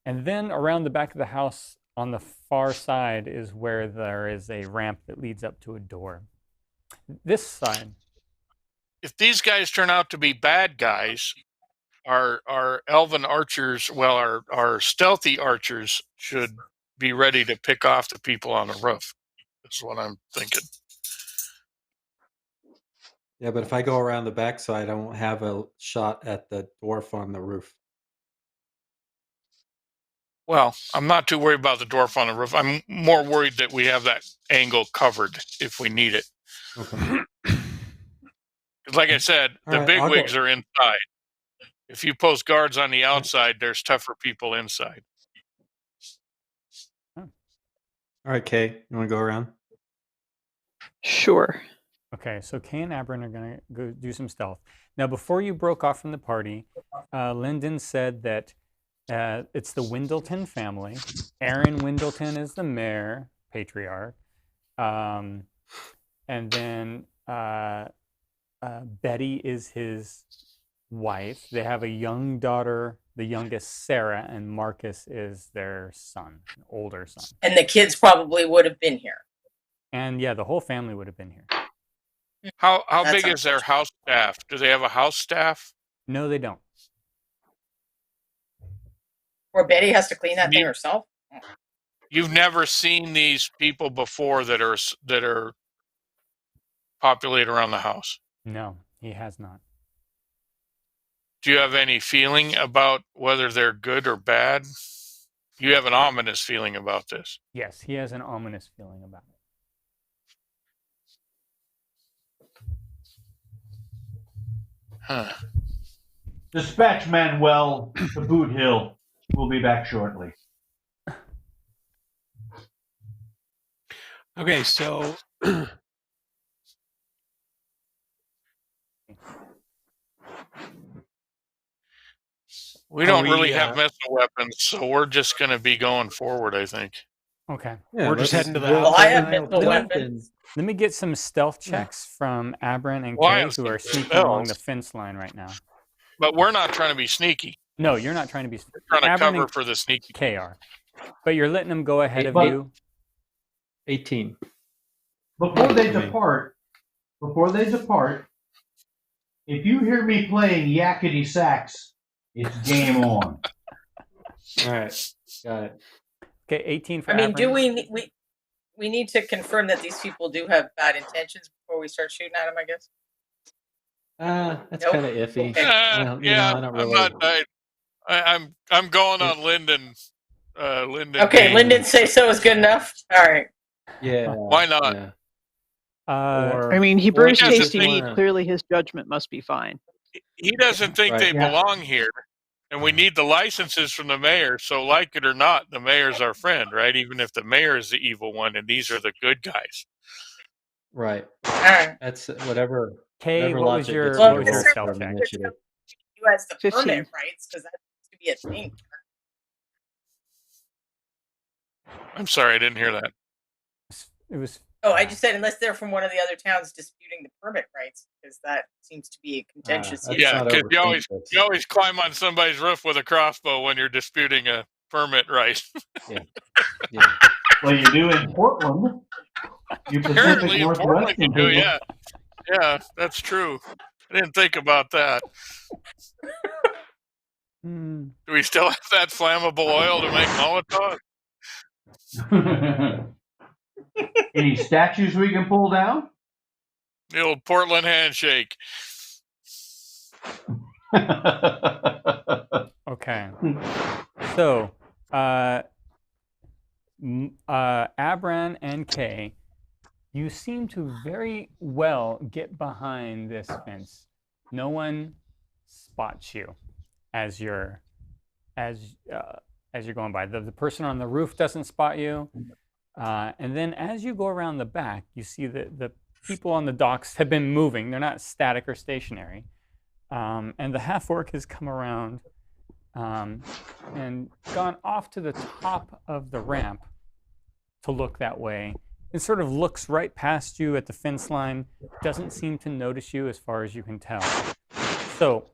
[SPEAKER 1] And then around the back of the house on the far side is where there is a ramp that leads up to a door. This side.
[SPEAKER 2] If these guys turn out to be bad guys, our elven archers, well, our stealthy archers should be ready to pick off the people on the roof. That's what I'm thinking.
[SPEAKER 6] Yeah, but if I go around the backside, I won't have a shot at the dwarf on the roof.
[SPEAKER 2] Well, I'm not too worried about the dwarf on the roof. I'm more worried that we have that angle covered if we need it.
[SPEAKER 6] Okay.
[SPEAKER 2] Like I said, the bigwigs are inside. If you post guards on the outside, there's tougher people inside.
[SPEAKER 6] All right, Kay, you want to go around?
[SPEAKER 7] Sure.
[SPEAKER 1] Okay, so Kay and Abran are going to go do some stealth. Now, before you broke off from the party, Lyndon said that it's the Windleton family. Aaron Windleton is the mayor, patriarch. And then Betty is his wife. They have a young daughter, the youngest, Sarah, and Marcus is their son, an older son.
[SPEAKER 8] And the kids probably would have been here.
[SPEAKER 1] And yeah, the whole family would have been here.
[SPEAKER 2] How big is their house staff? Do they have a house staff?
[SPEAKER 1] No, they don't.
[SPEAKER 8] Where Betty has to clean that thing herself?
[SPEAKER 2] You've never seen these people before that are populate around the house?
[SPEAKER 1] No, he has not.
[SPEAKER 2] Do you have any feeling about whether they're good or bad? You have an ominous feeling about this.
[SPEAKER 1] Yes, he has an ominous feeling about it.
[SPEAKER 2] Huh.
[SPEAKER 4] Dispatch Manuel to Boot Hill. We'll be back shortly.
[SPEAKER 5] Okay, so
[SPEAKER 2] We don't really have missile weapons, so we're just going to be going forward, I think.
[SPEAKER 1] Okay.
[SPEAKER 5] Yeah, we're just heading to the
[SPEAKER 3] house.
[SPEAKER 8] Well, I have missile weapons.
[SPEAKER 1] Let me get some stealth checks from Errant and
[SPEAKER 2] Well,
[SPEAKER 1] Kay, who are sneaking along the fence line right now.
[SPEAKER 2] But we're not trying to be sneaky.
[SPEAKER 1] No, you're not trying to be sneaky.
[SPEAKER 2] We're trying to
[SPEAKER 1] Errant
[SPEAKER 2] cover
[SPEAKER 1] and
[SPEAKER 2] for the sneaky.
[SPEAKER 1] Kay are. But you're letting them go ahead of you.
[SPEAKER 6] 18.
[SPEAKER 4] Before they depart, if you hear me playing yakety sax, it's game on.
[SPEAKER 6] All right, got it.
[SPEAKER 1] Okay, 18 for
[SPEAKER 8] I mean, do
[SPEAKER 1] Errant.
[SPEAKER 8] we need to confirm that these people do have bad intentions before we start shooting at them, I guess?
[SPEAKER 6] That's kind of iffy.
[SPEAKER 8] Okay.
[SPEAKER 2] Yeah,
[SPEAKER 6] I don't really.
[SPEAKER 2] I'm going on Lyndon. Lyndon.
[SPEAKER 8] Okay, Lyndon say so is good enough. All right.
[SPEAKER 6] Yeah.
[SPEAKER 2] Why not?
[SPEAKER 6] Yeah.
[SPEAKER 7] I mean, he brews
[SPEAKER 2] he doesn't
[SPEAKER 7] tasty meat.
[SPEAKER 2] think-
[SPEAKER 7] Clearly, his judgment must be fine.
[SPEAKER 2] He doesn't think
[SPEAKER 6] Right.
[SPEAKER 2] they belong here, and we need the licenses from the mayor. So, like it or not, the mayor's our friend, right? Even if the mayor is the evil one, and these are the good guys.
[SPEAKER 6] Right.
[SPEAKER 8] All right.
[SPEAKER 6] That's whatever.
[SPEAKER 1] Kay,
[SPEAKER 6] whatever
[SPEAKER 1] what was
[SPEAKER 6] logic
[SPEAKER 1] your
[SPEAKER 6] gets
[SPEAKER 8] Well,
[SPEAKER 6] me
[SPEAKER 1] what was
[SPEAKER 6] to
[SPEAKER 1] your
[SPEAKER 6] roll
[SPEAKER 1] stealth
[SPEAKER 6] for
[SPEAKER 1] check?
[SPEAKER 6] initiative.
[SPEAKER 8] You has the
[SPEAKER 7] 15.
[SPEAKER 8] permit rights because that seems to be a thing.
[SPEAKER 2] I'm sorry, I didn't hear that.
[SPEAKER 1] It was.
[SPEAKER 8] Oh, I just said unless they're from one of the other towns disputing the permit rights, because that seems to be a contentious
[SPEAKER 6] That's
[SPEAKER 8] issue.
[SPEAKER 2] Yeah,
[SPEAKER 6] not
[SPEAKER 2] because you
[SPEAKER 6] overthink this.
[SPEAKER 2] you always climb on somebody's roof with a crossbow when you're disputing a permit right.
[SPEAKER 6] Yeah.
[SPEAKER 4] Well, you do in Portland. You Pacific
[SPEAKER 2] Apparently, in Portland
[SPEAKER 4] Northwestern
[SPEAKER 2] you do.
[SPEAKER 4] people.
[SPEAKER 2] Yeah, that's true. I didn't think about that.
[SPEAKER 1] Hmm.
[SPEAKER 2] Do we still have that flammable oil to make Molotov?
[SPEAKER 4] Any statues we can pull down?
[SPEAKER 2] The old Portland handshake.
[SPEAKER 1] Okay. So, Errant and Kay, you seem to very well get behind this fence. No one spots you as you're going by. The person on the roof doesn't spot you. And then as you go around the back, you see that the people on the docks have been moving. They're not static or stationary. And the half-orc has come around and gone off to the top of the ramp to look that way. It sort of looks right past you at the fence line, doesn't seem to notice you as far as you can tell. So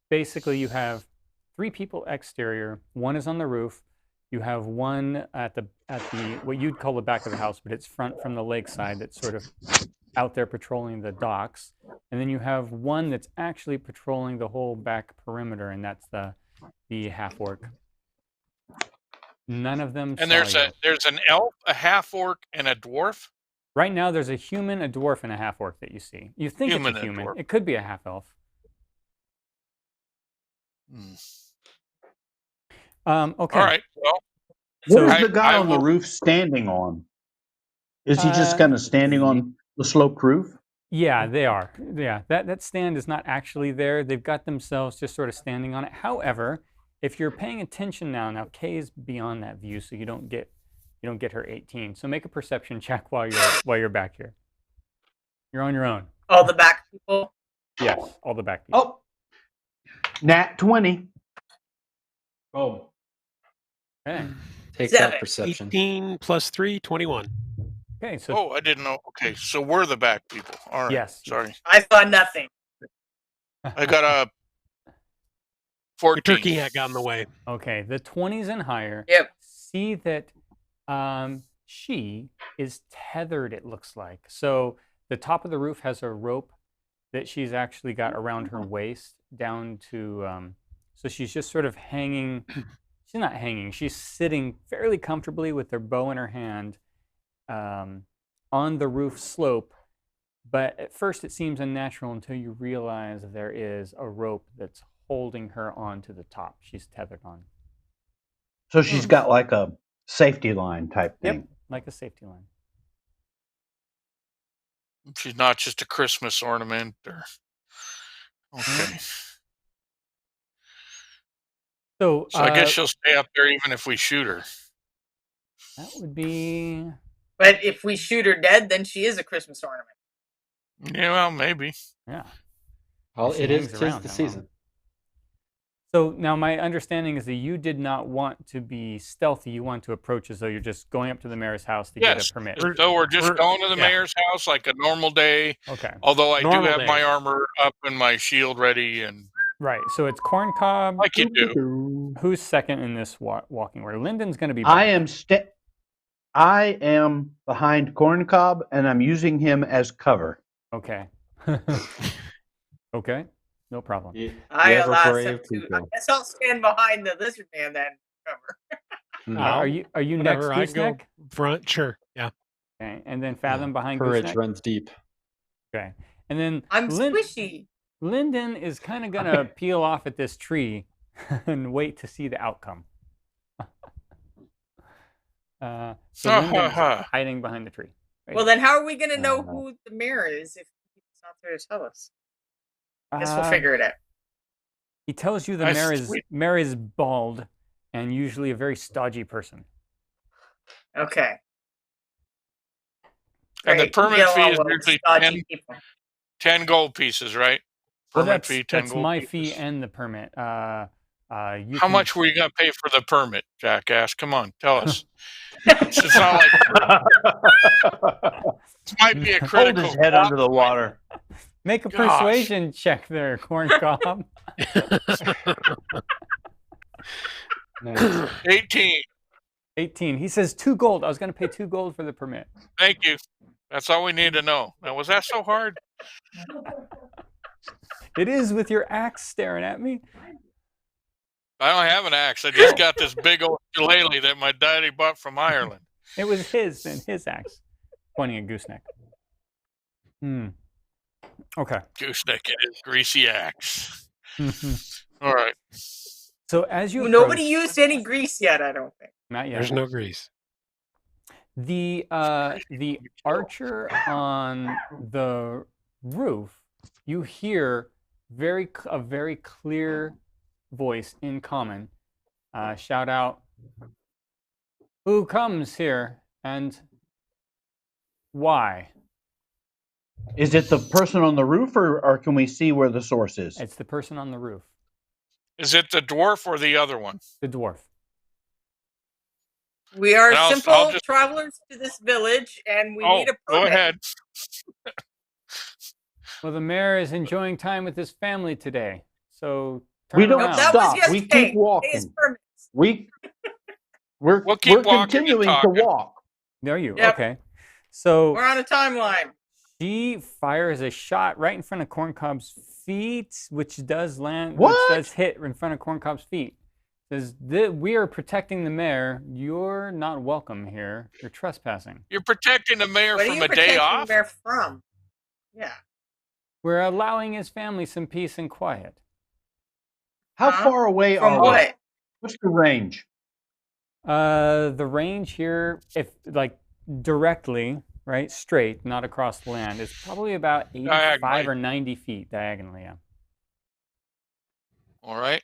[SPEAKER 1] basically you have 3 people exterior, 1 is on the roof, you have 1 at the what you'd call the back of the house, but it's front from the lakeside that's sort of out there patrolling the docks. And then you have 1 that's actually patrolling the whole back perimeter, and that's the half-orc. None of them
[SPEAKER 2] And
[SPEAKER 1] saw
[SPEAKER 2] there's an elf, a half-orc, and a dwarf?
[SPEAKER 1] Right now there's a human, a dwarf, and a half-orc that you see. You think it's a human. It could be a half-elf. Okay.
[SPEAKER 2] All right. Well,
[SPEAKER 4] what is the guy on the roof standing on? Is he just kind of standing on the sloped roof?
[SPEAKER 1] Yeah, they are. Yeah, that stand is not actually there. They've got themselves just sort of standing on it. However, if you're paying attention now Kay is beyond that view, so you don't get her 18. So make a perception check while you're back here. You're on your own.
[SPEAKER 8] All the back people.
[SPEAKER 1] Yes, all the back people.
[SPEAKER 4] Oh, nat 20.
[SPEAKER 6] Oh.
[SPEAKER 1] Okay.
[SPEAKER 6] Take
[SPEAKER 8] 7.
[SPEAKER 6] that perception.
[SPEAKER 5] 18 plus 3, 21.
[SPEAKER 1] Okay, so.
[SPEAKER 2] Oh, I didn't know. Okay, so we're the back people. All right.
[SPEAKER 1] Yes.
[SPEAKER 2] Sorry.
[SPEAKER 8] I saw nothing.
[SPEAKER 2] I got a 14.
[SPEAKER 5] Your turkey hat got in the way.
[SPEAKER 1] Okay, the 20s and higher.
[SPEAKER 8] Yep.
[SPEAKER 1] See that she is tethered, it looks like. So the top of the roof has a rope that she's actually got around her waist down to, so she's just sort of hanging. She's not hanging. She's sitting fairly comfortably with her bow in her hand on the roof slope. But at first it seems unnatural until you realize there is a rope that's holding her onto the top. She's tethered on.
[SPEAKER 4] So she's got like a safety line type thing.
[SPEAKER 1] Yep, like a safety line.
[SPEAKER 2] She's not just a Christmas ornament. Okay.
[SPEAKER 1] So
[SPEAKER 2] I guess she'll stay up there even if we shoot her.
[SPEAKER 1] That would be.
[SPEAKER 8] But if we shoot her dead, then she is a Christmas ornament.
[SPEAKER 2] Yeah, well, maybe.
[SPEAKER 1] Yeah.
[SPEAKER 6] Well,
[SPEAKER 1] She
[SPEAKER 6] it is
[SPEAKER 1] hangs
[SPEAKER 6] 'tis
[SPEAKER 1] around
[SPEAKER 6] the
[SPEAKER 1] that
[SPEAKER 6] season.
[SPEAKER 1] So now my understanding is that you did not want to be stealthy. You want to approach as though you're just going up to the mayor's house to get a permit.
[SPEAKER 2] So we're just going to the mayor's house like a normal day.
[SPEAKER 1] Okay.
[SPEAKER 2] Although I do have my armor up and my shield ready.
[SPEAKER 1] Right. So it's Corncob.
[SPEAKER 2] Like you do.
[SPEAKER 1] Who's second in this walking order? Lyndon's going to be back.
[SPEAKER 4] I am behind Corncob, and I'm using him as cover.
[SPEAKER 1] Okay. Okay. No problem.
[SPEAKER 8] I guess I'll stand behind the lizard man then. Cover.
[SPEAKER 1] Are you next,
[SPEAKER 5] I go
[SPEAKER 1] Gooseneck?
[SPEAKER 5] front, sure. Yeah.
[SPEAKER 1] Okay. And then Fathom behind
[SPEAKER 6] Courage
[SPEAKER 1] Gooseneck?
[SPEAKER 6] runs deep.
[SPEAKER 1] Okay. And then
[SPEAKER 8] I'm squishy.
[SPEAKER 1] Lyndon is kind of going to peel off at this tree and wait to see the outcome. So Lyndon's hiding behind the tree.
[SPEAKER 8] Right? Well, then how are we going to know who the mayor is if he's not there to tell us? I guess we'll figure it out.
[SPEAKER 1] He tells you the mayor is bald and usually a very stodgy person.
[SPEAKER 8] Okay.
[SPEAKER 2] And the permit fee is usually 10 gold pieces, right?
[SPEAKER 1] Well, that's my fee and the permit. How
[SPEAKER 2] much were you going to pay for the permit, jackass? Come on, tell us. It's not like this might be a critical.
[SPEAKER 4] Hold his head under the water.
[SPEAKER 1] Make a persuasion check there, Corncob.
[SPEAKER 2] 18.
[SPEAKER 1] 18. He says 2 gold. I was going to pay 2 gold for the permit.
[SPEAKER 2] Thank you. That's all we need to know. Now, was that so hard?
[SPEAKER 1] It is with your axe staring at me.
[SPEAKER 2] I don't have an axe. I just got this big old shillelagh that my daddy bought from Ireland.
[SPEAKER 1] It was his axe. Pointing at Gooseneck. Okay.
[SPEAKER 2] Gooseneck and his greasy axe. All right.
[SPEAKER 1] So as you
[SPEAKER 8] nobody used any grease yet, I don't think.
[SPEAKER 1] Not yet.
[SPEAKER 5] There's no grease.
[SPEAKER 1] The archer on the roof, you hear a very clear voice in common shout out, "Who comes here and why?"
[SPEAKER 4] Is it the person on the roof, or can we see where the source is?
[SPEAKER 1] It's the person on the roof.
[SPEAKER 2] Is it the dwarf or the other one?
[SPEAKER 1] The dwarf.
[SPEAKER 8] We are simple travelers to this village, and we need a permit.
[SPEAKER 2] Go ahead.
[SPEAKER 1] Well, the mayor is enjoying time with his family today, so
[SPEAKER 4] we don't
[SPEAKER 1] around.
[SPEAKER 4] stop. We keep walking. We're continuing to walk.
[SPEAKER 1] Are you?
[SPEAKER 8] Yep.
[SPEAKER 1] Okay. So
[SPEAKER 8] we're on a timeline.
[SPEAKER 1] She fires a shot right in front of Corncob's feet, which does land.
[SPEAKER 4] What?
[SPEAKER 1] Which does hit in front of Corncob's feet. Says, "We are protecting the mayor. You're not welcome here. You're trespassing."
[SPEAKER 2] You're protecting the mayor from a day off?
[SPEAKER 8] Where from? Yeah.
[SPEAKER 1] We're allowing his family some peace and quiet.
[SPEAKER 4] How far away
[SPEAKER 8] from what?
[SPEAKER 4] What's the range?
[SPEAKER 1] The range here, if like directly, right, straight, not across the land, is probably about 85 or 90 feet diagonally. Yeah.
[SPEAKER 2] All right.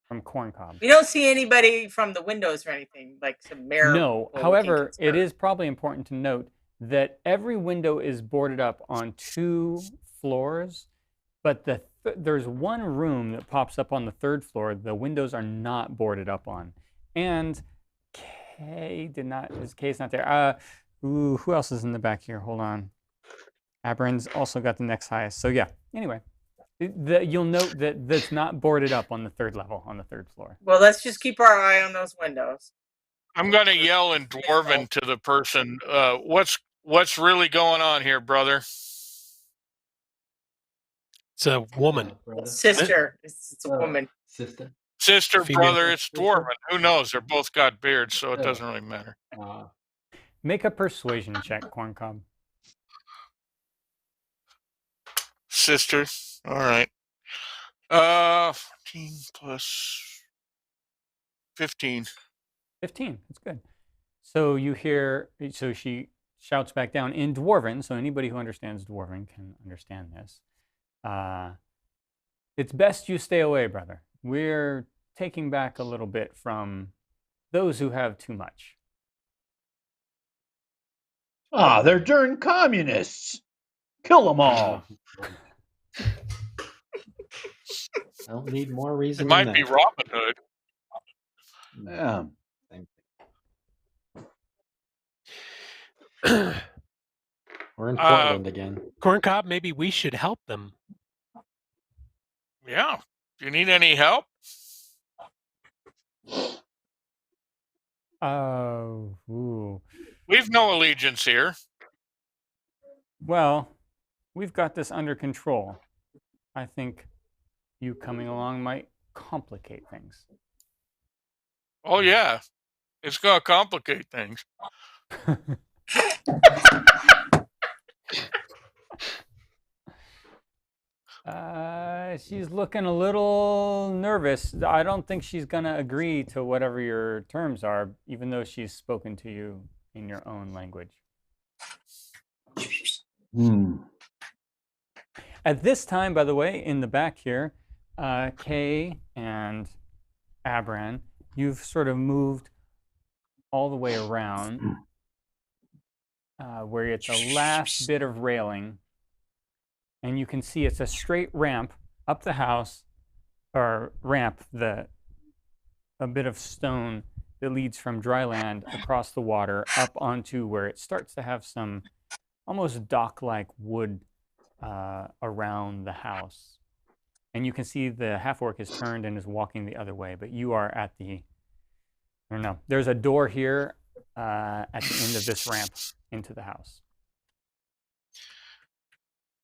[SPEAKER 1] From Corncob.
[SPEAKER 8] We don't see anybody from the windows or anything, like some mayor.
[SPEAKER 1] No. However, it is probably important to note that every window is boarded up on 2 floors, but there's one room that pops up on the 3rd floor. The windows are not boarded up on, and his K's not there. Who else is in the back here? Hold on. Aberon's also got the next highest. So yeah. Anyway, you'll note that that's not boarded up on the 3rd level, on the 3rd floor.
[SPEAKER 8] Well, let's just keep our eye on those windows.
[SPEAKER 2] I'm gonna yell in Dwarven to the person. What's really going on here, brother?
[SPEAKER 5] It's a woman.
[SPEAKER 8] Sister. It's a woman.
[SPEAKER 2] Sister, brother, it's Dwarven. Who knows? They're both got beards, so it doesn't really matter.
[SPEAKER 1] Make a persuasion check, Corncob.
[SPEAKER 2] Sister. All right. 14 plus 15.
[SPEAKER 1] 15. That's good. So you hear, so she shouts back down in Dwarven, so anybody who understands Dwarven can understand this. It's best you stay away, brother. We're taking back a little bit from those who have too much.
[SPEAKER 4] They're darn communists. Kill them all.
[SPEAKER 6] I don't need more reason
[SPEAKER 2] It
[SPEAKER 6] than
[SPEAKER 2] might be
[SPEAKER 6] that.
[SPEAKER 2] Robin Hood.
[SPEAKER 4] Yeah.
[SPEAKER 6] Same thing. We're in Portland again.
[SPEAKER 5] Corncob, maybe we should help them.
[SPEAKER 2] Yeah. Do you need any help?
[SPEAKER 1] Oh, ooh.
[SPEAKER 2] We've no allegiance here.
[SPEAKER 1] Well, we've got this under control. I think you coming along might complicate things.
[SPEAKER 2] Oh, yeah. It's going to complicate things.
[SPEAKER 1] She's looking a little nervous. I don't think she's going to agree to whatever your terms are, even though she's spoken to you in your own language. At this time, by the way, in the back here, Kay and Abran, you've sort of moved all the way around where you're at the last bit of railing. And you can see it's a straight ramp up the house, or ramp, a bit of stone that leads from dry land across the water up onto where it starts to have some almost dock-like wood around the house. And you can see the half-orc is turned and is walking the other way, but you are at the, I don't know, there's a door here at the end of this ramp into the house.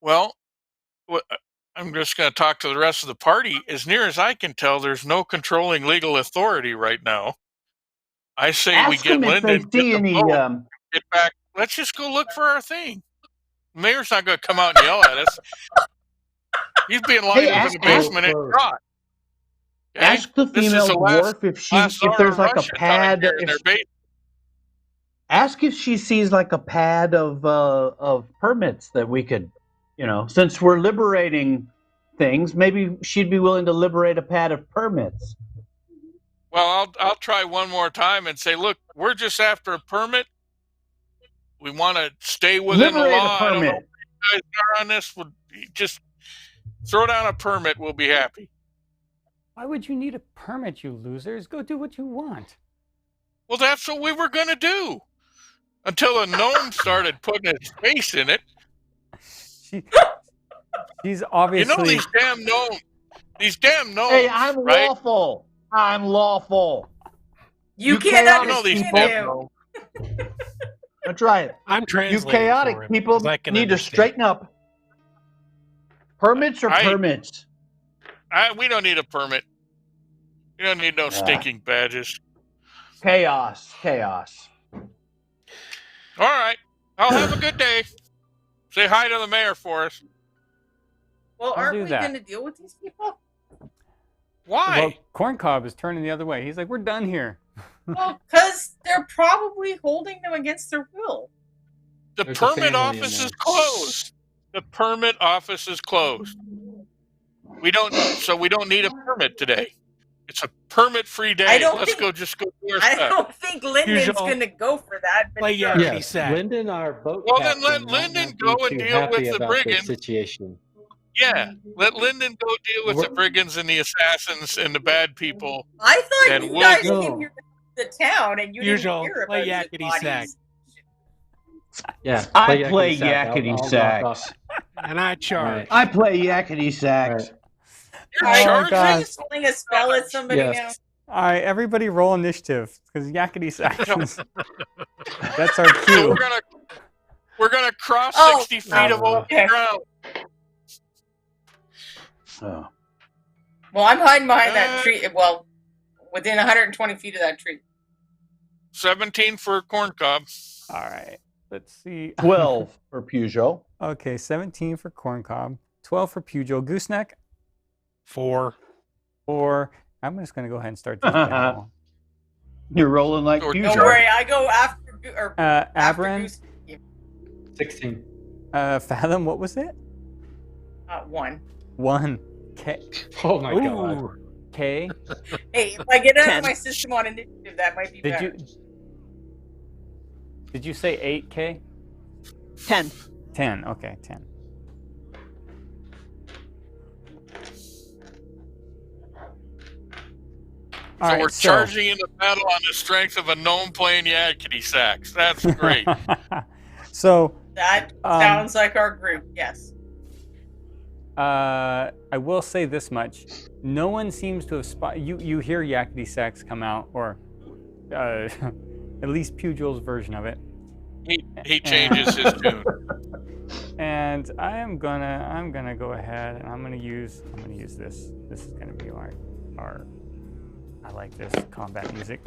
[SPEAKER 2] Well, I'm just going to talk to the rest of the party. As near as I can tell, there's no controlling legal authority right now. I say we get Lyndon, get back. Let's just go look for our thing. The mayor's not going to come out and yell at us. He's being locked up in the basement and shot. Okay?
[SPEAKER 4] Ask the female dwarf if there's like a pad. Ask if she sees like a pad of permits that we could, since we're liberating things, maybe she'd be willing to liberate a pad of permits.
[SPEAKER 2] Well, I'll try one more time and say, look, we're just after a permit. We want to stay within the law. I don't know what you guys are on this. Just throw down a permit. We'll be happy.
[SPEAKER 1] Why would you need a permit, you losers? Go do what you want.
[SPEAKER 2] Well, that's what we were going to do. Until a gnome started putting his face in it.
[SPEAKER 1] She's obviously...
[SPEAKER 2] these damn gnomes. These damn gnomes.
[SPEAKER 4] Hey, I'm lawful. I'm lawful.
[SPEAKER 8] You can't understand
[SPEAKER 2] these
[SPEAKER 8] you.
[SPEAKER 4] That's right.
[SPEAKER 5] I'm translating.
[SPEAKER 4] You chaotic people need to straighten up. Permits or permits?
[SPEAKER 2] We don't need a permit. We don't need no stinking badges.
[SPEAKER 4] Chaos.
[SPEAKER 2] All right. I'll have a good day. Say hi to the mayor for us.
[SPEAKER 8] Well, aren't we going to deal with these people?
[SPEAKER 2] Why?
[SPEAKER 1] Well, Corncob is turning the other way. He's like, we're done here.
[SPEAKER 8] Well, because they're probably holding them against their will.
[SPEAKER 2] The permit office is closed. The permit office is closed. We don't need a permit today. It's a permit-free day. Let's go do our stuff.
[SPEAKER 8] I don't think Lyndon's going to go for that. But
[SPEAKER 6] yes, Lyndon, our boat
[SPEAKER 2] captain, then let Lyndon go and deal with the brigands.
[SPEAKER 6] Situation.
[SPEAKER 2] Yeah, let Lyndon go deal with the brigands and the assassins and the bad people.
[SPEAKER 8] I thought you guys came here to the town and you didn't hear about these
[SPEAKER 5] yakety sack.
[SPEAKER 4] Yeah, I play yakety sax.
[SPEAKER 5] And I charge.
[SPEAKER 4] I play yakety sax.
[SPEAKER 8] You're charging? Pulling a spell at somebody now?
[SPEAKER 1] All right, everybody roll initiative, because yakety sax. That's our cue.
[SPEAKER 2] So we're gonna cross 60 feet of open ground.
[SPEAKER 4] Oh.
[SPEAKER 8] Well, I'm hiding behind that tree. Well, within 120 feet of that tree.
[SPEAKER 2] 17 for Corncob.
[SPEAKER 1] All right. Let's see.
[SPEAKER 4] 12 for Pugh.
[SPEAKER 1] Okay, 17 for Corncob. 12 for Pugh. Gooseneck?
[SPEAKER 5] 4.
[SPEAKER 1] 4. I'm just going to go ahead and start this now.
[SPEAKER 4] You're rolling like Pugh.
[SPEAKER 8] Don't worry, I go after
[SPEAKER 1] Abran?
[SPEAKER 6] 16.
[SPEAKER 1] Fathom, what was it?
[SPEAKER 8] 1.
[SPEAKER 1] 1. K.
[SPEAKER 6] Oh my god.
[SPEAKER 1] K.
[SPEAKER 8] Hey, if I get out of my system on initiative, that might be better.
[SPEAKER 1] Did you say 8, K?
[SPEAKER 7] 10.
[SPEAKER 1] 10. Okay, 10.
[SPEAKER 2] So we're charging into battle on the strength of a gnome playing yakety sax. That's great.
[SPEAKER 1] So
[SPEAKER 8] that sounds like our group. Yes.
[SPEAKER 1] I will say this much: no one seems to have spot. You hear yakety sax come out, or at least Pugil's version of it.
[SPEAKER 2] He changes his tune.
[SPEAKER 1] And I'm gonna go ahead and I'm gonna use this. This is gonna be our I like this combat music.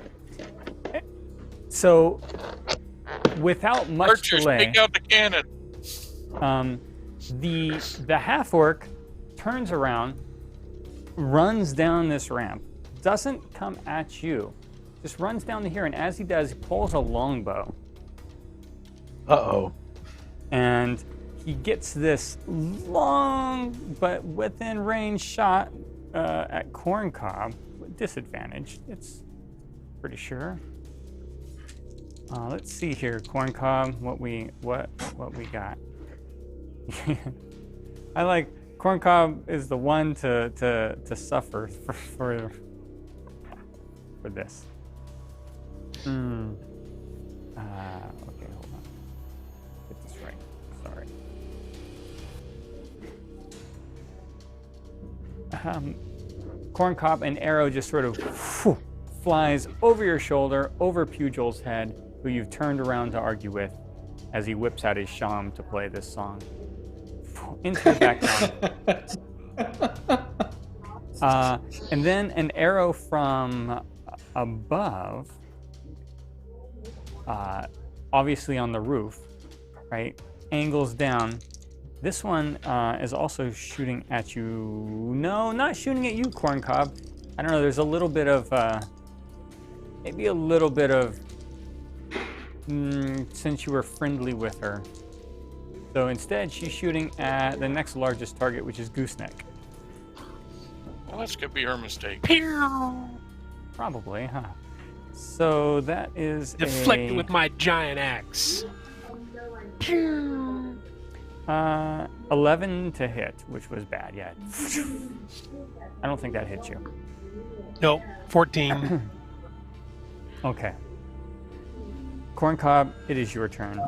[SPEAKER 1] So without much
[SPEAKER 2] Archers,
[SPEAKER 1] delay,
[SPEAKER 2] take out the cannon.
[SPEAKER 1] The half orc turns around, runs down this ramp, doesn't come at you, just runs down to here, and as he does, he pulls a longbow.
[SPEAKER 4] Uh-oh.
[SPEAKER 1] And he gets this long but within range shot at Corncob with disadvantage. It's pretty sure. Let's see here, Corncob, what we got. I like Corncob is the one to suffer for this. Okay, hold on. Get this right. Sorry. Corncob, an arrow just sort of flies over your shoulder, over Pugil's head, who you've turned around to argue with, as he whips out his sham to play this song. Into the background. And then an arrow from above, obviously on the roof, right, angles down. This one is also shooting at you. No, not shooting at you, Corncob. I don't know, there's a little bit of, maybe a little bit of, since you were friendly with her. So instead, she's shooting at the next largest target, which is Gooseneck.
[SPEAKER 2] Well, that's gonna be her mistake.
[SPEAKER 1] Probably, huh? So that is
[SPEAKER 5] deflected with my giant axe.
[SPEAKER 1] 11 to hit, which was bad. Yeah. I don't think that hit you.
[SPEAKER 5] Nope. 14.
[SPEAKER 1] Okay. Corncob, it is your turn.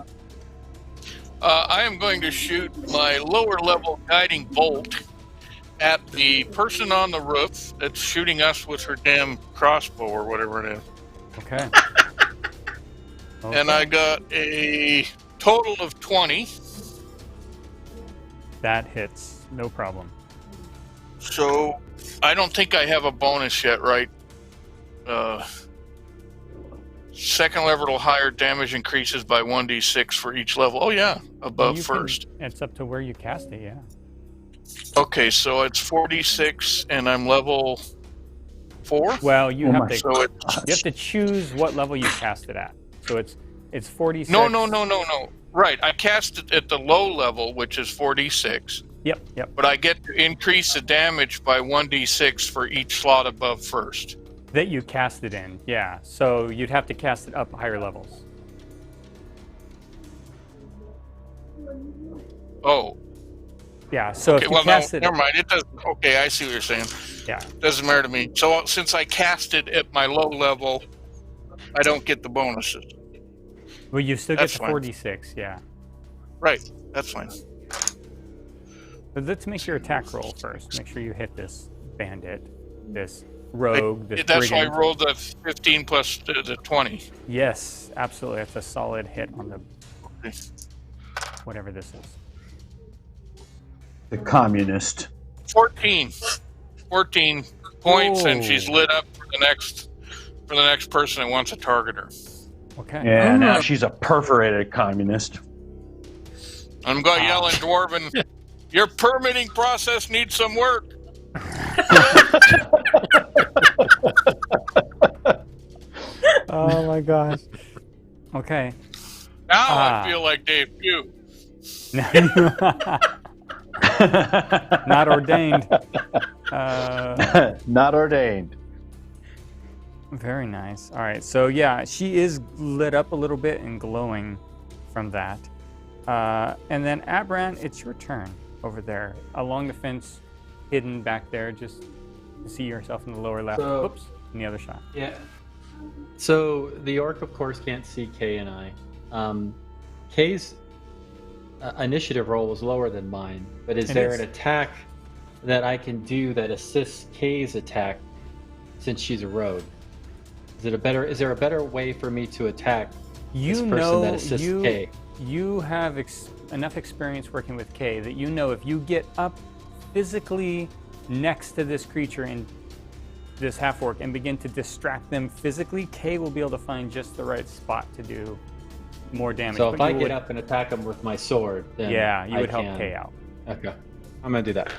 [SPEAKER 2] I am going to shoot my lower level guiding bolt at the person on the roof that's shooting us with her damn crossbow or whatever it is.
[SPEAKER 1] Okay.
[SPEAKER 2] And I got a total of 20.
[SPEAKER 1] That hits, no problem.
[SPEAKER 2] So I don't think I have a bonus yet, right? Second level higher damage increases by 1d6 for each level. Oh yeah, above first.
[SPEAKER 1] It's up to where you cast it, yeah.
[SPEAKER 2] Okay, so it's 4d6 and I'm level 4?
[SPEAKER 1] Well, you have to choose what level you cast it at. So it's 46.
[SPEAKER 2] No. Right, I cast it at the low level, which is 4d6.
[SPEAKER 1] Yep.
[SPEAKER 2] But I get to increase the damage by 1d6 for each slot above first.
[SPEAKER 1] That you cast it in, yeah. So you'd have to cast it up higher levels.
[SPEAKER 2] Oh.
[SPEAKER 1] Yeah, so
[SPEAKER 2] okay,
[SPEAKER 1] if you cast it...
[SPEAKER 2] never mind. It doesn't... Okay, I see what you're saying.
[SPEAKER 1] Yeah.
[SPEAKER 2] Doesn't matter to me. So since I cast it at my low level, I don't get the bonuses.
[SPEAKER 1] Well, you still get the 4d6, yeah.
[SPEAKER 2] Right, that's fine.
[SPEAKER 1] But let's make your attack roll first. Make sure you hit this bandit, this rogue, this
[SPEAKER 2] That's
[SPEAKER 1] brigand.
[SPEAKER 2] why I rolled the 15 plus the 20.
[SPEAKER 1] Yes, absolutely. That's a solid hit on the... whatever this is.
[SPEAKER 4] The communist.
[SPEAKER 2] 14 points,
[SPEAKER 1] Whoa.
[SPEAKER 2] and she's lit up for the next person that wants to target her.
[SPEAKER 1] Okay.
[SPEAKER 4] Yeah, now she's a perforated communist.
[SPEAKER 2] I'm going to yell in Dwarven, your permitting process needs some work.
[SPEAKER 1] Oh my gosh. Okay.
[SPEAKER 2] Now I feel like Dave Pugh.
[SPEAKER 1] Not ordained.
[SPEAKER 4] Not ordained.
[SPEAKER 1] Very nice. All right. So yeah, she is lit up a little bit and glowing from that. And then Errant, it's your turn over there along the fence, hidden back there. Just see yourself in the lower left.
[SPEAKER 6] So,
[SPEAKER 1] Oops. in the other shot.
[SPEAKER 6] Yeah. So the orc, of course, can't see Kay and I. Kay's initiative roll was lower than mine, but is there an attack that I can do that assists Kay's attack since she's a rogue? Is there a better way for me to attack this person that assists Kay?
[SPEAKER 1] You have enough experience working with Kay that you know if you get up physically next to this creature in this half-orc and begin to distract them physically, Kay will be able to find just the right spot to do more damage.
[SPEAKER 6] So if I get up and attack him with my sword, then
[SPEAKER 1] you would help Kay out.
[SPEAKER 6] Okay, I'm gonna do that.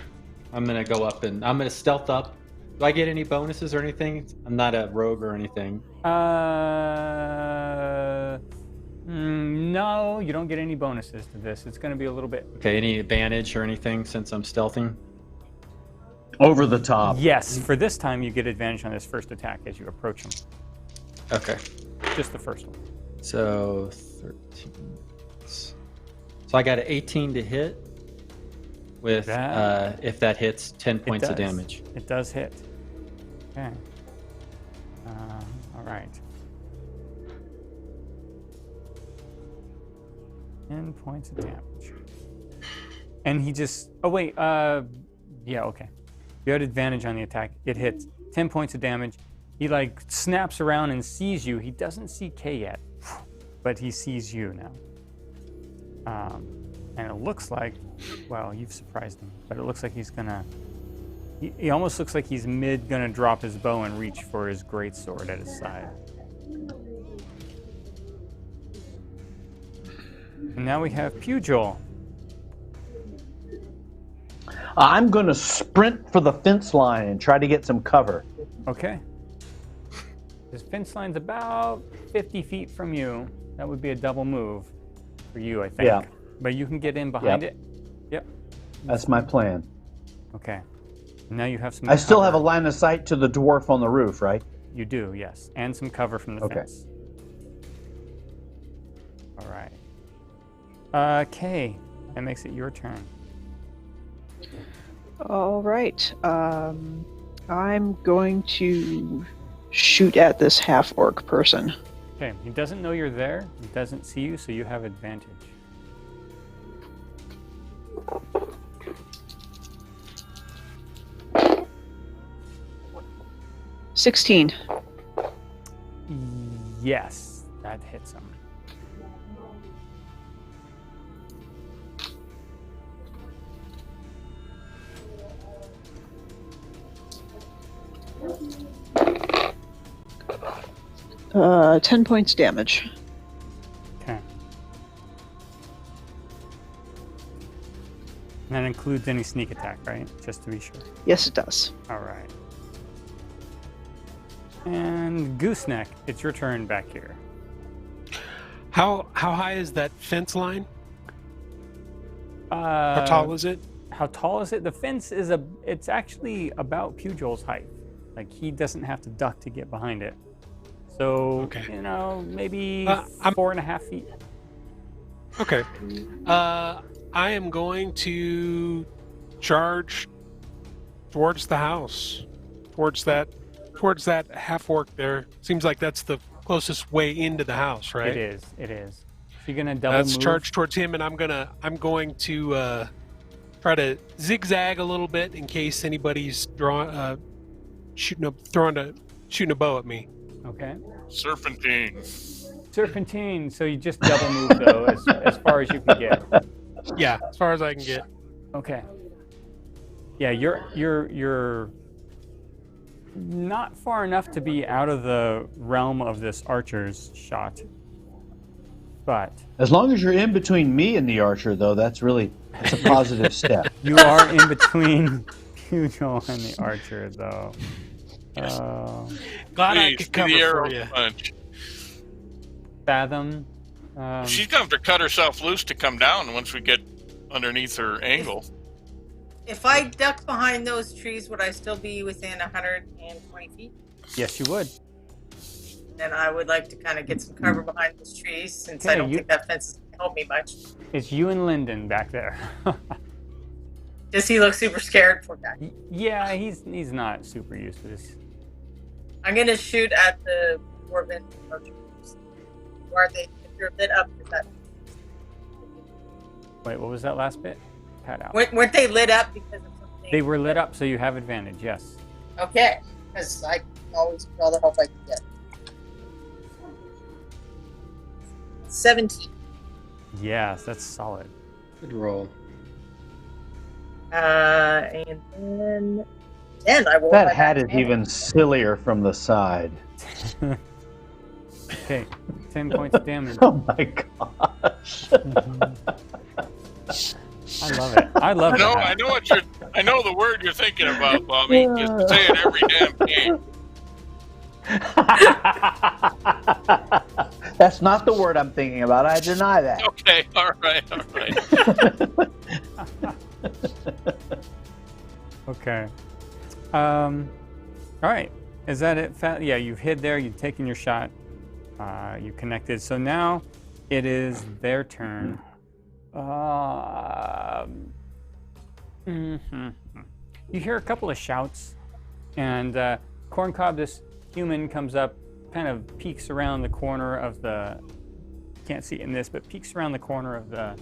[SPEAKER 6] I'm gonna go up and I'm gonna stealth up. Do I get any bonuses or anything? I'm not a rogue or anything.
[SPEAKER 1] No, you don't get any bonuses to this. It's going to be a little bit.
[SPEAKER 6] Okay, any advantage or anything since I'm stealthing?
[SPEAKER 4] Over the top.
[SPEAKER 1] Yes, for this time you get advantage on this first attack as you approach him.
[SPEAKER 6] Okay.
[SPEAKER 1] Just the first one.
[SPEAKER 6] So 13. So I got an 18 to hit with, if that hits, 10 points of damage.
[SPEAKER 1] It does hit. Okay. All right. 10 points of damage. And he just... Oh, wait. Yeah, okay. You had advantage on the attack. It hits 10 points of damage. He, snaps around and sees you. He doesn't see Kay yet, but he sees you now. And it looks like... Well, you've surprised him. But it looks like he's gonna... He almost looks like he's gonna drop his bow and reach for his greatsword at his side. And now we have Pugh.
[SPEAKER 4] I'm going to sprint for the fence line and try to get some cover.
[SPEAKER 1] Okay. This fence line's about 50 feet from you. That would be a double move for you, I think.
[SPEAKER 4] Yeah.
[SPEAKER 1] But you can get in behind it. Yep.
[SPEAKER 4] That's my plan.
[SPEAKER 1] Okay. Now you have some
[SPEAKER 4] I still
[SPEAKER 1] cover.
[SPEAKER 4] have a line of sight to the dwarf on the roof, right?
[SPEAKER 1] You do, yes. And some cover from the fence. All right. Kay, that makes it your turn.
[SPEAKER 7] All right. I'm going to shoot at this half-orc person.
[SPEAKER 1] Okay, he doesn't know you're there. He doesn't see you, so you have advantage.
[SPEAKER 7] $16.
[SPEAKER 1] Yes, that hits him.
[SPEAKER 7] Uh, 10 points damage.
[SPEAKER 1] Okay. And that includes any sneak attack, right? Just to be sure.
[SPEAKER 7] Yes, it does.
[SPEAKER 1] All right. And Gooseneck, it's your turn back here.
[SPEAKER 5] How high is that fence line?
[SPEAKER 1] How
[SPEAKER 5] tall is it?
[SPEAKER 1] How tall is it? The fence is it's actually about Pugil's height. Like, he doesn't have to duck to get behind it. So, maybe 4.5 feet.
[SPEAKER 5] Okay. I am going to charge towards the house, towards that half-orc there. Seems like that's the closest way into the house, right?
[SPEAKER 1] It is. So you're gonna double
[SPEAKER 5] Let's
[SPEAKER 1] move?
[SPEAKER 5] charge towards him, and I'm going to try to zigzag a little bit in case anybody's shooting a bow at me.
[SPEAKER 1] Okay.
[SPEAKER 2] Serpentine.
[SPEAKER 1] So you just double move though, as far as you can get.
[SPEAKER 5] Yeah, as far as I can get.
[SPEAKER 1] Okay. Yeah, you're not far enough to be out of the realm of this archer's shot, but
[SPEAKER 4] as long as you're in between me and the archer, though, that's a positive step.
[SPEAKER 1] You are in between Pugil and the archer, though.
[SPEAKER 5] Glad I could cover for you.
[SPEAKER 2] Punch.
[SPEAKER 1] Fathom.
[SPEAKER 2] She's going to have to cut herself loose to come down once we get underneath her angle.
[SPEAKER 8] If I duck behind those trees, would I still be within 120 feet?
[SPEAKER 1] Yes, you would.
[SPEAKER 8] Then I would like to kind of get some cover behind those trees, since I don't think that fence is going to help me much.
[SPEAKER 1] It's you and Lyndon back there.
[SPEAKER 8] Does he look super scared, poor guy?
[SPEAKER 1] Yeah, he's not super used to this.
[SPEAKER 8] I'm gonna shoot at the dwarven archers. Or are they? If you're lit up, is that?
[SPEAKER 1] Wait, what was that last bit? Cut out.
[SPEAKER 8] Weren't they lit up because of something?
[SPEAKER 1] They were lit up, so you have advantage. Yes.
[SPEAKER 8] Okay, because I always get all the help I can get. 17.
[SPEAKER 1] Yes, that's solid.
[SPEAKER 6] Good roll.
[SPEAKER 8] And then I will.
[SPEAKER 4] That hat is even sillier from the side.
[SPEAKER 1] Okay, 10 points of damage.
[SPEAKER 4] Oh my gosh.
[SPEAKER 1] I love it. I love it.
[SPEAKER 2] I know what I know the word you're thinking about, Bobby. Just say it every damn game.
[SPEAKER 4] That's not the word I'm thinking about. I deny that.
[SPEAKER 2] Okay, all right.
[SPEAKER 1] Okay. All right. Is that it? Yeah, you've hid there. You've taken your shot. You connected. So now it is their turn. You hear a couple of shouts, and Corncob, this human, comes up, kind of peeks around the corner of the. Can't see it in this, but peeks around the corner of the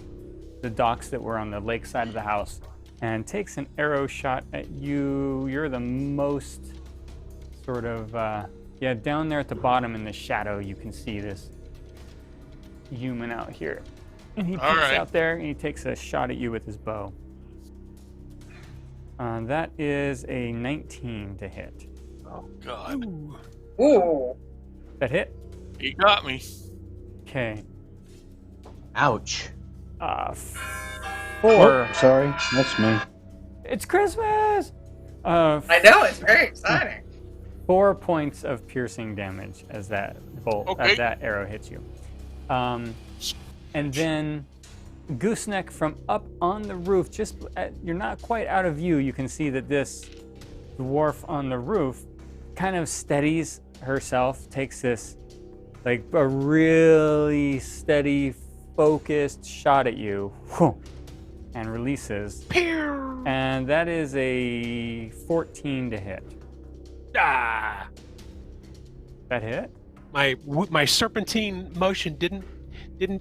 [SPEAKER 1] docks that were on the lake side of the house, and takes an arrow shot at you. You're the most sort of, down there at the bottom in the shadow, you can see this human out here. And he peeks out there, and he takes a shot at you with his bow. That is a 19 to hit.
[SPEAKER 2] Oh, God.
[SPEAKER 8] Ooh.
[SPEAKER 1] That hit?
[SPEAKER 2] He got me.
[SPEAKER 1] Okay.
[SPEAKER 4] Ouch.
[SPEAKER 1] 4.
[SPEAKER 4] Oh, sorry, that's me.
[SPEAKER 1] It's Christmas!
[SPEAKER 8] I know, it's very exciting.
[SPEAKER 1] 4 points of piercing damage as that bolt, as that arrow hits you. And then Gooseneck from up on the roof, you're not quite out of view, you can see that this dwarf on the roof kind of steadies herself, takes this like a really steady, focused shot at you, and releases. And that is a 14 to hit.
[SPEAKER 5] Ah!
[SPEAKER 1] That hit?
[SPEAKER 5] My serpentine motion didn't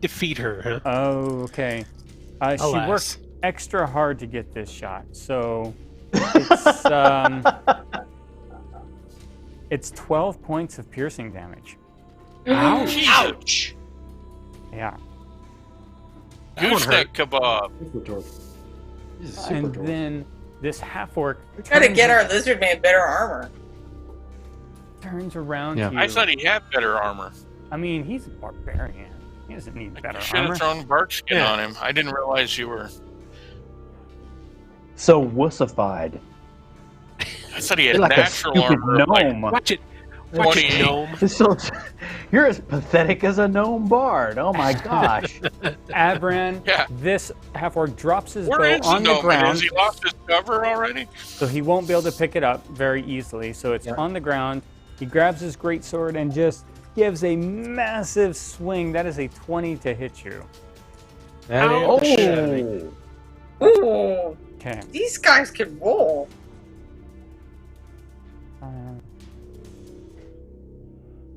[SPEAKER 5] defeat her. Huh?
[SPEAKER 1] Oh, okay. She worked extra hard to get this shot, so it's 12 points of piercing damage.
[SPEAKER 5] Ouch!
[SPEAKER 2] Ouch!
[SPEAKER 1] Yeah.
[SPEAKER 2] Gooseneck kebab.
[SPEAKER 1] And then this half-orc
[SPEAKER 8] Gotta get our lizard man better armor.
[SPEAKER 1] Turns around to you.
[SPEAKER 2] I thought he had better armor.
[SPEAKER 1] I mean, he's a barbarian. He doesn't need better
[SPEAKER 2] You should
[SPEAKER 1] armor.
[SPEAKER 2] have thrown bark skin on him. I didn't realize you were.
[SPEAKER 4] So wussified.
[SPEAKER 2] I thought he had
[SPEAKER 4] You're like
[SPEAKER 2] natural
[SPEAKER 4] a stupid
[SPEAKER 2] armor.
[SPEAKER 4] gnome.
[SPEAKER 5] Watch it, gnome.
[SPEAKER 4] So, you're as pathetic as a gnome bard. Oh my gosh.
[SPEAKER 1] Abran, this half-orc drops his bow on the ground.
[SPEAKER 2] Has he lost his cover already?
[SPEAKER 1] So he won't be able to pick it up very easily. So it's on the ground. He grabs his greatsword and just gives a massive swing. That is a 20 to hit you.
[SPEAKER 8] Ooh.
[SPEAKER 1] Okay.
[SPEAKER 8] These guys can roll.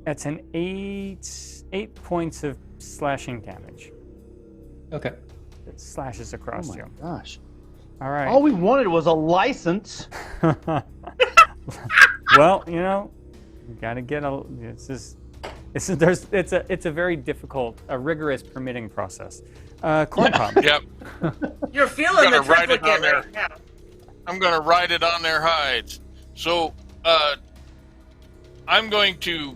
[SPEAKER 1] That's an 8 points of slashing damage.
[SPEAKER 6] Okay.
[SPEAKER 1] It slashes across you.
[SPEAKER 4] Gosh.
[SPEAKER 1] All right.
[SPEAKER 4] All we wanted was a license.
[SPEAKER 1] Well, you got to get a. It's a very difficult, rigorous permitting process. Corncob.
[SPEAKER 2] Yep.
[SPEAKER 8] You're feeling the
[SPEAKER 2] write it
[SPEAKER 8] triplicate
[SPEAKER 2] on there.
[SPEAKER 8] right now.
[SPEAKER 2] I'm going to write it on their hides. So, I'm going to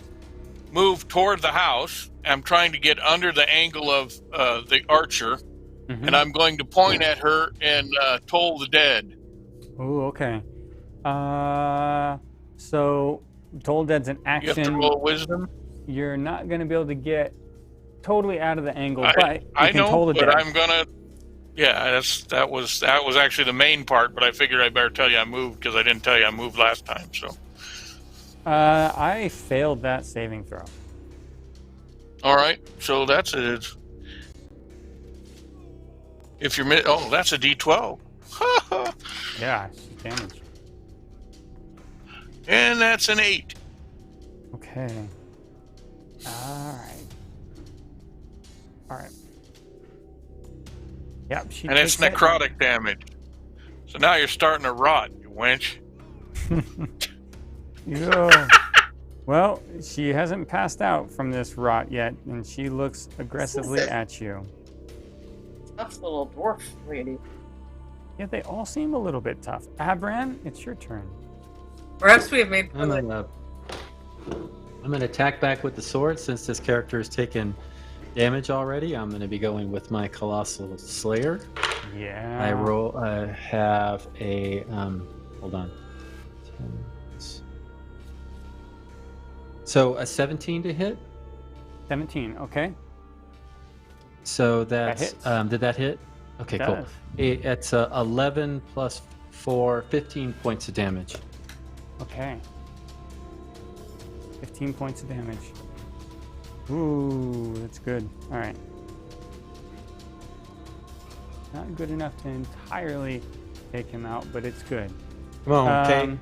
[SPEAKER 2] move toward the house. I'm trying to get under the angle of the archer, and I'm going to point at her and toll the dead.
[SPEAKER 1] Oh, okay. So toll dead's an action.
[SPEAKER 2] You have to roll wisdom.
[SPEAKER 1] You're not going to be able to get totally out of the angle, but you
[SPEAKER 2] I
[SPEAKER 1] can
[SPEAKER 2] know,
[SPEAKER 1] toll the dead.
[SPEAKER 2] but I'm gonna. Yeah, that was actually the main part, but I figured I better tell you I moved because I didn't tell you I moved last time. So.
[SPEAKER 1] I failed that saving throw.
[SPEAKER 2] All right, so that's it. If you're that's a D12.
[SPEAKER 1] Yeah, it's damage.
[SPEAKER 2] And that's an 8.
[SPEAKER 1] Okay. All right. Yep, she
[SPEAKER 2] And it's
[SPEAKER 1] takes
[SPEAKER 2] necrotic damage. So now you're starting to rot, you wench.
[SPEAKER 1] Yeah. Well, she hasn't passed out from this rot yet, and she looks aggressively at you.
[SPEAKER 8] Tough little dwarf lady.
[SPEAKER 1] Yeah, they all seem a little bit tough. Abran, it's your turn.
[SPEAKER 8] Perhaps we have made.
[SPEAKER 6] I'm gonna attack back with the sword since this character has taken damage already. I'm gonna be going with my Colossal Slayer.
[SPEAKER 1] Yeah.
[SPEAKER 6] I have a hold on. So a 17 to hit.
[SPEAKER 1] 17. Okay.
[SPEAKER 6] So that's
[SPEAKER 1] hits.
[SPEAKER 6] did that hit? Okay, cool. It's 11 plus 4, 15 points of damage.
[SPEAKER 1] Okay. 15 points of damage. Ooh, that's good. All right. Not good enough to entirely take him out, but it's good.
[SPEAKER 6] Come on, Kay.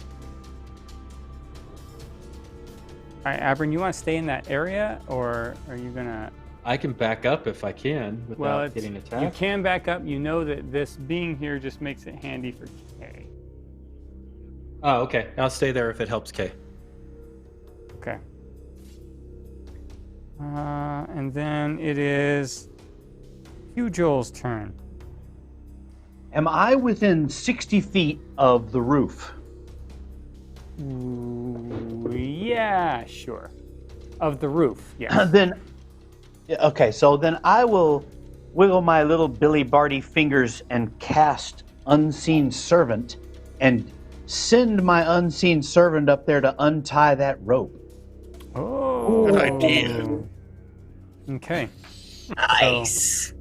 [SPEAKER 1] All right, Abram, you want to stay in that area, or are you gonna?
[SPEAKER 6] I can back up if I can without getting attacked.
[SPEAKER 1] You can back up. You know that this being here just makes it handy for Kay.
[SPEAKER 6] Oh, okay. I'll stay there if it helps Kay.
[SPEAKER 1] Okay. And then it is Hugh Joel's turn.
[SPEAKER 4] Am I within 60 feet of the roof?
[SPEAKER 1] Ooh, yeah, sure. Of the roof, yes.
[SPEAKER 4] Okay, so then I will wiggle my little Billy Barty fingers and cast Unseen Servant and send my Unseen Servant up there to untie that rope.
[SPEAKER 1] Oh,
[SPEAKER 2] good idea.
[SPEAKER 1] Okay.
[SPEAKER 8] Nice.
[SPEAKER 1] So,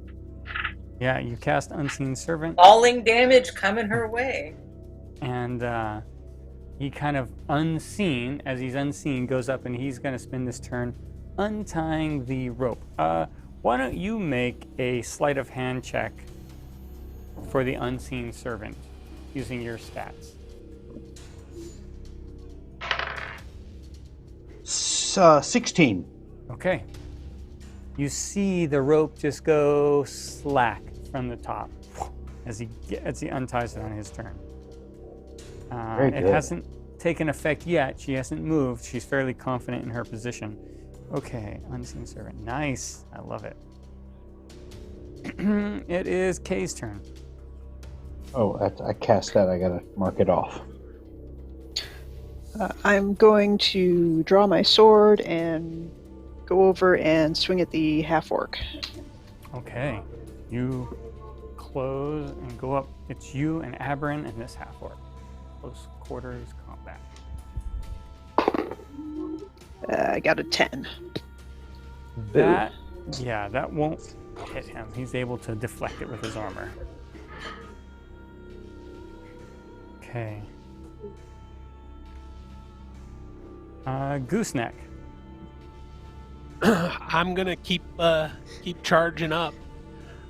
[SPEAKER 1] yeah, you cast Unseen Servant.
[SPEAKER 8] Falling damage coming her way.
[SPEAKER 1] And he kind of unseen, as he's unseen, goes up and he's going to spend this turn untying the rope. Why don't you make a sleight of hand check for the Unseen Servant using your stats?
[SPEAKER 4] 16.
[SPEAKER 1] Okay. You see the rope just go slack from the top as he unties it on his turn. It hasn't taken effect yet. She hasn't moved. She's fairly confident in her position. Okay, Unseen Servant. Nice. I love it. It is Kay's turn.
[SPEAKER 4] Oh, I cast that. I gotta mark it off.
[SPEAKER 7] I'm going to draw my sword and go over and swing at the half-orc.
[SPEAKER 1] Okay. You close and go up. It's you and Aberin and this half-orc. Close quarters combat.
[SPEAKER 7] I got a 10.
[SPEAKER 1] That won't hit him. He's able to deflect it with his armor. Okay. Gooseneck.
[SPEAKER 5] I'm gonna keep charging up.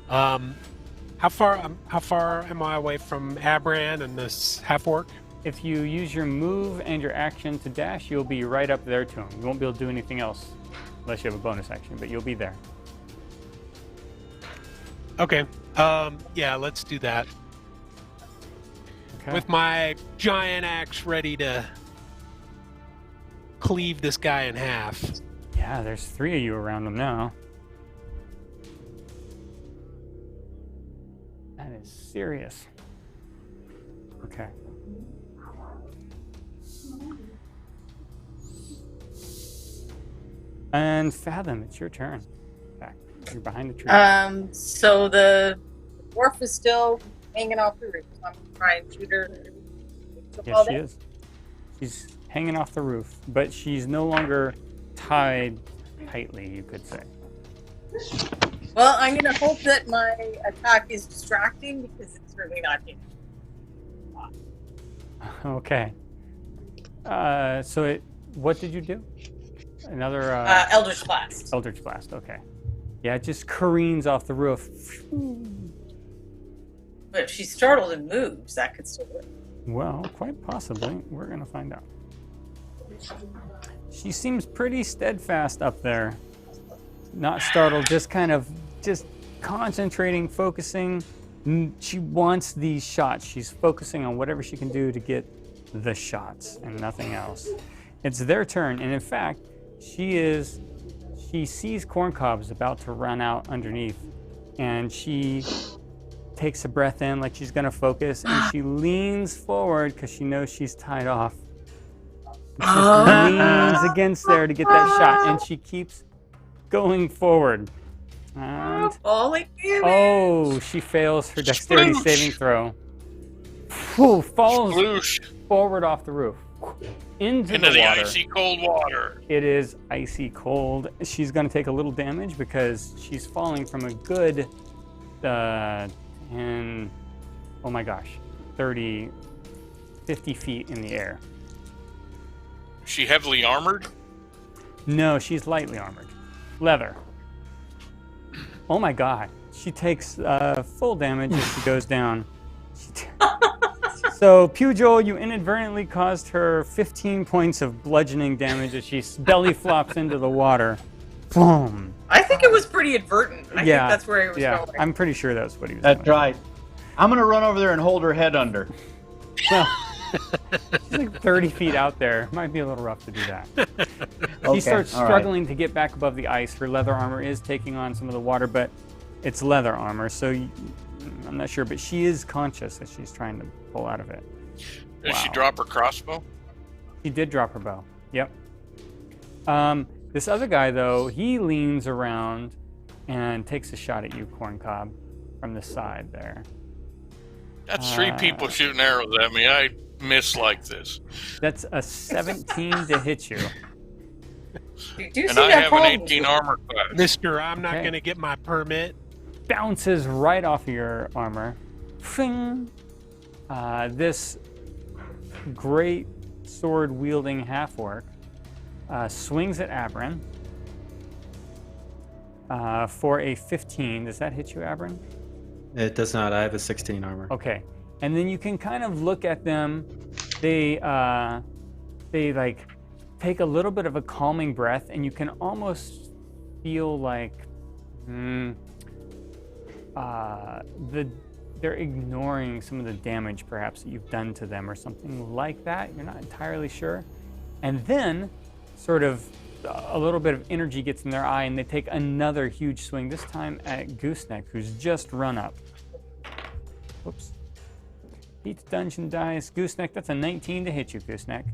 [SPEAKER 5] How far am I away from Abran and this half orc?
[SPEAKER 1] If you use your move and your action to dash, you'll be right up there to him. You won't be able to do anything else unless you have a bonus action, but you'll be there.
[SPEAKER 5] Okay. Yeah, let's do that.
[SPEAKER 1] Okay.
[SPEAKER 5] With my giant axe ready to cleave this guy in half.
[SPEAKER 1] Yeah, there's 3 of you around him now. That is serious. Okay. And Fathom, it's your turn. Back. You're behind the tree.
[SPEAKER 8] So the dwarf is still hanging off the roof. So I'm trying to shoot her.
[SPEAKER 1] Yes, she is. She's hanging off the roof, but she's no longer tied tightly, you could say.
[SPEAKER 8] Well, I'm going to hope that my attack is distracting because it's really not hitting.
[SPEAKER 1] Okay. What did you do? Another
[SPEAKER 8] Eldritch Blast.
[SPEAKER 1] Eldritch Blast, okay. Yeah, it just careens off the roof.
[SPEAKER 8] But if she's startled and moves, that could still work.
[SPEAKER 1] Well, quite possibly. We're going to find out. She seems pretty steadfast up there. Not startled, just kind of just concentrating, focusing. She wants these shots. She's focusing on whatever she can do to get the shots and nothing else. It's their turn, and in fact, she sees Corncob's about to run out underneath, and she takes a breath in like she's gonna focus, and she leans forward because she knows she's tied off. She just leans against there to get that shot, and she keeps going forward. And oh, she fails her dexterity saving throw. Falls forward off the roof. Into the water.
[SPEAKER 2] Icy cold water.
[SPEAKER 1] It is icy cold. She's going to take a little damage because she's falling from a good 30, 50 feet in the air.
[SPEAKER 2] Is she heavily armored?
[SPEAKER 1] No, she's lightly armored. Leather. Oh my god. She takes full damage as she goes down. So, Pugh, you inadvertently caused her 15 points of bludgeoning damage as she belly flops into the water. Boom.
[SPEAKER 8] I think it was pretty advertent. I think that's where he was going.
[SPEAKER 1] I'm pretty sure that's what he was doing.
[SPEAKER 4] That's right. I'm going to run over there and hold her head under.
[SPEAKER 1] Well, she's like 30 feet out there. Might be a little rough to do that. She starts struggling to get back above the ice. Her leather armor is taking on some of the water, but it's leather armor, so I'm not sure. But she is conscious as she's trying to pull out of it.
[SPEAKER 2] Did she drop her crossbow?
[SPEAKER 1] She did drop her bow. Yep. This other guy, though, he leans around and takes a shot at you, Corncob, from the side there.
[SPEAKER 2] That's 3 people shooting arrows at me. I miss like this.
[SPEAKER 1] That's a 17 to hit you.
[SPEAKER 2] And I have an 18 armor class.
[SPEAKER 5] Mister, I'm not going to get my permit.
[SPEAKER 1] Bounces right off of your armor. Fing! This great sword-wielding half-orc swings at Abram for a 15. Does that hit you, Abram?
[SPEAKER 6] It does not. I have a 16 armor.
[SPEAKER 1] Okay. And then you can kind of look at them. They like take a little bit of a calming breath, and you can almost feel like they're ignoring some of the damage perhaps that you've done to them or something like that. You're not entirely sure. And then sort of a little bit of energy gets in their eye, and they take another huge swing, this time at Gooseneck, who's just run up. Whoops. Beats dungeon dice. Gooseneck, that's a 19 to hit you, Gooseneck.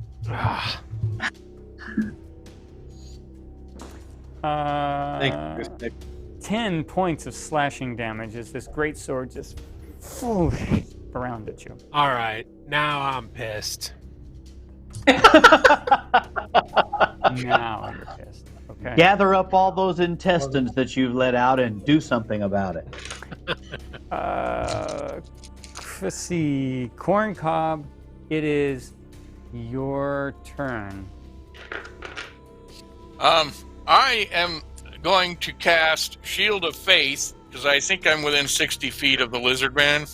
[SPEAKER 6] Thank you, Gooseneck.
[SPEAKER 1] 10 points of slashing damage as this great sword just around at you.
[SPEAKER 5] All right, now I'm pissed.
[SPEAKER 1] Now you're pissed. Okay.
[SPEAKER 4] Gather up all those intestines that you've let out and do something about it.
[SPEAKER 1] Let's see. Corncob, it is your turn.
[SPEAKER 2] I am going to cast Shield of Faith because I think I'm within 60 feet of the lizard man.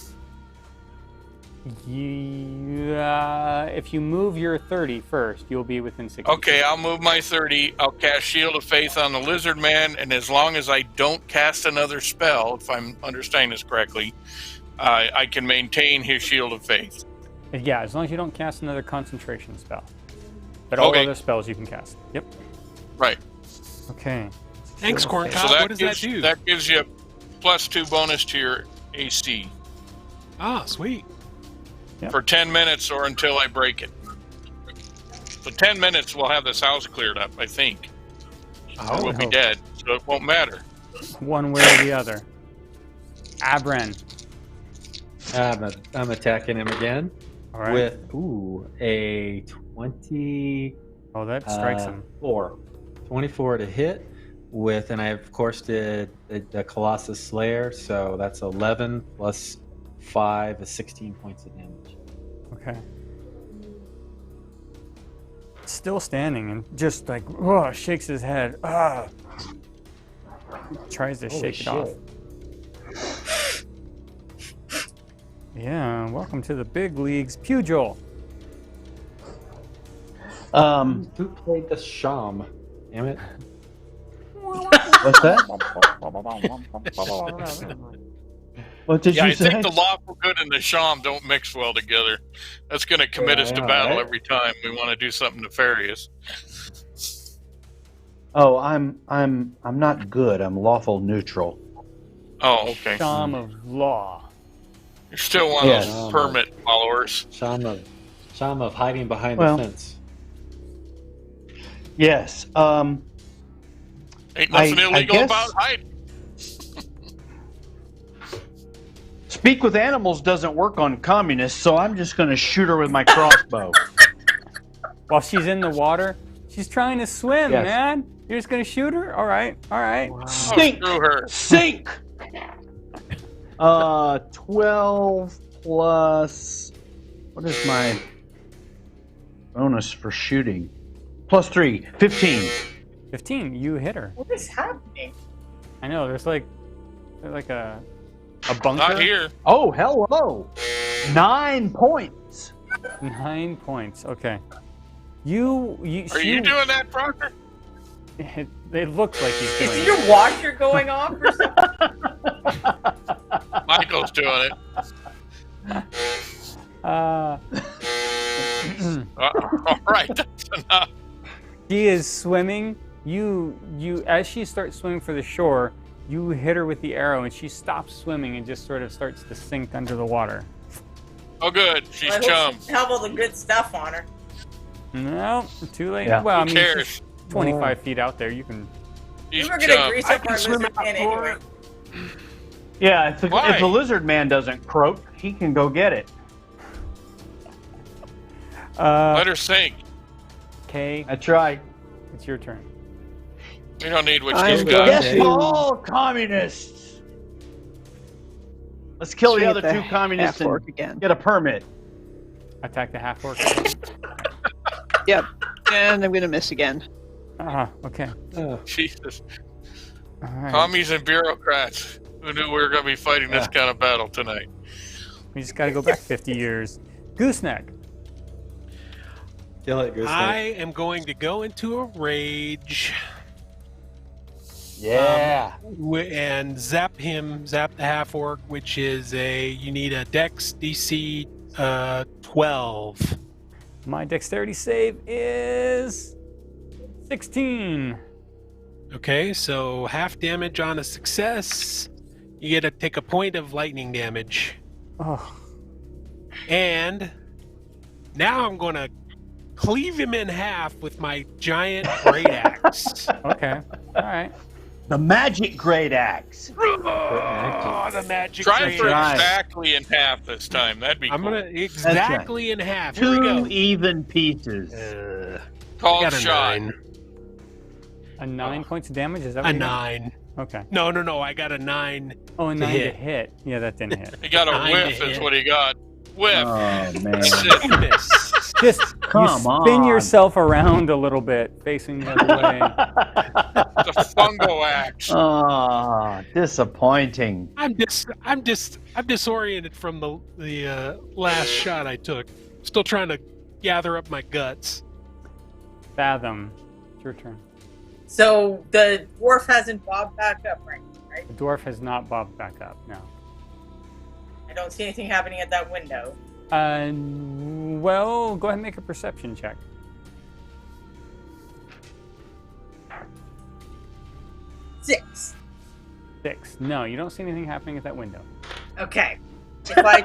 [SPEAKER 1] If you move your 30 first, you'll be within 60
[SPEAKER 2] Okay,
[SPEAKER 1] feet.
[SPEAKER 2] I'll move my 30. I'll cast Shield of Faith on the lizard man, and as long as I don't cast another spell, if I'm understanding this correctly, I can maintain his Shield of Faith.
[SPEAKER 1] Yeah, as long as you don't cast another concentration spell. But all other spells you can cast. Yep.
[SPEAKER 2] Right.
[SPEAKER 1] Okay.
[SPEAKER 5] Thanks, Corncob.
[SPEAKER 2] So
[SPEAKER 5] what does that do?
[SPEAKER 2] That gives you a +2 bonus to your AC.
[SPEAKER 5] Ah, sweet.
[SPEAKER 1] Yep.
[SPEAKER 2] For 10 minutes or until I break it. So 10 minutes we'll have this house cleared up, I think. We'll be dead, so it won't matter.
[SPEAKER 1] One way or the other. Abren.
[SPEAKER 6] I'm attacking him again.
[SPEAKER 1] All right.
[SPEAKER 6] With a 20.
[SPEAKER 1] Oh, that strikes him.
[SPEAKER 6] 24 to hit with, and I of course did the Colossus Slayer, so that's 11 plus 5 is 16 points of damage.
[SPEAKER 1] Okay. Still standing and just like shakes his head. Tries to shake it off. Yeah, welcome to the big leagues, Pugh.
[SPEAKER 6] Who played the Sham? Damn it.
[SPEAKER 4] What's that? What did you
[SPEAKER 2] I
[SPEAKER 4] say?
[SPEAKER 2] think the lawful good and the sham don't mix well together. That's going to commit us to battle every time we want to do something nefarious.
[SPEAKER 4] Oh, I'm not good. I'm lawful neutral.
[SPEAKER 2] Oh, okay.
[SPEAKER 1] Sham of law.
[SPEAKER 2] You're still one of those permit followers.
[SPEAKER 6] Sham of hiding behind
[SPEAKER 4] Well,
[SPEAKER 6] the fence.
[SPEAKER 4] Yes.
[SPEAKER 2] Ain't nothing
[SPEAKER 4] I
[SPEAKER 2] illegal
[SPEAKER 4] guess-
[SPEAKER 2] about hiding.
[SPEAKER 4] Speak with animals doesn't work on communists, so I'm just going to shoot her with my crossbow.
[SPEAKER 1] While she's in the water, she's trying to swim,
[SPEAKER 4] Yes.
[SPEAKER 1] man. You're just gonna shoot her? All right, all right.
[SPEAKER 2] Oh,
[SPEAKER 4] Sink!
[SPEAKER 2] screw her.
[SPEAKER 4] Sink! 12 plus... What is my bonus for shooting? Plus 3, 15.
[SPEAKER 1] 15. You hit her.
[SPEAKER 8] What is happening?
[SPEAKER 1] I know. There's like a bunker.
[SPEAKER 2] Not here.
[SPEAKER 4] Oh, hello! 9 points.
[SPEAKER 1] 9 points. Okay. You.
[SPEAKER 2] Are you doing that, Proctor?
[SPEAKER 1] It looks like he's doing
[SPEAKER 8] Is
[SPEAKER 1] it.
[SPEAKER 8] your washer going off or something?
[SPEAKER 2] Michael's doing it.
[SPEAKER 1] Uh,
[SPEAKER 2] All right, that's enough.
[SPEAKER 1] She is swimming. You as she starts swimming for the shore, you hit her with the arrow, and she stops swimming and just sort of starts to sink under the water.
[SPEAKER 2] Oh, good. She's
[SPEAKER 8] I hope
[SPEAKER 2] chum.
[SPEAKER 8] she have all the good stuff on her.
[SPEAKER 1] No, too late.
[SPEAKER 4] Yeah.
[SPEAKER 1] Well, I
[SPEAKER 2] Who
[SPEAKER 1] mean,
[SPEAKER 2] cares?
[SPEAKER 1] she's 25 feet out there. You can.
[SPEAKER 2] She's
[SPEAKER 8] We were gonna
[SPEAKER 2] chum.
[SPEAKER 8] grease
[SPEAKER 5] I
[SPEAKER 8] up
[SPEAKER 5] can
[SPEAKER 8] our
[SPEAKER 5] swim
[SPEAKER 8] lizard
[SPEAKER 5] out
[SPEAKER 8] man
[SPEAKER 5] for
[SPEAKER 8] anyway.
[SPEAKER 4] Yeah, if
[SPEAKER 2] Why?
[SPEAKER 4] the lizard man doesn't croak, he can go get it.
[SPEAKER 2] Let her sink.
[SPEAKER 1] Kay,
[SPEAKER 4] That's right.
[SPEAKER 1] it's your turn.
[SPEAKER 2] We don't need what
[SPEAKER 7] I'm
[SPEAKER 2] she's
[SPEAKER 7] going
[SPEAKER 2] got.
[SPEAKER 4] Yes,
[SPEAKER 7] Okay.
[SPEAKER 4] all communists. Let's kill the
[SPEAKER 7] Straight
[SPEAKER 4] other
[SPEAKER 7] at
[SPEAKER 4] two communists and
[SPEAKER 7] half-orc again.
[SPEAKER 4] get a permit.
[SPEAKER 1] Attack the half orc.
[SPEAKER 7] Yep. And I'm gonna miss again.
[SPEAKER 1] Okay.
[SPEAKER 2] Jesus.
[SPEAKER 1] All right.
[SPEAKER 2] Commies and bureaucrats. Who knew we were going to be fighting this kind of battle tonight?
[SPEAKER 1] We just got to go back 50 years. Gooseneck.
[SPEAKER 6] Kill it, Gooseneck.
[SPEAKER 5] I am going to go into a rage
[SPEAKER 4] Yeah.
[SPEAKER 5] and zap the half orc, which is you need a Dex DC 12.
[SPEAKER 1] My dexterity save is 16.
[SPEAKER 5] Okay, so half damage on a success. You get to take a point of lightning damage.
[SPEAKER 1] Oh,
[SPEAKER 5] And now I'm going to cleave him in half with my giant great axe.
[SPEAKER 1] okay. All right.
[SPEAKER 4] The magic great axe.
[SPEAKER 5] Oh, the magic
[SPEAKER 2] Try
[SPEAKER 5] great
[SPEAKER 2] for
[SPEAKER 5] axe.
[SPEAKER 2] exactly in half this time. That'd be
[SPEAKER 5] I'm
[SPEAKER 2] cool.
[SPEAKER 5] going to exactly in half. Here we
[SPEAKER 4] Two
[SPEAKER 5] go.
[SPEAKER 4] even pieces.
[SPEAKER 5] I
[SPEAKER 2] Called
[SPEAKER 5] got a
[SPEAKER 2] shot.
[SPEAKER 5] 9.
[SPEAKER 1] A 9 points of damage? Is that
[SPEAKER 5] A
[SPEAKER 1] what you got?
[SPEAKER 5] 9.
[SPEAKER 1] Okay.
[SPEAKER 5] No, I got a 9.
[SPEAKER 1] Oh, a 9 to
[SPEAKER 5] hit.
[SPEAKER 1] hit. Yeah, that didn't hit.
[SPEAKER 2] He got a
[SPEAKER 5] 9
[SPEAKER 2] whiff,
[SPEAKER 5] to
[SPEAKER 2] is
[SPEAKER 5] hit.
[SPEAKER 2] what he got. Whiff.
[SPEAKER 4] Oh man.
[SPEAKER 2] That's it.
[SPEAKER 5] Miss.
[SPEAKER 1] Just
[SPEAKER 4] Come
[SPEAKER 1] you spin
[SPEAKER 4] on.
[SPEAKER 1] yourself around a little bit, facing the other way.
[SPEAKER 2] It's a fungo axe.
[SPEAKER 4] Oh, disappointing.
[SPEAKER 5] I'm disoriented from the last shot I took. Still trying to gather up my guts.
[SPEAKER 1] Fathom. It's your turn.
[SPEAKER 8] So the dwarf hasn't bobbed back up, right?
[SPEAKER 1] The dwarf has not bobbed back up. No.
[SPEAKER 8] I don't see anything happening at that window.
[SPEAKER 1] Well, go ahead and make a perception check.
[SPEAKER 8] 6.
[SPEAKER 1] 6. No, you don't see anything happening at that window.
[SPEAKER 8] Okay. If I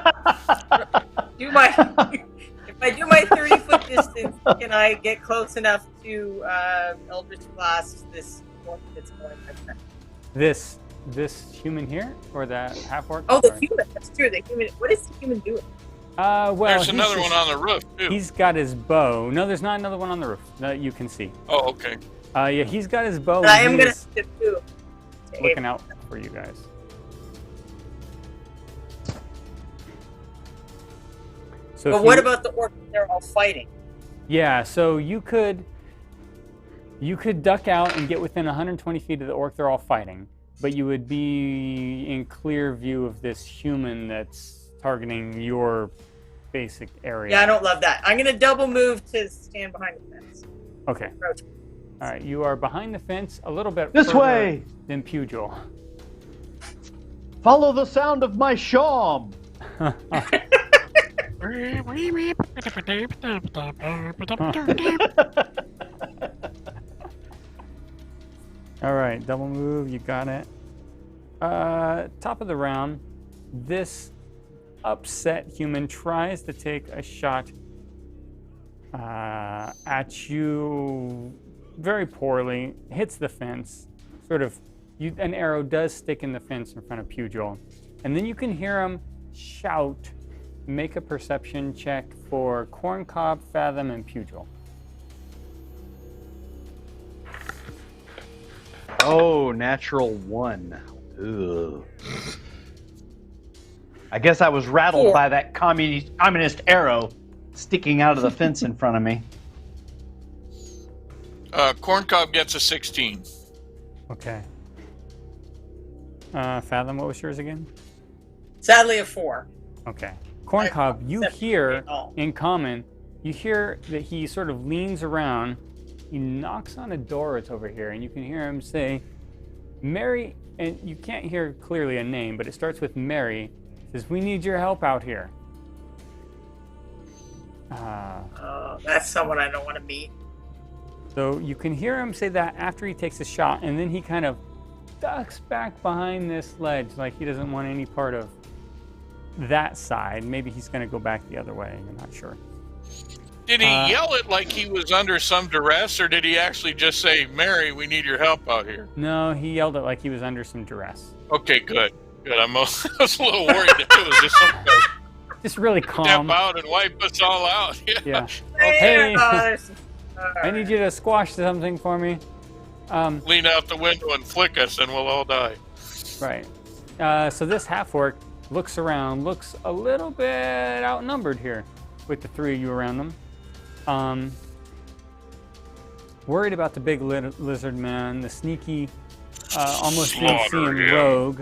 [SPEAKER 8] do my 30-foot distance, can I get close enough to Eldritch Blast this dwarf that's going like that?
[SPEAKER 1] This human here, or that half orc?
[SPEAKER 8] Oh, the human. That's true. The human. What is the human doing?
[SPEAKER 1] Well,
[SPEAKER 2] There's
[SPEAKER 1] he's
[SPEAKER 2] another
[SPEAKER 1] just-
[SPEAKER 2] one on the roof, too.
[SPEAKER 1] He's got his bow. No, there's not another one on the roof that you can see.
[SPEAKER 2] Oh, okay.
[SPEAKER 1] Yeah, he's got his bow.
[SPEAKER 8] But I
[SPEAKER 1] and
[SPEAKER 8] am
[SPEAKER 1] he
[SPEAKER 8] going to
[SPEAKER 1] is
[SPEAKER 8] sit too.
[SPEAKER 1] looking out for you guys. So
[SPEAKER 8] But
[SPEAKER 1] if
[SPEAKER 8] what
[SPEAKER 1] you-
[SPEAKER 8] about the orcs? They're all fighting.
[SPEAKER 1] Yeah, so you could duck out and get within 120 feet of the orc. They're all fighting, but you would be in clear view of this human that's targeting your basic area.
[SPEAKER 8] Yeah, I don't love that. I'm gonna double move to stand behind the fence.
[SPEAKER 1] Okay.
[SPEAKER 8] Rotate.
[SPEAKER 1] All right, you are behind the fence a little bit
[SPEAKER 4] This
[SPEAKER 1] further
[SPEAKER 4] way!
[SPEAKER 1] than Pugil.
[SPEAKER 4] Follow the sound of my shawm!
[SPEAKER 1] All right, double move, you got it. Top of the round, this upset human tries to take a shot at you very poorly, hits the fence, sort of, an arrow does stick in the fence in front of Pugil. And then you can hear him shout, make a perception check for Corncob, Fathom, and Pugil.
[SPEAKER 4] Oh, natural 1. Ugh. I guess I was rattled
[SPEAKER 8] 4.
[SPEAKER 4] by that communist arrow sticking out of the fence in front of me.
[SPEAKER 2] Corncob gets a 16.
[SPEAKER 1] Okay. Fathom, what was yours again?
[SPEAKER 8] Sadly, a 4.
[SPEAKER 1] Okay. Corncob, you hear
[SPEAKER 8] all.
[SPEAKER 1] in common, you hear that he sort of leans around, he knocks on a door that's over here, and you can hear him say, Mary, and you can't hear clearly a name, but it starts with Mary, says, we need your help out here.
[SPEAKER 8] That's someone I don't want to meet.
[SPEAKER 1] So you can hear him say that after he takes a shot, and then he kind of ducks back behind this ledge like he doesn't want any part of that side. Maybe he's going to go back the other way. You're not sure.
[SPEAKER 2] Did he yell it like he was under some duress, or did he actually just say, Mary, we need your help out here?
[SPEAKER 1] No, he yelled it like he was under some duress.
[SPEAKER 2] Okay, good. Good. I was a little worried that it was just some guy
[SPEAKER 1] Just really calm.
[SPEAKER 2] step out and wipe us all out.
[SPEAKER 1] Yeah.
[SPEAKER 8] Hey,
[SPEAKER 1] I need you to squash something for me.
[SPEAKER 2] Lean out the window and flick us, and we'll all die.
[SPEAKER 1] Right. So this half-orc looks around, looks a little bit outnumbered here with the three of you around them. Worried about the big lizard man, the sneaky, almost didn't see him rogue.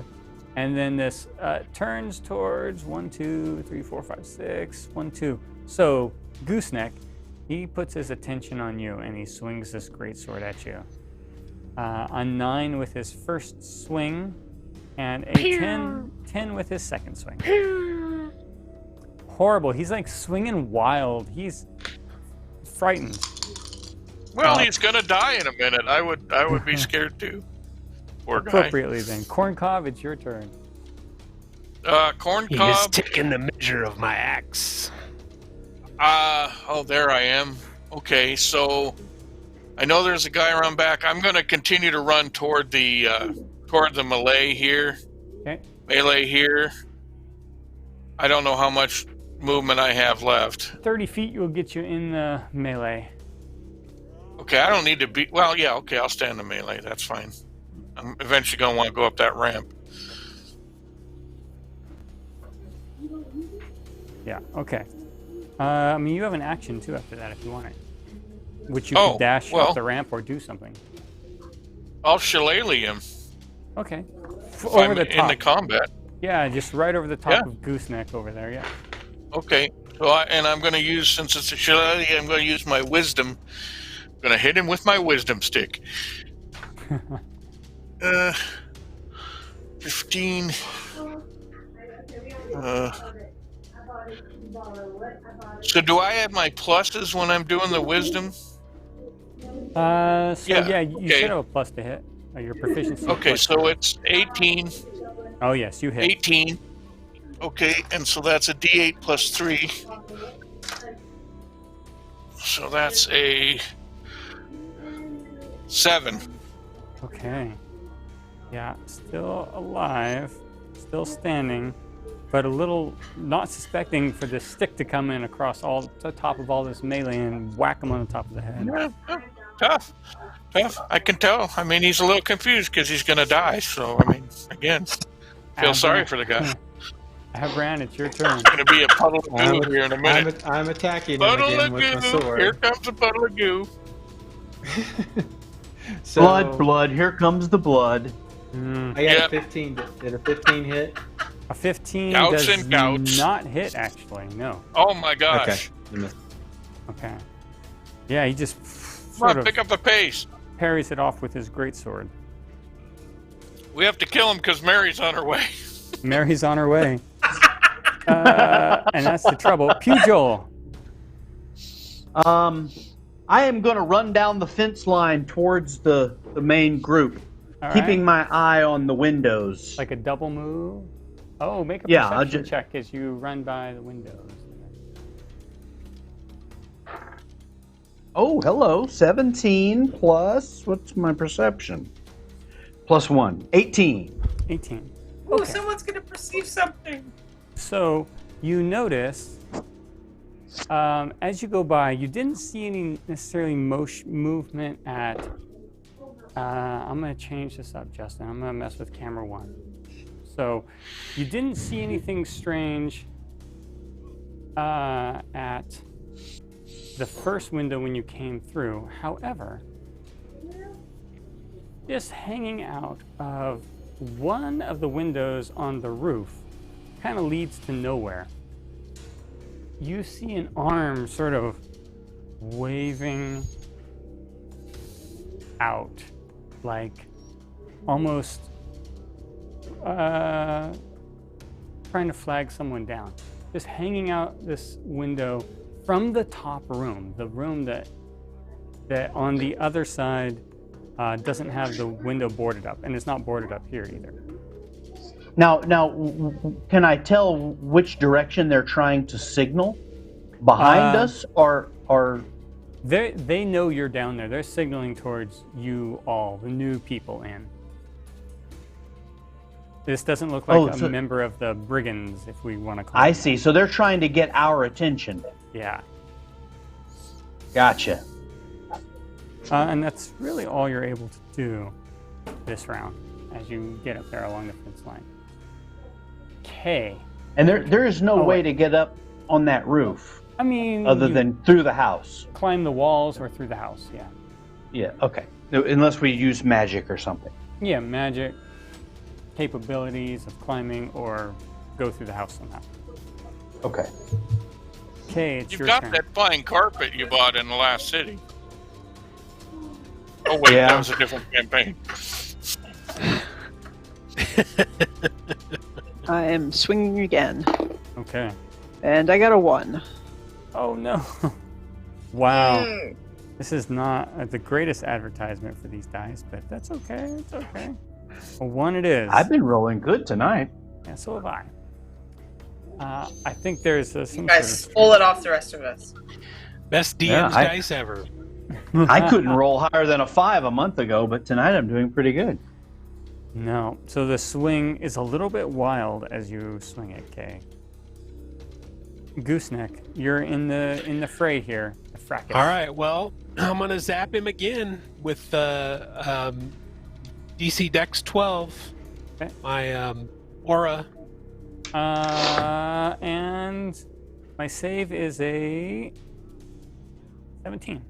[SPEAKER 1] And then this turns towards 1, 2, 3, 4, 5, 6, 1, 2. So Gooseneck, he puts his attention on you and he swings this greatsword at you. A 9 with his first swing, and a 10 with his second swing. Horrible. He's like swinging wild. He's frightened.
[SPEAKER 2] Well, he's gonna die in a minute. I would be scared too. Poor guy.
[SPEAKER 1] Appropriately then. Corncob, it's your turn.
[SPEAKER 2] Corncob.
[SPEAKER 5] He has taken the measure of my axe.
[SPEAKER 2] Oh, there I am. Okay, so I know there's a guy around back. I'm going to continue to run toward the melee here.
[SPEAKER 1] Okay.
[SPEAKER 2] Melee here. I don't know how much movement I have left.
[SPEAKER 1] 30 feet will get you in the melee.
[SPEAKER 2] Okay, I don't need to be... Well, yeah, okay, I'll stand in melee. That's fine. I'm eventually going to want to go up that ramp.
[SPEAKER 1] Yeah, okay. I mean, you have an action, too, after that, if you want it. Which you could dash off the ramp or do something.
[SPEAKER 2] I'll shillelagh him.
[SPEAKER 1] Okay.
[SPEAKER 2] Over the top. In the combat.
[SPEAKER 1] Yeah, just right over the top of Gooseneck over there, yeah.
[SPEAKER 2] Okay. So I'm going to use, since it's a shillelagh, I'm going to use my wisdom. I'm going to hit him with my wisdom stick. 15. So do I have my pluses when I'm doing the wisdom?
[SPEAKER 1] You should have a plus to hit. Your proficiency.
[SPEAKER 2] Okay, so it's 18.
[SPEAKER 1] Oh yes, you hit.
[SPEAKER 2] 18. Okay, and so that's a D8 plus 3. So that's a 7.
[SPEAKER 1] Okay. Yeah, still alive, still standing, but a little not suspecting for the stick to come in across all the top of all this melee and whack him on the top of the head.
[SPEAKER 2] Yeah, tough. I can tell. I mean, he's a little confused because he's going to die. So, I mean, again, feel sorry for the guy.
[SPEAKER 1] Errant, it's your turn.
[SPEAKER 2] It's going to be a puddle of goo here in a minute.
[SPEAKER 6] I'm attacking him again with my sword.
[SPEAKER 2] Here comes a puddle of goo.
[SPEAKER 4] Blood, here comes the blood.
[SPEAKER 6] I got a 15. Did a 15 hit?
[SPEAKER 1] A 15
[SPEAKER 2] Gouts
[SPEAKER 1] does
[SPEAKER 2] and gouts.
[SPEAKER 1] not hit, actually. No.
[SPEAKER 2] Oh my gosh.
[SPEAKER 6] Okay.
[SPEAKER 1] Okay. Yeah, he just
[SPEAKER 2] Come
[SPEAKER 1] sort
[SPEAKER 2] on, pick up the pace.
[SPEAKER 1] parries it off with his greatsword.
[SPEAKER 2] We have to kill him because Mary's on her way.
[SPEAKER 1] Mary's on her way. And that's the trouble. Pugh.
[SPEAKER 4] I am going to run down the fence line towards the main group, keeping my eye on the windows.
[SPEAKER 1] Like a double move? Oh, make a
[SPEAKER 4] Yeah,
[SPEAKER 1] perception check as you run by the windows.
[SPEAKER 4] Oh, hello. 17 plus, what's my perception? Plus 1. 18.
[SPEAKER 1] 18.
[SPEAKER 8] Ooh,
[SPEAKER 1] Okay.
[SPEAKER 8] someone's going to perceive something.
[SPEAKER 1] So you notice, as you go by, you didn't see any necessarily movement at. I'm going to change this up, Justin. I'm going to mess with camera 1. So you didn't see anything strange at the first window when you came through. However, just hanging out of one of the windows on the roof kind of leads to nowhere. You see an arm sort of waving out, like almost trying to flag someone down. Just hanging out this window from the top room, the room that on the other side doesn't have the window boarded up, and it's not boarded up here either.
[SPEAKER 4] Now, can I tell which direction they're trying to signal? Behind us, or
[SPEAKER 1] they know you're down there. They're signaling towards you all, the new people in. This doesn't look like a member of the brigands, if we want to call it.
[SPEAKER 4] I see. So they're trying to get our attention.
[SPEAKER 1] Yeah.
[SPEAKER 4] Gotcha.
[SPEAKER 1] And that's really all you're able to do this round as you get up there along the fence line. Okay.
[SPEAKER 4] And there is no way to get up on that roof.
[SPEAKER 1] I mean,
[SPEAKER 4] other than through the house.
[SPEAKER 1] Climb the walls or through the house, yeah.
[SPEAKER 4] Yeah, okay. Unless we use magic or something.
[SPEAKER 1] Yeah, magic, capabilities of climbing, or go through the house somehow.
[SPEAKER 4] Okay.
[SPEAKER 1] Okay, it's
[SPEAKER 2] You've
[SPEAKER 1] your
[SPEAKER 2] got
[SPEAKER 1] turn.
[SPEAKER 2] that fine carpet you bought in the last city. Oh wait,
[SPEAKER 4] Yeah.
[SPEAKER 2] that was a different campaign.
[SPEAKER 7] I am swinging again.
[SPEAKER 1] Okay.
[SPEAKER 7] And I got a 1.
[SPEAKER 1] Oh no. Wow. This is not the greatest advertisement for these dice, but that's okay. It's okay. A 1 it is.
[SPEAKER 4] I've been rolling good tonight.
[SPEAKER 1] Yeah, so have I. I think there's some
[SPEAKER 8] You guys stole it off the rest of us.
[SPEAKER 5] Best DM's dice ever.
[SPEAKER 4] I couldn't roll higher than a 5 a month ago, but tonight I'm doing pretty good.
[SPEAKER 1] No. So the swing is a little bit wild as you swing it, Kay. Gooseneck, you're in the fray here. The fracas.
[SPEAKER 5] All right, well, I'm gonna zap him again with DC Dex 12.
[SPEAKER 1] Okay.
[SPEAKER 5] My aura.
[SPEAKER 1] And my save is a 17.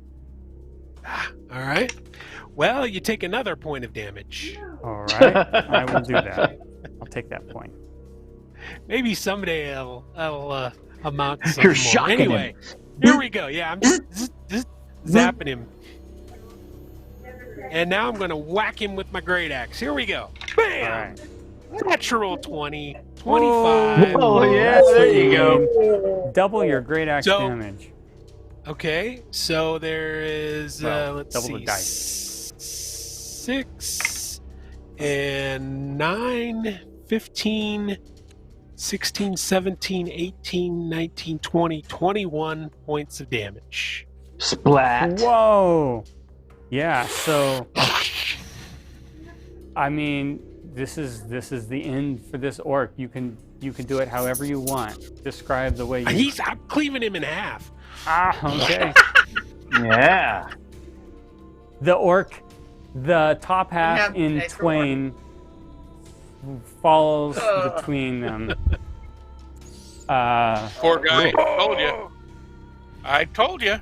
[SPEAKER 5] All right. Well, you take another point of damage.
[SPEAKER 1] All right, I will do that. I'll take that point.
[SPEAKER 5] Maybe someday I'll amount to something
[SPEAKER 4] You're
[SPEAKER 5] more.
[SPEAKER 4] shocking
[SPEAKER 5] Anyway, here we go. Yeah, I'm just zapping him. And now I'm going to whack him with my great axe. Here we go. Bam!
[SPEAKER 1] All right.
[SPEAKER 5] Natural 20, 25.
[SPEAKER 4] Oh, yeah, there you go.
[SPEAKER 1] Double your great axe
[SPEAKER 5] So-
[SPEAKER 1] damage.
[SPEAKER 5] Okay, so there is,
[SPEAKER 1] Well,
[SPEAKER 5] let's
[SPEAKER 1] double
[SPEAKER 5] see,
[SPEAKER 1] the dice.
[SPEAKER 5] 6 and 9, 15, 16, 17, 18, 19, 20, 21 points of damage.
[SPEAKER 4] Splat.
[SPEAKER 1] Whoa. Yeah. So, I mean, this is the end for this orc. You can do it however you want. Describe the way you.
[SPEAKER 5] I'm cleaving him in half.
[SPEAKER 1] Okay.
[SPEAKER 4] Yeah.
[SPEAKER 1] The orc, the top half
[SPEAKER 8] have
[SPEAKER 1] in
[SPEAKER 8] nicer
[SPEAKER 1] twain, falls between them.
[SPEAKER 2] Poor guy. Told you. I told you.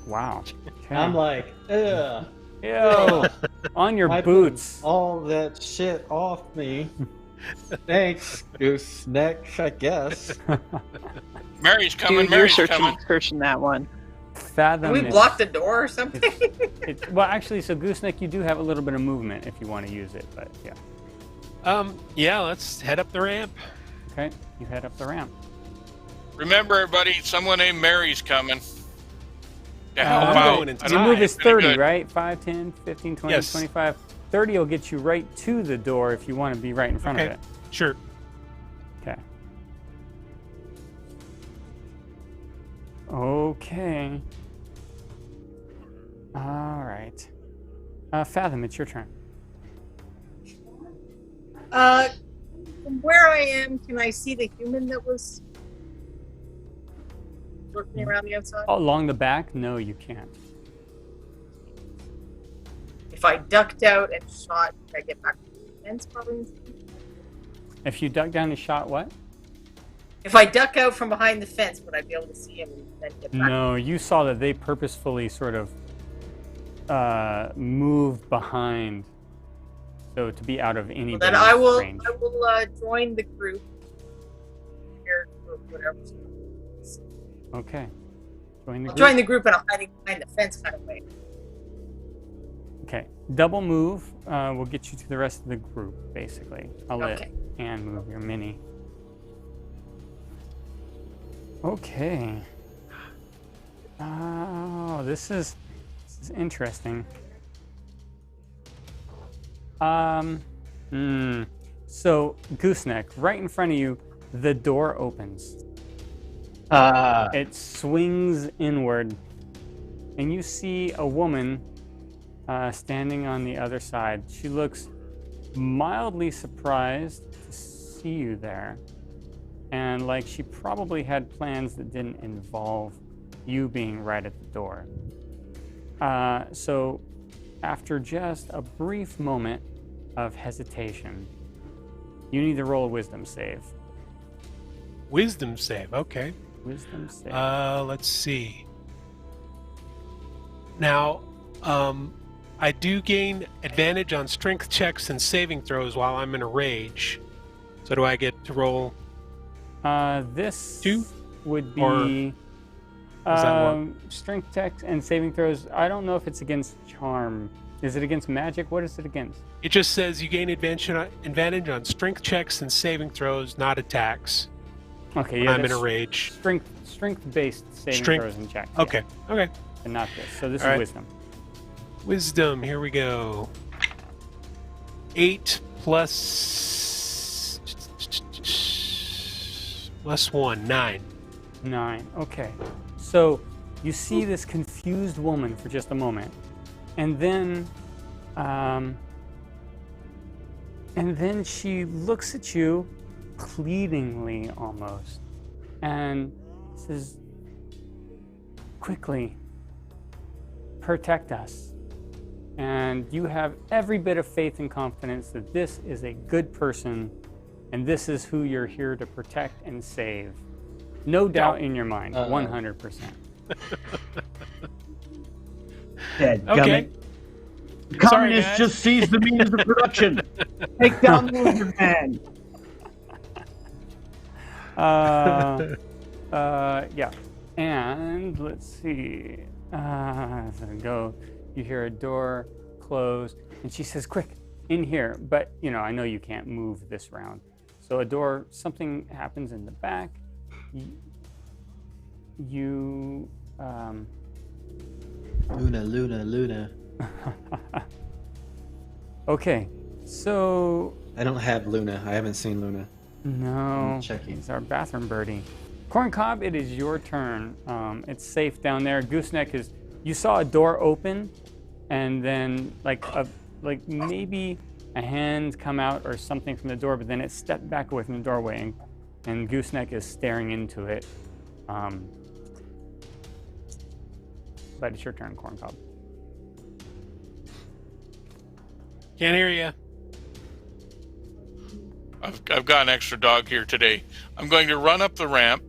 [SPEAKER 1] Wow. Okay.
[SPEAKER 6] I'm like, ugh.
[SPEAKER 1] Ew. On your
[SPEAKER 6] Wiping
[SPEAKER 1] boots.
[SPEAKER 6] all that shit off me. Thanks, Gooseneck, I guess.
[SPEAKER 2] Mary's coming.
[SPEAKER 7] Dude, you're
[SPEAKER 2] Mary's coming.
[SPEAKER 7] searching that one.
[SPEAKER 1] Fathom.
[SPEAKER 8] Can we block the door or something?
[SPEAKER 1] Well, actually, so Gooseneck, you do have a little bit of movement if you want to use it, but yeah.
[SPEAKER 5] Yeah, let's head up the ramp.
[SPEAKER 1] Okay, you head up the ramp.
[SPEAKER 2] Remember, everybody, someone named Mary's coming. To help
[SPEAKER 5] I'm
[SPEAKER 2] out.
[SPEAKER 5] going into
[SPEAKER 1] Your move is
[SPEAKER 2] Pretty
[SPEAKER 1] 30,
[SPEAKER 2] good.
[SPEAKER 1] right? 5, 10, 15, 20,
[SPEAKER 5] Yes.
[SPEAKER 1] 25. 30 will get you right to the door if you want to be right in front of
[SPEAKER 5] Okay.
[SPEAKER 1] it.
[SPEAKER 5] Sure.
[SPEAKER 1] Okay. Okay. All right. Fathom, it's your turn.
[SPEAKER 8] From where I am, can I see the human that was lurking around the outside?
[SPEAKER 1] Along the back? No, you can't.
[SPEAKER 8] If I ducked out and shot, could I get back to the fence probably?
[SPEAKER 1] If you duck down and shot what?
[SPEAKER 8] If I duck out from behind the fence, would I be able to see him and then get back?
[SPEAKER 1] No, you saw that they purposefully sort of moved behind, so to be out of any
[SPEAKER 8] Well, then I will
[SPEAKER 1] range.
[SPEAKER 8] join the group here or whatever.
[SPEAKER 1] Okay. Join the
[SPEAKER 8] I'll
[SPEAKER 1] group.
[SPEAKER 8] join the group and I'll hide behind the fence kind of way.
[SPEAKER 1] Okay. Double move will get you to the rest of the group, basically. I'll let
[SPEAKER 8] Okay.
[SPEAKER 1] Anne move your mini. Okay. Oh, this is interesting. So, Gooseneck, right in front of you, the door opens. It swings inward, and you see a woman standing on the other side. She looks mildly surprised to see you there, and like she probably had plans that didn't involve you being right at the door. So after just a brief moment of hesitation, you need to roll a wisdom save.
[SPEAKER 5] Wisdom save. Okay.
[SPEAKER 1] Wisdom save.
[SPEAKER 5] Let's see. Now, I do gain advantage on strength checks and saving throws while I'm in a rage. So do I get to roll?
[SPEAKER 1] This
[SPEAKER 5] 2?
[SPEAKER 1] would be
[SPEAKER 5] Or is that more?
[SPEAKER 1] strength checks and saving throws. I don't know if it's against charm. Is it against magic? What is it against?
[SPEAKER 5] It just says you gain advantage on strength checks and saving throws, not attacks.
[SPEAKER 1] Okay,
[SPEAKER 5] When
[SPEAKER 1] yeah,
[SPEAKER 5] I'm in
[SPEAKER 1] that's
[SPEAKER 5] a rage.
[SPEAKER 1] strength-based saving
[SPEAKER 5] Strength.
[SPEAKER 1] throws and checks.
[SPEAKER 5] Okay. Okay.
[SPEAKER 1] Yeah, and not this. So this
[SPEAKER 5] All
[SPEAKER 1] is
[SPEAKER 5] right.
[SPEAKER 1] wisdom.
[SPEAKER 5] Wisdom. Here we go. 8 plus 1, 9.
[SPEAKER 1] 9. Okay. So you see this confused woman for just a moment, and then she looks at you pleadingly almost and says, "Quickly, protect us." And you have every bit of faith and confidence that this is a good person and this is who you're here to protect and save. No doubt in your mind, 100%.
[SPEAKER 4] Dead
[SPEAKER 5] Okay.
[SPEAKER 4] gummit. Communists
[SPEAKER 5] guys.
[SPEAKER 4] just seized the means of production. Take down the lizard man.
[SPEAKER 1] Yeah. And let's see. So you hear a door close, and she says, "Quick, in here." But, I know you can't move this round. So a door, something happens in the back. You
[SPEAKER 6] Luna.
[SPEAKER 1] Okay, so
[SPEAKER 6] I don't have Luna. I haven't seen Luna.
[SPEAKER 1] no,
[SPEAKER 6] I'm checking.
[SPEAKER 1] he's our bathroom birdie. Corncob, it is your turn. It's safe down there. Gooseneck is. You saw a door open, and then like maybe a hand come out or something from the door, but then it stepped back away from the doorway, and Gooseneck is staring into it. But it's your turn, Corncob.
[SPEAKER 5] Can't hear you.
[SPEAKER 2] I've got an extra dog here today. I'm going to run up the ramp,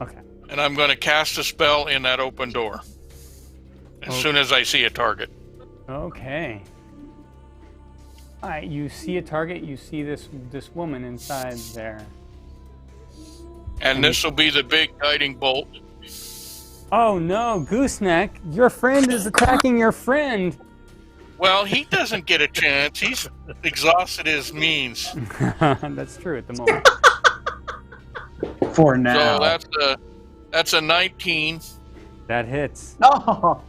[SPEAKER 1] Okay.
[SPEAKER 2] and I'm going to cast a spell in that open door as soon as I see a target.
[SPEAKER 1] Okay. You see a target. You see this woman inside there.
[SPEAKER 2] And this will be the big guiding bolt.
[SPEAKER 1] Oh no, Gooseneck! Your friend is attacking your friend.
[SPEAKER 2] Well, he doesn't get a chance. He's exhausted his means.
[SPEAKER 1] That's true at the moment.
[SPEAKER 4] For now.
[SPEAKER 2] So that's a 19.
[SPEAKER 1] That hits.
[SPEAKER 4] Oh,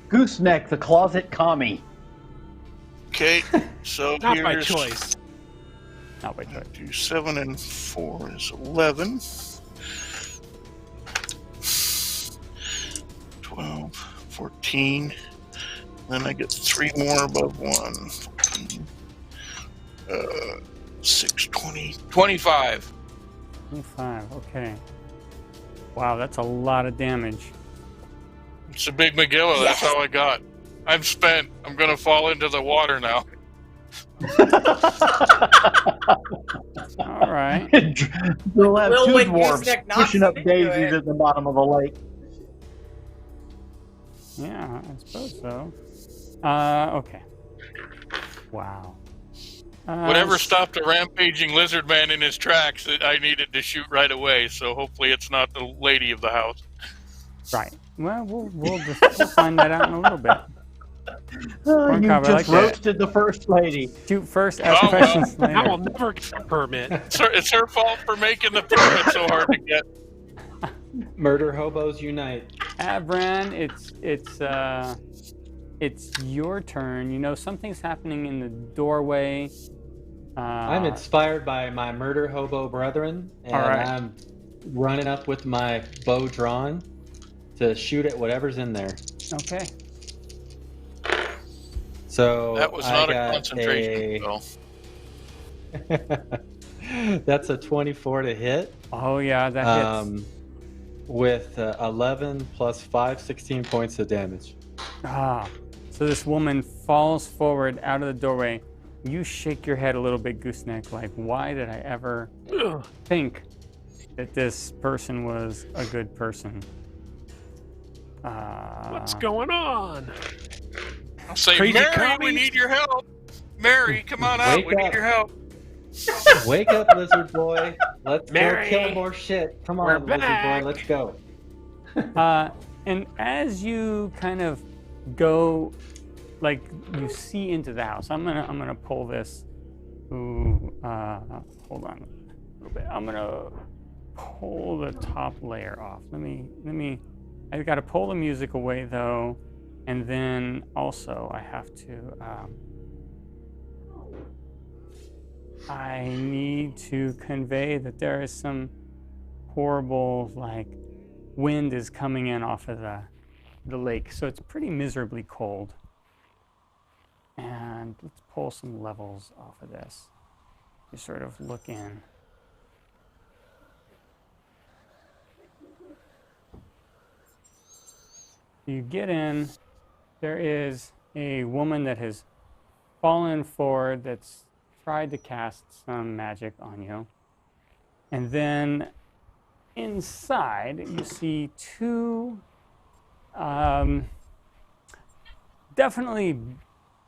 [SPEAKER 4] Gooseneck, the closet commie.
[SPEAKER 2] Okay, so
[SPEAKER 5] Not
[SPEAKER 2] here's
[SPEAKER 5] by choice.
[SPEAKER 1] Not by choice.
[SPEAKER 2] 2, 7, and 4 is 11. 12, 14. Then I get 3 more above 1. 14, 6, 20, 25.
[SPEAKER 1] 25. Okay. Wow, that's a lot of damage.
[SPEAKER 2] It's a big Magilla. That's how I got. I'm spent. I'm going to fall into the water now.
[SPEAKER 1] All right.
[SPEAKER 4] We'll have
[SPEAKER 8] Will
[SPEAKER 4] two
[SPEAKER 8] with
[SPEAKER 4] dwarves
[SPEAKER 8] Gooseneck knocks
[SPEAKER 4] pushing up
[SPEAKER 8] him into
[SPEAKER 4] daisies
[SPEAKER 8] it.
[SPEAKER 4] at the bottom of the lake.
[SPEAKER 1] Yeah, I suppose so. Okay. Wow.
[SPEAKER 2] Whatever stopped a rampaging lizard man in his tracks, I needed to shoot right away. So hopefully it's not the lady of the house.
[SPEAKER 1] Right. Well, we'll find that out in a little bit.
[SPEAKER 4] You
[SPEAKER 1] Cobb, I
[SPEAKER 4] just
[SPEAKER 1] like that.
[SPEAKER 4] roasted the first lady.
[SPEAKER 1] Shoot first, ask
[SPEAKER 2] Oh, well.
[SPEAKER 1] questions
[SPEAKER 5] I will
[SPEAKER 1] later.
[SPEAKER 5] never get a permit.
[SPEAKER 2] It's her fault for making the permit so hard to get.
[SPEAKER 6] Murder hobos unite.
[SPEAKER 1] Abran, it's your turn. You know something's happening in the doorway.
[SPEAKER 6] I'm inspired by my murder hobo brethren, and
[SPEAKER 1] All right.
[SPEAKER 6] I'm running up with my bow drawn to shoot at whatever's in there.
[SPEAKER 1] Okay.
[SPEAKER 6] So
[SPEAKER 2] That was
[SPEAKER 6] I
[SPEAKER 2] not a
[SPEAKER 6] got
[SPEAKER 2] concentration spell.
[SPEAKER 6] That's a 24 to hit.
[SPEAKER 1] Oh yeah, that hits.
[SPEAKER 6] With 11 plus 5, 16 points of damage.
[SPEAKER 1] So this woman falls forward out of the doorway. You shake your head a little bit, Gooseneck, like, why did I ever think that this person was a good person?
[SPEAKER 5] What's going on?
[SPEAKER 2] I'll say,
[SPEAKER 5] Crazy
[SPEAKER 2] Mary,
[SPEAKER 5] commies?
[SPEAKER 2] we need your help. Mary, come on out.
[SPEAKER 6] Wake
[SPEAKER 2] We need
[SPEAKER 6] up.
[SPEAKER 2] your help.
[SPEAKER 6] Wake up, lizard boy. Let's
[SPEAKER 5] Mary,
[SPEAKER 6] go kill more shit. Come
[SPEAKER 5] we're
[SPEAKER 6] on, lizard
[SPEAKER 5] back.
[SPEAKER 6] boy, let's go.
[SPEAKER 1] And as you kind of go, like, you see into the house, I'm gonna pull this. Ooh, hold on a little bit. I'm gonna pull the top layer off. Let me. I've got to pull the music away though, and then also I have to. I need to convey that there is some horrible, like, wind is coming in off of the lake, so it's pretty miserably cold. And let's pull some levels off of this. You sort of look in. You get in, there is a woman that has fallen forward that's tried to cast some magic on you. And then inside, you see two definitely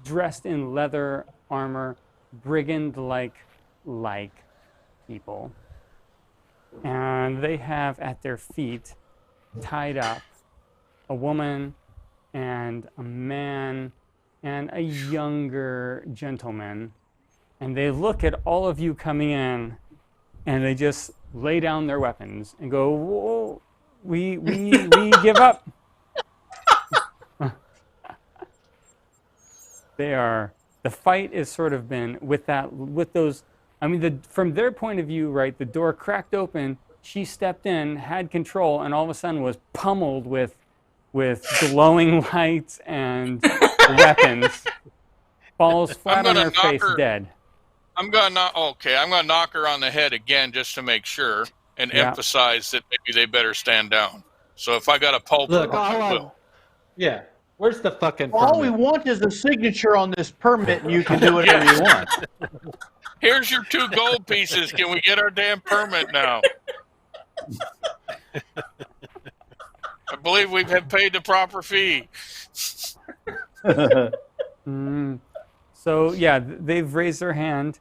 [SPEAKER 1] dressed in leather armor, brigand-like people. And they have at their feet, tied up, a woman and a man and a younger gentleman. And they look at all of you coming in, and they just lay down their weapons and go, "Whoa, we give up." The fight is sort of been with those. I mean, from their point of view, right? The door cracked open. She stepped in, had control, and all of a sudden was pummeled with glowing lights and weapons. Falls flat on her face, dead.
[SPEAKER 2] I'm gonna knock her on the head again just to make sure and emphasize that maybe they better stand down. So if I got a pulp,
[SPEAKER 6] Look, yeah. Where's the fucking permit?
[SPEAKER 4] All we want is a signature on this permit, and you can do whatever you want.
[SPEAKER 2] Here's your 2 gold pieces. Can we get our damn permit now? I believe we've paid the proper fee.
[SPEAKER 1] So yeah, they've raised their hand.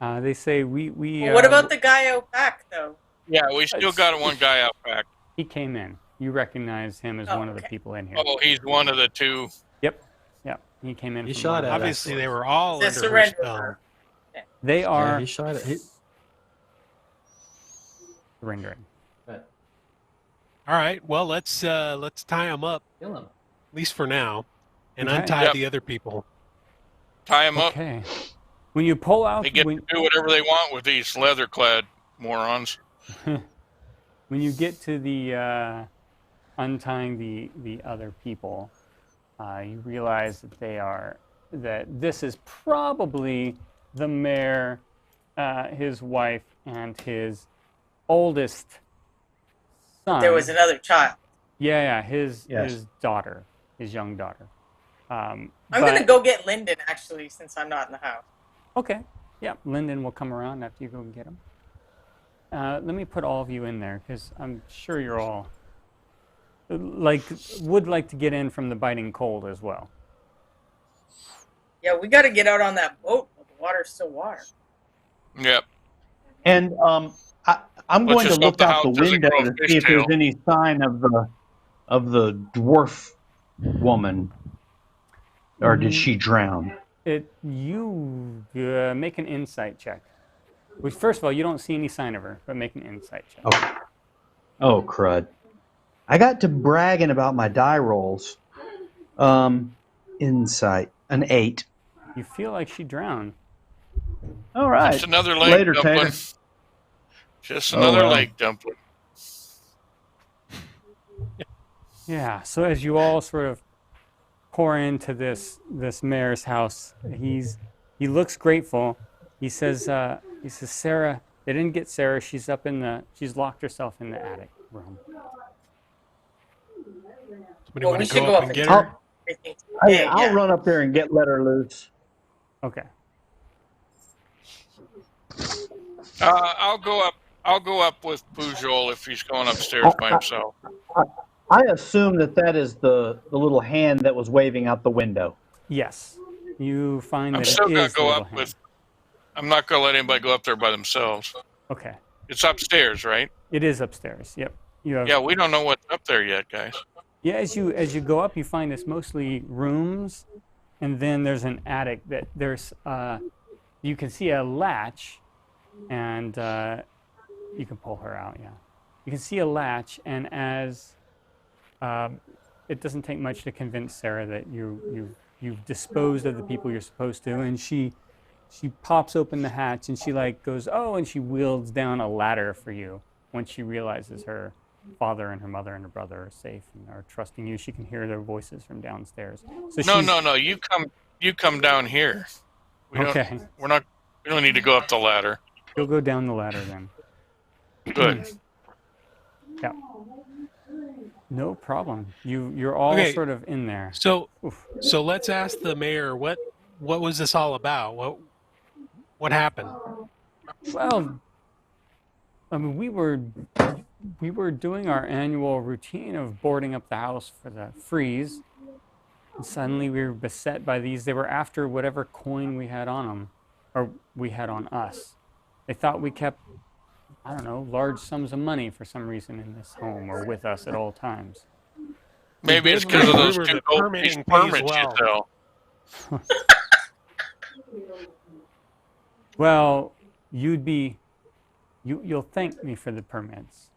[SPEAKER 1] They say we.
[SPEAKER 8] Well, what about the guy out back, though?
[SPEAKER 2] Yeah, we still got one guy out back.
[SPEAKER 1] He came in. You recognize him as one of the people in here.
[SPEAKER 2] Oh, he's one of the two.
[SPEAKER 1] Yep. He came in.
[SPEAKER 6] He
[SPEAKER 1] from
[SPEAKER 6] shot at us.
[SPEAKER 5] Obviously, they were all
[SPEAKER 8] The
[SPEAKER 5] under her
[SPEAKER 8] surrender.
[SPEAKER 5] spell.
[SPEAKER 1] They are
[SPEAKER 6] Yeah, he shot at.
[SPEAKER 1] surrendering.
[SPEAKER 5] All right. Well, let's tie them up,
[SPEAKER 6] Kill him.
[SPEAKER 5] at least for now, and
[SPEAKER 1] Okay.
[SPEAKER 5] untie
[SPEAKER 2] Yep.
[SPEAKER 5] the other people.
[SPEAKER 2] Tie him up.
[SPEAKER 1] Okay. When you pull out,
[SPEAKER 2] They get to do whatever they want with these leather-clad morons.
[SPEAKER 1] when you get to the untying the other people, you realize that this is probably the mayor, his wife, and his oldest son.
[SPEAKER 8] There was another child.
[SPEAKER 1] Yeah, his
[SPEAKER 4] Yes.
[SPEAKER 1] daughter, his young daughter.
[SPEAKER 8] I'm going to go get Lyndon, actually, since I'm not in the house.
[SPEAKER 1] Okay. Yeah, Lyndon will come around after you go and get him. Let me put all of you in there because I'm sure you're all would like to get in from the biting cold as well.
[SPEAKER 8] Yeah, we got to get out on that boat. The water's still water.
[SPEAKER 2] Yep.
[SPEAKER 4] And I'm
[SPEAKER 2] Let's
[SPEAKER 4] going to
[SPEAKER 2] just hope
[SPEAKER 4] look
[SPEAKER 2] the
[SPEAKER 4] out
[SPEAKER 2] house
[SPEAKER 4] the
[SPEAKER 2] doesn't
[SPEAKER 4] window
[SPEAKER 2] grow
[SPEAKER 4] to
[SPEAKER 2] a
[SPEAKER 4] see if there's
[SPEAKER 2] fishtail.
[SPEAKER 4] any sign of the dwarf woman, or did she drown?
[SPEAKER 1] You make an insight check. Which, first of all, you don't see any sign of her, but make an insight check.
[SPEAKER 4] Okay. Oh crud! I got to bragging about my die rolls. Insight, an 8.
[SPEAKER 1] You feel like she drowned.
[SPEAKER 4] All right.
[SPEAKER 2] Just another leg
[SPEAKER 4] Later,
[SPEAKER 2] dumpling.
[SPEAKER 4] Tater.
[SPEAKER 2] Just another
[SPEAKER 4] well.
[SPEAKER 2] leg dumpling.
[SPEAKER 1] Yeah. So as you all sort of pour into this mayor's house, he looks grateful. He says, Sarah. They didn't get Sarah. She's locked herself in the attic room.
[SPEAKER 5] Somebody
[SPEAKER 8] Well,
[SPEAKER 5] want
[SPEAKER 8] we
[SPEAKER 5] to
[SPEAKER 8] should
[SPEAKER 5] go
[SPEAKER 8] go
[SPEAKER 5] up
[SPEAKER 8] up
[SPEAKER 5] and
[SPEAKER 8] and
[SPEAKER 5] get
[SPEAKER 8] talk.
[SPEAKER 5] her?
[SPEAKER 4] I'll run up there and let her loose.
[SPEAKER 1] Okay.
[SPEAKER 2] I'll go up with Pujol if he's going upstairs by himself.
[SPEAKER 4] I assume that is the little hand that was waving out the window.
[SPEAKER 1] Yes. You find
[SPEAKER 2] I'm
[SPEAKER 1] that
[SPEAKER 2] still
[SPEAKER 1] it
[SPEAKER 2] gonna
[SPEAKER 1] is the
[SPEAKER 2] go
[SPEAKER 1] little
[SPEAKER 2] up
[SPEAKER 1] hand.
[SPEAKER 2] with. I'm not gonna let anybody go up there by themselves.
[SPEAKER 1] Okay.
[SPEAKER 2] It's upstairs, right?
[SPEAKER 1] It is upstairs. Yep. You have.
[SPEAKER 2] Yeah, we don't know what's up there yet, guys.
[SPEAKER 1] Yeah, as you go up, you find it's mostly rooms, and then there's an attic that there's you can see a latch, and you can pull her out. Yeah, you can see a latch, and as it doesn't take much to convince Sarah that you've disposed of the people you're supposed to, and she pops open the hatch and she goes, oh, and she wields down a ladder for you once she realizes her father and her mother and her brother are safe and are trusting you. She can hear their voices from downstairs. So
[SPEAKER 2] No. You come down here. We don't need to go up the ladder.
[SPEAKER 1] You'll go down the ladder then.
[SPEAKER 2] Good.
[SPEAKER 1] Yeah. No problem. You're all
[SPEAKER 5] Okay.
[SPEAKER 1] sort of in there.
[SPEAKER 5] So
[SPEAKER 1] Oof.
[SPEAKER 5] let's ask the mayor what was this all about? What happened?
[SPEAKER 1] Well, I mean, we were doing our annual routine of boarding up the house for the freeze. And suddenly we were beset by these. They were after whatever coin we had on them, or we had on us. They thought we kept, I don't know, large sums of money for some reason in this home or with us at all times.
[SPEAKER 2] Maybe it's because of those
[SPEAKER 5] Rumor
[SPEAKER 2] two
[SPEAKER 5] that
[SPEAKER 2] gold
[SPEAKER 5] permitting
[SPEAKER 2] piece
[SPEAKER 5] pays
[SPEAKER 2] permits you
[SPEAKER 5] well.
[SPEAKER 2] sell.
[SPEAKER 1] Well, you'll thank me for the permits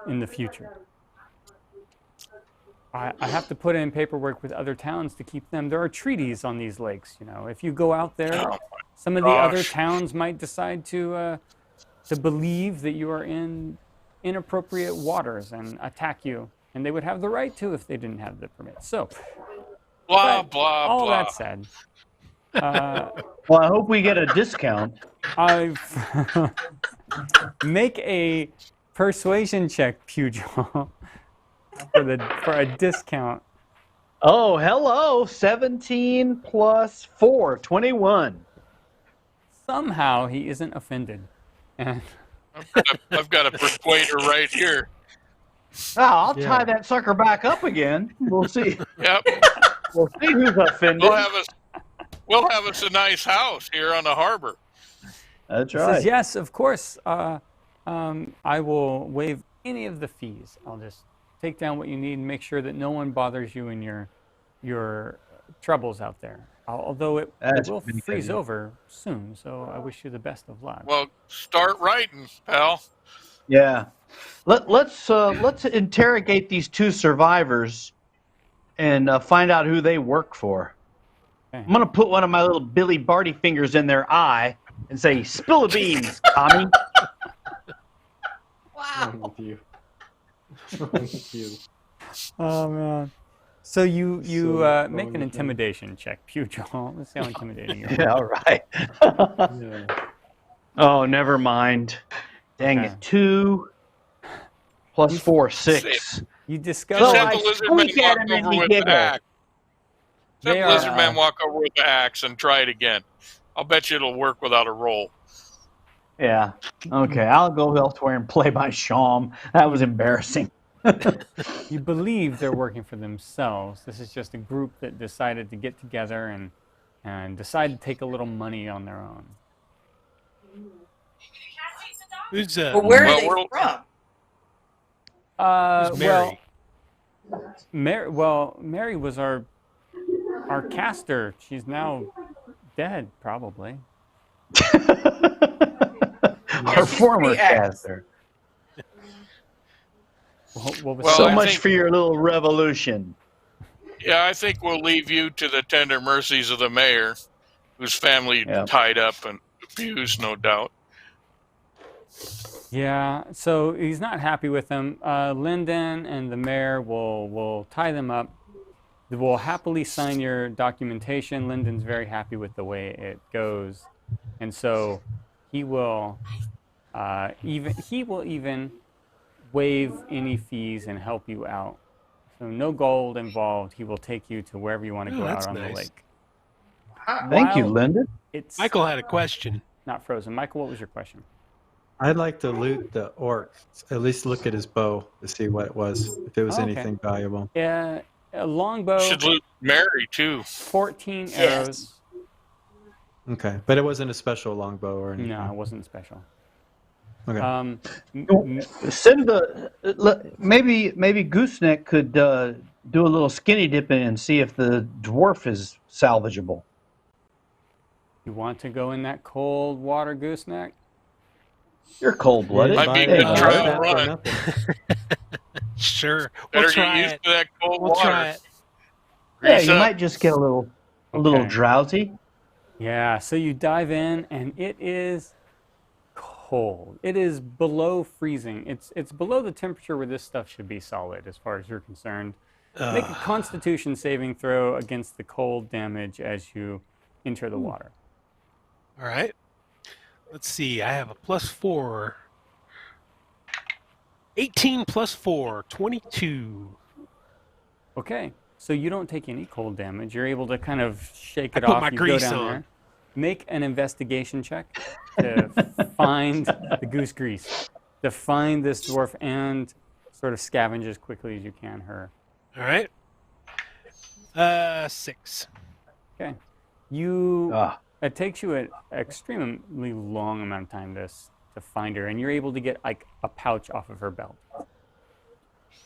[SPEAKER 1] in the future. I have to put in paperwork with other towns to keep them. There are treaties on these lakes, you know. If you go out there,
[SPEAKER 2] Oh,
[SPEAKER 1] some of the other
[SPEAKER 2] gosh.
[SPEAKER 1] towns might decide to believe that you are in inappropriate waters and attack you, and they would have the right to if they didn't have the permit. So,
[SPEAKER 2] Blah,
[SPEAKER 1] but
[SPEAKER 2] blah,
[SPEAKER 1] all
[SPEAKER 2] blah.
[SPEAKER 1] that said,
[SPEAKER 4] Well, I hope we get a discount.
[SPEAKER 1] I make a persuasion check, Pugil, for a discount.
[SPEAKER 4] Oh, hello. 17 plus 4, 21.
[SPEAKER 1] Somehow he isn't offended, and
[SPEAKER 2] I've got a persuader right here.
[SPEAKER 4] I'll tie that sucker back up again. We'll see.
[SPEAKER 2] Yep.
[SPEAKER 4] We'll see who's offended.
[SPEAKER 2] We'll have us a nice house here on the harbor.
[SPEAKER 4] That's
[SPEAKER 1] He
[SPEAKER 4] right.
[SPEAKER 1] says, yes, of course. I will waive any of the fees. I'll just take down what you need and make sure that no one bothers you in your troubles out there. Although it will freeze over soon, so I wish you the best of luck.
[SPEAKER 2] Well, start writing, pal.
[SPEAKER 4] Yeah. Let's interrogate these two survivors and find out who they work for.
[SPEAKER 1] Okay.
[SPEAKER 4] I'm gonna put one of my little Billy Barty fingers in their eye and say, "Spill the beans, Tommy."
[SPEAKER 8] Wow.
[SPEAKER 6] Wrong with you? Wrong with you?
[SPEAKER 1] Oh man. So you
[SPEAKER 6] So
[SPEAKER 1] make
[SPEAKER 6] wrong
[SPEAKER 1] an
[SPEAKER 6] with
[SPEAKER 1] intimidation check, Pugh. Let's see how intimidating you are.
[SPEAKER 4] Yeah, all right.
[SPEAKER 6] Yeah.
[SPEAKER 4] Oh, never mind. Dang
[SPEAKER 1] Okay.
[SPEAKER 4] it. 2 plus 4, 6.
[SPEAKER 1] You
[SPEAKER 2] Just
[SPEAKER 1] discover
[SPEAKER 4] So
[SPEAKER 2] have
[SPEAKER 4] I
[SPEAKER 2] the lizard men
[SPEAKER 4] squeak at
[SPEAKER 2] walk
[SPEAKER 4] him and
[SPEAKER 2] over
[SPEAKER 4] he
[SPEAKER 2] with the
[SPEAKER 4] giggles.
[SPEAKER 2] axe. Just
[SPEAKER 1] They
[SPEAKER 2] have the lizard
[SPEAKER 1] are-
[SPEAKER 2] men walk over with the axe and try it again. I'll bet you it'll work without a roll.
[SPEAKER 4] Yeah. Okay, I'll go elsewhere and play my shawm. That was embarrassing.
[SPEAKER 1] you believe they're working for themselves. This is just a group that decided to get together and decide to take a little money on their own.
[SPEAKER 5] Who's
[SPEAKER 8] But where
[SPEAKER 2] Well,
[SPEAKER 8] are they
[SPEAKER 2] we're-
[SPEAKER 8] from?
[SPEAKER 5] who's Mary?
[SPEAKER 1] Mary was our caster. She's now dead, probably.
[SPEAKER 4] Our
[SPEAKER 8] she's
[SPEAKER 4] former
[SPEAKER 8] pretty ex.
[SPEAKER 4] caster.
[SPEAKER 1] What was
[SPEAKER 2] Well,
[SPEAKER 4] So
[SPEAKER 2] I
[SPEAKER 4] much
[SPEAKER 2] think-
[SPEAKER 4] for your little revolution.
[SPEAKER 2] Yeah, I think we'll leave you to the tender mercies of the mayor, whose family
[SPEAKER 4] Yeah.
[SPEAKER 2] tied up and abused, no doubt.
[SPEAKER 1] Yeah, so he's not happy with them. Lyndon and the mayor will tie them up. They will happily sign your documentation. Lyndon's very happy with the way it goes, and so he will even waive any fees and help you out. So no gold involved. He will take you to wherever you want to
[SPEAKER 5] Oh,
[SPEAKER 1] go out
[SPEAKER 5] that's
[SPEAKER 1] on the
[SPEAKER 5] nice.
[SPEAKER 1] lake.
[SPEAKER 4] Thank you,
[SPEAKER 1] While
[SPEAKER 4] Lyndon.
[SPEAKER 1] It's
[SPEAKER 5] Michael had a question.
[SPEAKER 1] not frozen. Michael, what was your question?
[SPEAKER 6] I'd like to loot the orc. At least look at his bow to see what it was, if it was
[SPEAKER 1] Oh, okay.
[SPEAKER 6] anything valuable.
[SPEAKER 1] A longbow,
[SPEAKER 2] Should loot Mary, too.
[SPEAKER 1] 14
[SPEAKER 8] Yes.
[SPEAKER 1] arrows.
[SPEAKER 6] Okay, but it wasn't a special longbow or anything.
[SPEAKER 1] No, it wasn't special.
[SPEAKER 6] Okay.
[SPEAKER 4] Send maybe Gooseneck could do a little skinny dipping and see if the dwarf is salvageable.
[SPEAKER 1] You want to go in that cold water, Gooseneck?
[SPEAKER 4] You're cold-blooded.
[SPEAKER 2] Might be a
[SPEAKER 4] There you
[SPEAKER 2] good
[SPEAKER 4] go.
[SPEAKER 2] trial
[SPEAKER 6] that for
[SPEAKER 2] run.
[SPEAKER 6] nothing.
[SPEAKER 5] Sure.
[SPEAKER 2] Better
[SPEAKER 5] We'll
[SPEAKER 2] get
[SPEAKER 5] try
[SPEAKER 2] used
[SPEAKER 5] it.
[SPEAKER 2] to that cold
[SPEAKER 5] We'll
[SPEAKER 2] water.
[SPEAKER 5] try it.
[SPEAKER 4] Yeah,
[SPEAKER 2] Grease
[SPEAKER 4] you
[SPEAKER 2] up.
[SPEAKER 4] might just get a little
[SPEAKER 1] Okay.
[SPEAKER 4] drowsy.
[SPEAKER 1] Yeah, so you dive in and it is cold. It is below freezing. It's below the temperature where this stuff should be solid as far as you're concerned. Make a constitution saving throw against the cold damage as you enter the water.
[SPEAKER 5] All right. Let's see. I have a +4. 18 plus 4, 22.
[SPEAKER 1] Okay, so you don't take any cold damage. You're able to kind of shake it
[SPEAKER 5] I put
[SPEAKER 1] off.
[SPEAKER 5] my
[SPEAKER 1] You
[SPEAKER 5] grease
[SPEAKER 1] go down
[SPEAKER 5] on.
[SPEAKER 1] there. Make an investigation check to find the goose grease, to find this dwarf and sort of scavenge as quickly as you can her.
[SPEAKER 5] All right. 6.
[SPEAKER 1] Okay. You
[SPEAKER 4] Ah,
[SPEAKER 1] it takes you an extremely long amount of time to find her, and you're able to get like a pouch off of her belt.
[SPEAKER 5] All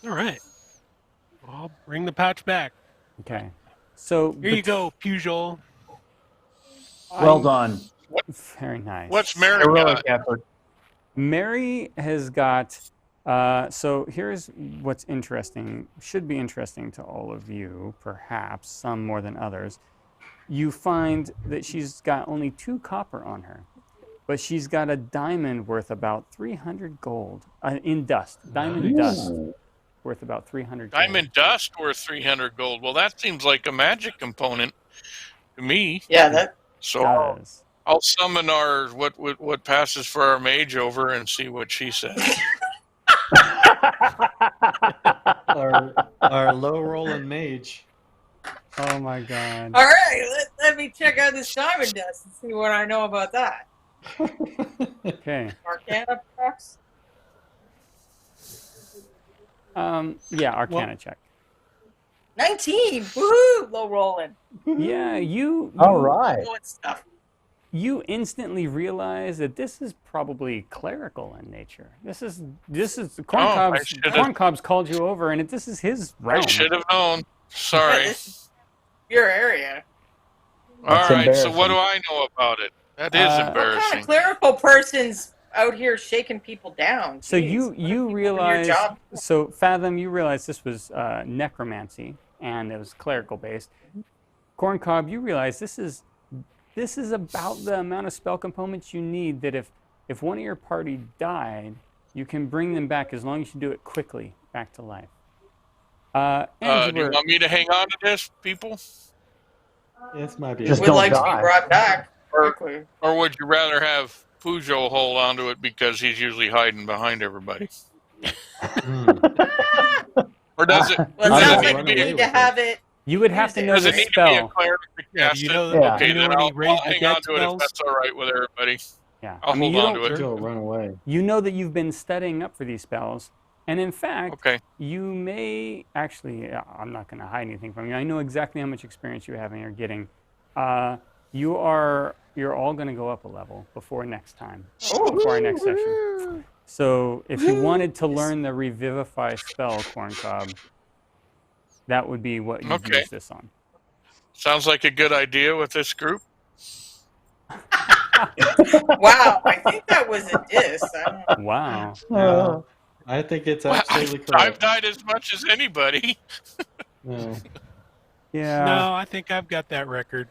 [SPEAKER 5] right. I'll bring the pouch back.
[SPEAKER 1] Okay. So
[SPEAKER 5] Here you go, Pugh.
[SPEAKER 4] well done.
[SPEAKER 1] Very nice.
[SPEAKER 2] What's Mary
[SPEAKER 4] Heroic
[SPEAKER 2] got?
[SPEAKER 4] effort.
[SPEAKER 1] Mary has got. So here's what's interesting. Should be interesting to all of you, perhaps some more than others. You find that she's got only 2 copper on her, but she's got a diamond worth about 300 gold in dust. Diamond dust worth about 300 gold.
[SPEAKER 2] Diamond dust worth 300 gold. Well, that seems like a magic component to me.
[SPEAKER 8] Yeah, that.
[SPEAKER 2] So
[SPEAKER 1] does.
[SPEAKER 2] I'll summon our what passes for our mage over and see what she says.
[SPEAKER 6] Our low rolling mage.
[SPEAKER 1] Oh my god.
[SPEAKER 8] All right, let me check out this diamond dust and see what I know about that.
[SPEAKER 1] Okay.
[SPEAKER 8] Arcana, perhaps?
[SPEAKER 1] Yeah, Arcana check.
[SPEAKER 8] 19. Woohoo! Low rolling.
[SPEAKER 1] Yeah, you
[SPEAKER 4] All right.
[SPEAKER 8] Doing stuff.
[SPEAKER 1] You instantly realize that this is probably clerical in nature. This is Corncob's called you over, and this is his realm.
[SPEAKER 2] I should have known. Sorry.
[SPEAKER 8] This is your area.
[SPEAKER 2] All right, so what do I know about it? That is
[SPEAKER 8] What
[SPEAKER 2] embarrassing.
[SPEAKER 8] kind of clerical person's out here shaking people down?
[SPEAKER 1] So you realize, so Fathom, you realize this was necromancy, and it was clerical based. Corncob, you realize this is about the amount of spell components you need, that if one of your party died, you can bring them back as long as you do it quickly back to life.
[SPEAKER 2] Do you want me to hang on to this, people?
[SPEAKER 6] This might be.
[SPEAKER 4] Just
[SPEAKER 8] We'd
[SPEAKER 4] don't
[SPEAKER 8] like to
[SPEAKER 4] die.
[SPEAKER 8] be brought back quickly.
[SPEAKER 2] Or would you rather have Pugh hold on to it because he's usually hiding behind everybody? Or does it?
[SPEAKER 8] Well, it sounds like we need to have it.
[SPEAKER 1] You would have to know
[SPEAKER 2] Does
[SPEAKER 1] the
[SPEAKER 2] it need
[SPEAKER 1] spell.
[SPEAKER 2] to be a cleric to cast it?
[SPEAKER 6] Yeah.
[SPEAKER 2] Okay,
[SPEAKER 6] You know
[SPEAKER 2] then
[SPEAKER 6] any
[SPEAKER 2] I'll
[SPEAKER 6] raise the
[SPEAKER 2] hang
[SPEAKER 6] dead
[SPEAKER 2] on to it if
[SPEAKER 6] spells?
[SPEAKER 2] that's all right with everybody.
[SPEAKER 1] Yeah,
[SPEAKER 2] I'll hold on to it.
[SPEAKER 6] It'll run away.
[SPEAKER 1] You know that you've been studying up for these spells, and in fact, you may actually. I'm not going to hide anything from you. I know exactly how much experience you have and you're getting. You're all going to go up a level before next time, before our next session. So if you wanted to learn the Revivify spell, Corncob, that would be what you'd use this on.
[SPEAKER 2] Sounds like a good idea with this group.
[SPEAKER 8] Wow, I think that was a diss.
[SPEAKER 1] Wow.
[SPEAKER 6] Yeah, I think it's absolutely correct.
[SPEAKER 2] I've died as much as anybody.
[SPEAKER 6] No.
[SPEAKER 1] Yeah.
[SPEAKER 5] No, I think I've got that record.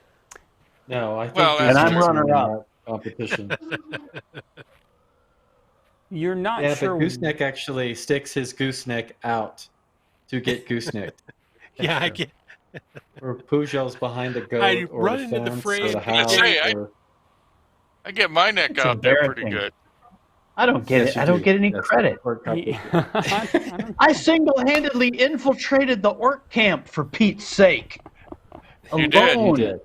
[SPEAKER 6] No, I think.
[SPEAKER 2] Well,
[SPEAKER 4] and I'm runner-up.
[SPEAKER 6] Competition.
[SPEAKER 1] You're not
[SPEAKER 6] Yeah,
[SPEAKER 1] sure.
[SPEAKER 6] but Gooseneck actually sticks his gooseneck out to get goosenecked.
[SPEAKER 5] Yeah, I get.
[SPEAKER 6] Or Pugel's behind the goat,
[SPEAKER 5] I
[SPEAKER 6] or
[SPEAKER 5] run
[SPEAKER 6] the
[SPEAKER 5] into the
[SPEAKER 6] fence,
[SPEAKER 5] frame.
[SPEAKER 6] or the house.
[SPEAKER 2] I get my neck
[SPEAKER 4] It's
[SPEAKER 2] out there pretty
[SPEAKER 4] embarrassing.
[SPEAKER 2] good.
[SPEAKER 4] I don't get it. I don't get any credit. I single-handedly infiltrated the orc camp, for Pete's sake.
[SPEAKER 2] You did.
[SPEAKER 4] Alone.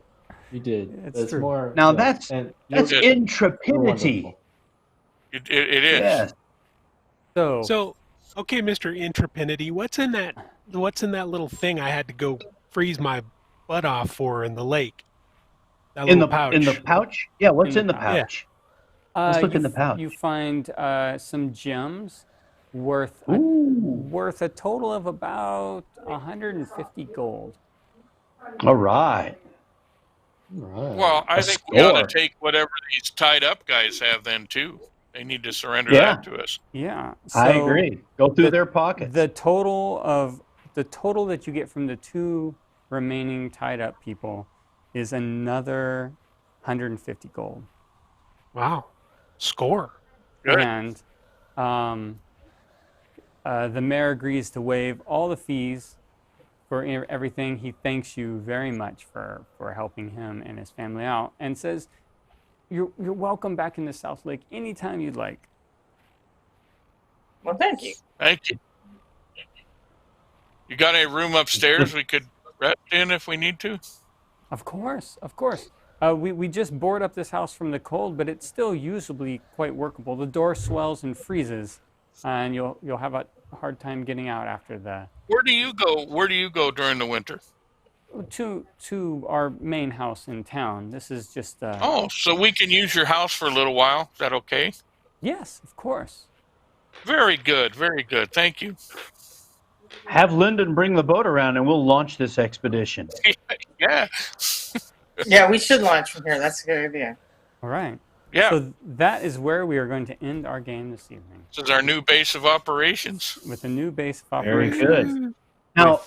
[SPEAKER 6] You did.
[SPEAKER 1] It's true.
[SPEAKER 6] more.
[SPEAKER 4] Now
[SPEAKER 6] yeah,
[SPEAKER 4] that's
[SPEAKER 6] and
[SPEAKER 4] intrepidity.
[SPEAKER 2] It is.
[SPEAKER 4] Yes.
[SPEAKER 5] So, okay, Mr. Intrepidity, what's in that little thing I had to go freeze my butt off for in the lake? That
[SPEAKER 4] In the
[SPEAKER 5] pouch.
[SPEAKER 4] in the pouch? Yeah. What's in the pouch? Let's look in the pouch.
[SPEAKER 1] You find some gems worth a total of about 150 gold.
[SPEAKER 4] All right.
[SPEAKER 2] Well, I think we ought to take whatever these tied up guys have then too. They need to surrender that to us.
[SPEAKER 1] Yeah.
[SPEAKER 4] I agree. Go through their pockets.
[SPEAKER 1] The total that you get from the two remaining tied up people is another 150 gold.
[SPEAKER 5] Wow. Score.
[SPEAKER 2] Good.
[SPEAKER 1] And the mayor agrees to waive all the fees for everything. He thanks you very much for helping him and his family out, and says, you're welcome back in the South Lake anytime you'd like.
[SPEAKER 8] Well, thank you.
[SPEAKER 2] Thank you. You got any room upstairs we could rest in if we need to?
[SPEAKER 1] Of course, of course. We just board up this house from the cold, but it's still usably quite workable. The door swells and freezes, and you'll have a hard time getting out after the.
[SPEAKER 2] Where do you go? Where do you go during the winter?
[SPEAKER 1] To our main house in town. This is just.
[SPEAKER 2] Oh, so we can use your house for a little while. Is that okay?
[SPEAKER 1] Yes, of course.
[SPEAKER 2] Very good. Very good. Thank you.
[SPEAKER 4] Have Lyndon bring the boat around, and we'll launch this expedition.
[SPEAKER 2] Yeah.
[SPEAKER 8] Yeah, we should launch from here. That's a good idea.
[SPEAKER 1] All right.
[SPEAKER 2] Yeah.
[SPEAKER 1] So that is where we are going to end our game this evening.
[SPEAKER 2] This is our new base of operations.
[SPEAKER 1] With a new base of
[SPEAKER 4] Very
[SPEAKER 1] operations.
[SPEAKER 4] good. Now,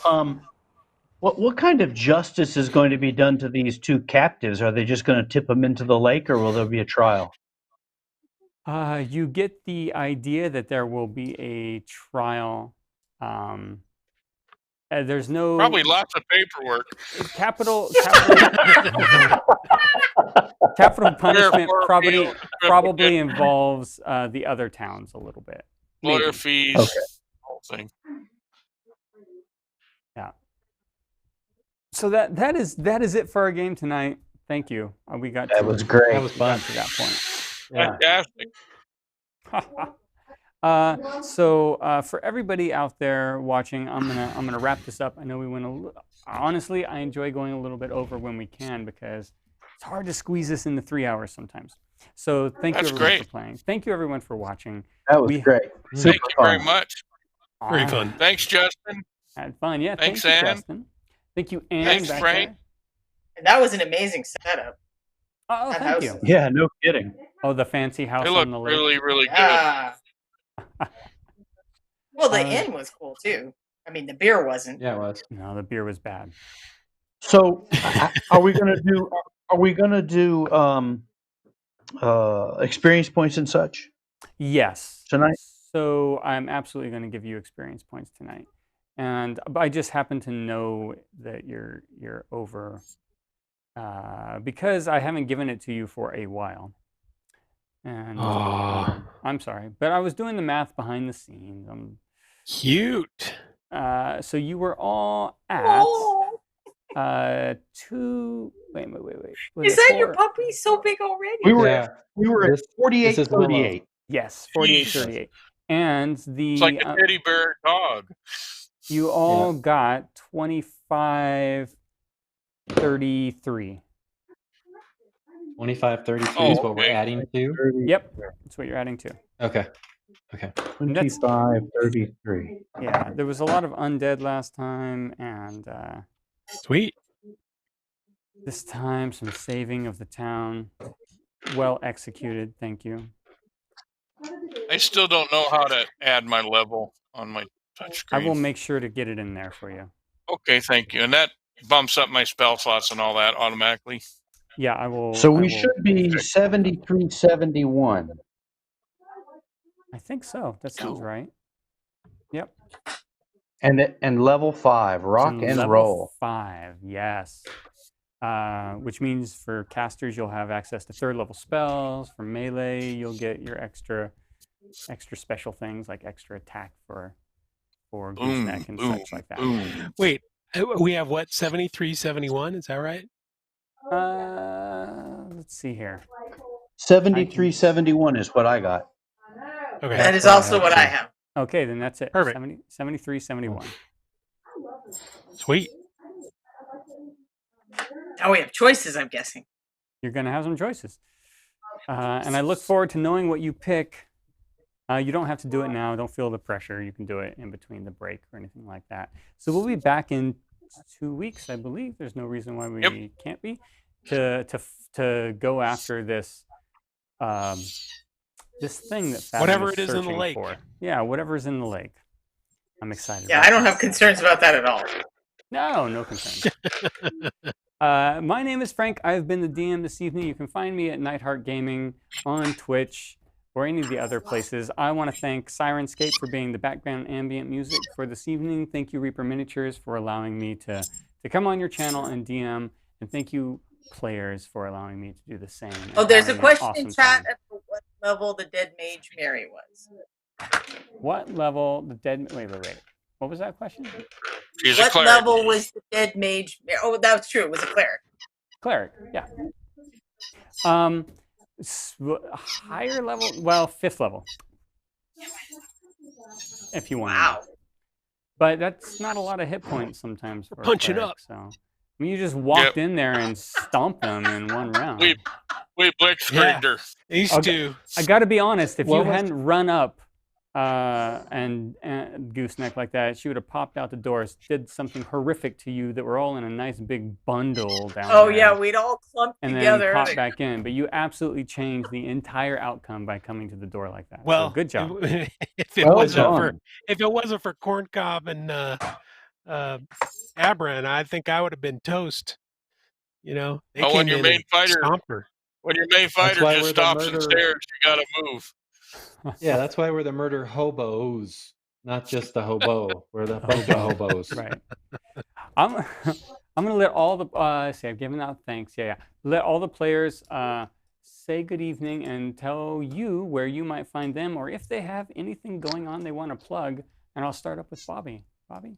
[SPEAKER 4] what kind of justice is going to be done to these two captives? Are they just going to tip them into the lake, or will there be a trial?
[SPEAKER 1] You get the idea that there will be a trial. There's no
[SPEAKER 2] Probably lots of paperwork.
[SPEAKER 1] Capital punishment probably involves the other towns a little bit.
[SPEAKER 2] Lawyer fees, whole thing.
[SPEAKER 1] Yeah. So that is it for our game tonight. Thank you. We got
[SPEAKER 4] that was great.
[SPEAKER 1] That was fun to that point.
[SPEAKER 2] Fantastic.
[SPEAKER 1] For everybody out there watching, I'm gonna wrap this up. I know we went honestly, I enjoy going a little bit over when we can because it's hard to squeeze this into 3 hours sometimes. So thank you everyone for playing. Thank you everyone for watching.
[SPEAKER 4] That was great.
[SPEAKER 2] Thank you very much.
[SPEAKER 5] Very fun.
[SPEAKER 2] Thanks, Justin.
[SPEAKER 1] Had fun. Yeah.
[SPEAKER 2] Thanks,
[SPEAKER 1] thank you,
[SPEAKER 2] Ann.
[SPEAKER 1] Justin. Thank you, Ann.
[SPEAKER 2] Thanks, Frank.
[SPEAKER 8] And that was an amazing setup.
[SPEAKER 1] Oh, thank you.
[SPEAKER 4] Yeah, no kidding.
[SPEAKER 1] Oh, the fancy house
[SPEAKER 2] It looked
[SPEAKER 1] on the lake.
[SPEAKER 2] really, really good.
[SPEAKER 8] Yeah. Well, the inn was cool too. I mean, the beer wasn't.
[SPEAKER 6] Yeah, it was.
[SPEAKER 1] No, the beer was bad.
[SPEAKER 4] So, are we gonna do? Are we gonna do experience points and such?
[SPEAKER 1] Yes.
[SPEAKER 4] Tonight.
[SPEAKER 1] So I'm absolutely going to give you experience points tonight, and I just happen to know that you're over because I haven't given it to you for a while. And I'm sorry, but I was doing the math behind the scenes.
[SPEAKER 5] Cute.
[SPEAKER 1] So you were all at 2. Wait.
[SPEAKER 8] Is that your puppy so big already?
[SPEAKER 4] We were at 48-38.
[SPEAKER 1] Yes, 48-38. And the
[SPEAKER 2] it's like a teddy bear dog.
[SPEAKER 1] You all got 25-33.
[SPEAKER 6] 25-33 is what we're adding to?
[SPEAKER 1] Yep, that's what you're adding to.
[SPEAKER 6] Okay.
[SPEAKER 4] 25-33.
[SPEAKER 1] Yeah, there was a lot of undead last time, and
[SPEAKER 5] sweet.
[SPEAKER 1] This time, some saving of the town. Well executed, thank you.
[SPEAKER 2] I still don't know how to add my level on my touchscreen.
[SPEAKER 1] I will make sure to get it in there for you.
[SPEAKER 2] Okay, thank you. And that bumps up my spell slots and all that automatically.
[SPEAKER 1] Yeah, I will.
[SPEAKER 4] So we should be 73-71.
[SPEAKER 1] I think so. That sounds right. Yep.
[SPEAKER 4] And level 5, rock and roll.
[SPEAKER 1] 5, yes. Which means for casters you'll have access to 3rd level spells. For melee, you'll get your extra special things like extra attack for gooseneck and such like that.
[SPEAKER 5] Wait, we have what, 73-71? Is that right?
[SPEAKER 1] Let's see here.
[SPEAKER 4] 73-71 is what I got.
[SPEAKER 5] Okay.
[SPEAKER 8] That is also what I have.
[SPEAKER 1] Okay, then that's it.
[SPEAKER 5] Perfect.
[SPEAKER 1] 73-71.
[SPEAKER 5] Sweet.
[SPEAKER 8] Now we have choices, I'm guessing.
[SPEAKER 1] You're going to have some choices. And I look forward to knowing what you pick. You don't have to do it now. Don't feel the pressure. You can do it in between the break or anything like that. So we'll be back in 2 weeks, I believe. There's no reason why we can't be. To go after this this thing that
[SPEAKER 5] whatever it is in the lake.
[SPEAKER 1] For. Yeah, whatever's in the lake. I'm excited.
[SPEAKER 8] Yeah, I don't have concerns about that at all.
[SPEAKER 1] No concerns. My name is Frank. I've been the DM this evening. You can find me at Nightheart Gaming on Twitch or any of the other places. I want to thank Sirenscape for being the background ambient music for this evening. Thank you, Reaper Miniatures, for allowing me to come on your channel and DM. And thank you, players, for allowing me to do the same.
[SPEAKER 8] Oh, there's a question in chat as to what level the dead mage Mary was.
[SPEAKER 1] What level the dead... Wait. What was that question?
[SPEAKER 2] She's
[SPEAKER 8] what level was the dead mage? Oh, that's true. It was a cleric.
[SPEAKER 1] Cleric, yeah. Higher level, well, 5th level. If you want.
[SPEAKER 8] Wow.
[SPEAKER 1] But that's not a lot of hit points sometimes for
[SPEAKER 5] punch
[SPEAKER 1] a cleric,
[SPEAKER 5] it up.
[SPEAKER 1] So I mean, you just walked in there and stomped them in one round.
[SPEAKER 2] We blitzkrieged her.
[SPEAKER 5] Used to.
[SPEAKER 1] I got to be honest. If you hadn't run up and gooseneck like that, she would have popped out the doors, did something horrific to you that were all in a nice big bundle down there.
[SPEAKER 8] Oh yeah, we'd all clumped together.
[SPEAKER 1] And then pop back in. But you absolutely changed the entire outcome by coming to the door like that.
[SPEAKER 5] Well,
[SPEAKER 1] so good job.
[SPEAKER 5] If it wasn't for Corncob and Abran, I think I would have been toast. You know, they came
[SPEAKER 2] when your main fighter just stops and stares, you got to move.
[SPEAKER 6] Yeah, that's why we're the murder hobos, not just the hobo. We're the hobos.
[SPEAKER 1] Right. I'm gonna let all the see. I've given out thanks. Yeah. Let all the players say good evening and tell you where you might find them, or if they have anything going on they want to plug. And I'll start up with Bobby. Bobby.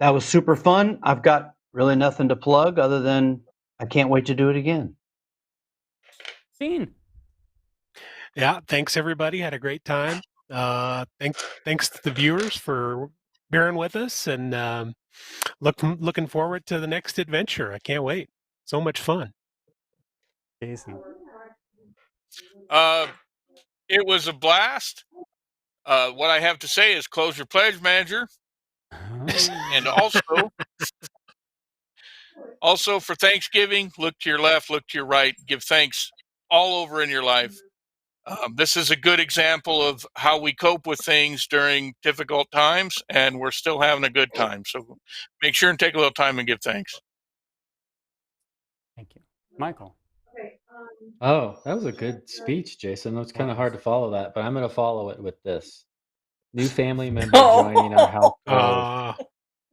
[SPEAKER 4] That was super fun. I've got really nothing to plug other than I can't wait to do it again.
[SPEAKER 1] Dean.
[SPEAKER 5] Yeah, thanks everybody. Had a great time. Thanks to the viewers for bearing with us, and looking forward to the next adventure. I can't wait. So much fun.
[SPEAKER 1] Jason.
[SPEAKER 2] It was a blast. What I have to say is close your pledge, manager. And also for Thanksgiving, look to your left, look to your right, give thanks all over in your life. This is a good example of how we cope with things during difficult times, and we're still having a good time. So make sure and take a little time and give thanks.
[SPEAKER 1] Thank you. Michael.
[SPEAKER 6] Oh, that was a good speech, Jason. It was kind of hard to follow that, but I'm going to follow it with this. New family member joining our household.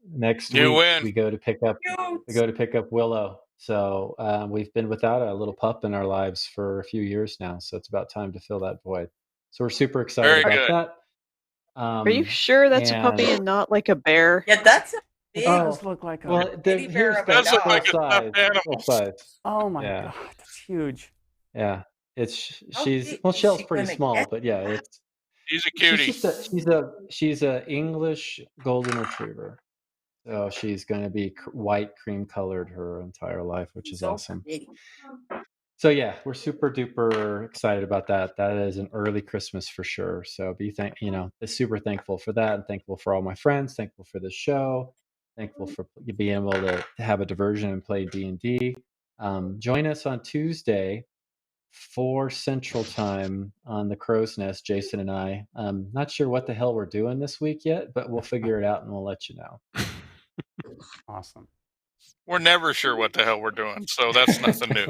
[SPEAKER 6] Next week we go to pick up Willow. So we've been without a little pup in our lives for a few years now. So it's about time to fill that void. So we're super excited about that.
[SPEAKER 7] Are you sure that's a puppy and not like a bear?
[SPEAKER 8] Yeah, that's a big.
[SPEAKER 1] It does look like a
[SPEAKER 8] bear of a
[SPEAKER 2] does look
[SPEAKER 8] dog.
[SPEAKER 2] like a stuffed animal.
[SPEAKER 6] Full size.
[SPEAKER 1] Oh my god, that's huge.
[SPEAKER 6] Yeah, Shell's pretty small, but yeah, it's.
[SPEAKER 2] She's a cutie.
[SPEAKER 6] She's a English golden retriever. So she's going to be white, cream colored her entire life, which is awesome.
[SPEAKER 8] Pretty.
[SPEAKER 6] So yeah, we're super duper excited about that. That is an early Christmas for sure. So super thankful for that, and thankful for all my friends, thankful for the show, thankful for being able to have a diversion and play D&D. Join us on Tuesday, 4 Central Time on the Crow's Nest, Jason and I. Not sure what the hell we're doing this week yet, but we'll figure it out and we'll let you know.
[SPEAKER 1] Awesome.
[SPEAKER 2] We're never sure what the hell we're doing, so that's nothing new.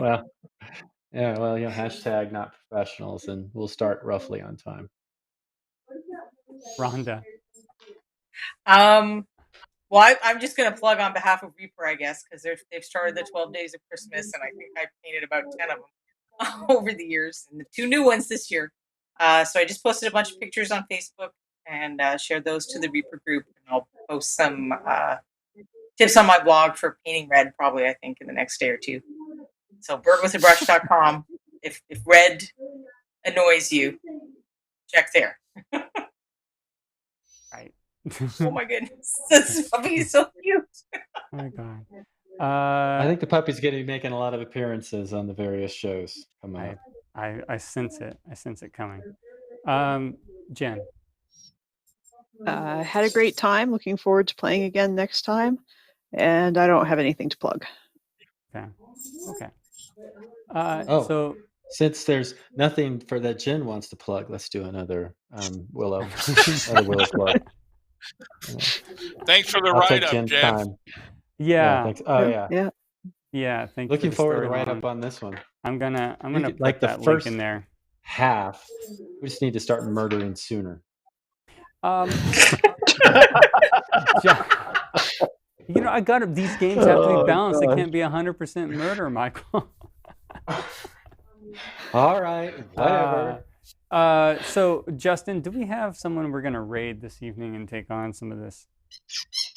[SPEAKER 6] Hashtag not professionals, and we'll start roughly on time.
[SPEAKER 1] Rhonda.
[SPEAKER 8] Well, I'm just going to plug on behalf of Reaper, I guess, because they've started the 12 Days of Christmas, and I think I've painted about 10 of them over the years, and the 2 new ones this year. So I just posted a bunch of pictures on Facebook and shared those to the Reaper group, and I'll post some tips on my blog for painting red, probably, I think, in the next day or two. So birdwithabrush.com. If red annoys you, check there.
[SPEAKER 1] Right.
[SPEAKER 8] Oh my goodness, this puppy is so cute.
[SPEAKER 1] Oh my god.
[SPEAKER 6] I think the puppy's going to be making a lot of appearances on the various shows coming up.
[SPEAKER 1] I sense it. I sense it coming. Jen.
[SPEAKER 7] Had a great time. Looking forward to playing again next time. And I don't have anything to plug.
[SPEAKER 1] Okay.
[SPEAKER 6] So since there's nothing for that Jen wants to plug, let's do another Willow. Another Willow plug.
[SPEAKER 2] Thanks for the write-up, Jen.
[SPEAKER 1] Yeah.
[SPEAKER 6] Thanks. Oh yeah.
[SPEAKER 1] Yeah. Thank you.
[SPEAKER 6] Looking forward to the write-up on this one.
[SPEAKER 1] I'm gonna put
[SPEAKER 6] like
[SPEAKER 1] that
[SPEAKER 6] the first
[SPEAKER 1] link in there.
[SPEAKER 6] Half. We just need to start murdering sooner.
[SPEAKER 1] I got it. These games have to be balanced. It can't be 100% murder, Michael.
[SPEAKER 6] All right, whatever.
[SPEAKER 1] So, Justin, do we have someone we're going to raid this evening and take on some of this?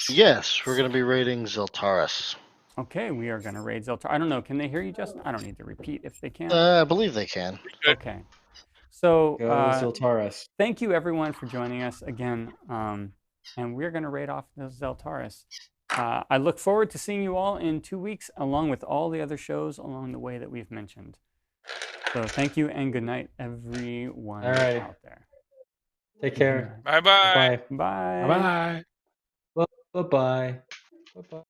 [SPEAKER 9] Yes, we're going to be raiding Zeltaris.
[SPEAKER 1] Okay, we are going to raid Zeltaris. I don't know. Can they hear you, Justin? I don't need to repeat if they can.
[SPEAKER 9] I believe they can.
[SPEAKER 1] Okay. So,
[SPEAKER 6] go Zeltaris.
[SPEAKER 1] Thank you, everyone, for joining us again. And we're going to raid off the Zeltaris. I look forward to seeing you all in 2 weeks, along with all the other shows along the way that we've mentioned. So thank you and good night, everyone out there.
[SPEAKER 6] Take care.
[SPEAKER 2] Bye-bye.
[SPEAKER 1] Bye.
[SPEAKER 6] Bye. Bye-bye. Bye-bye. Bye-bye.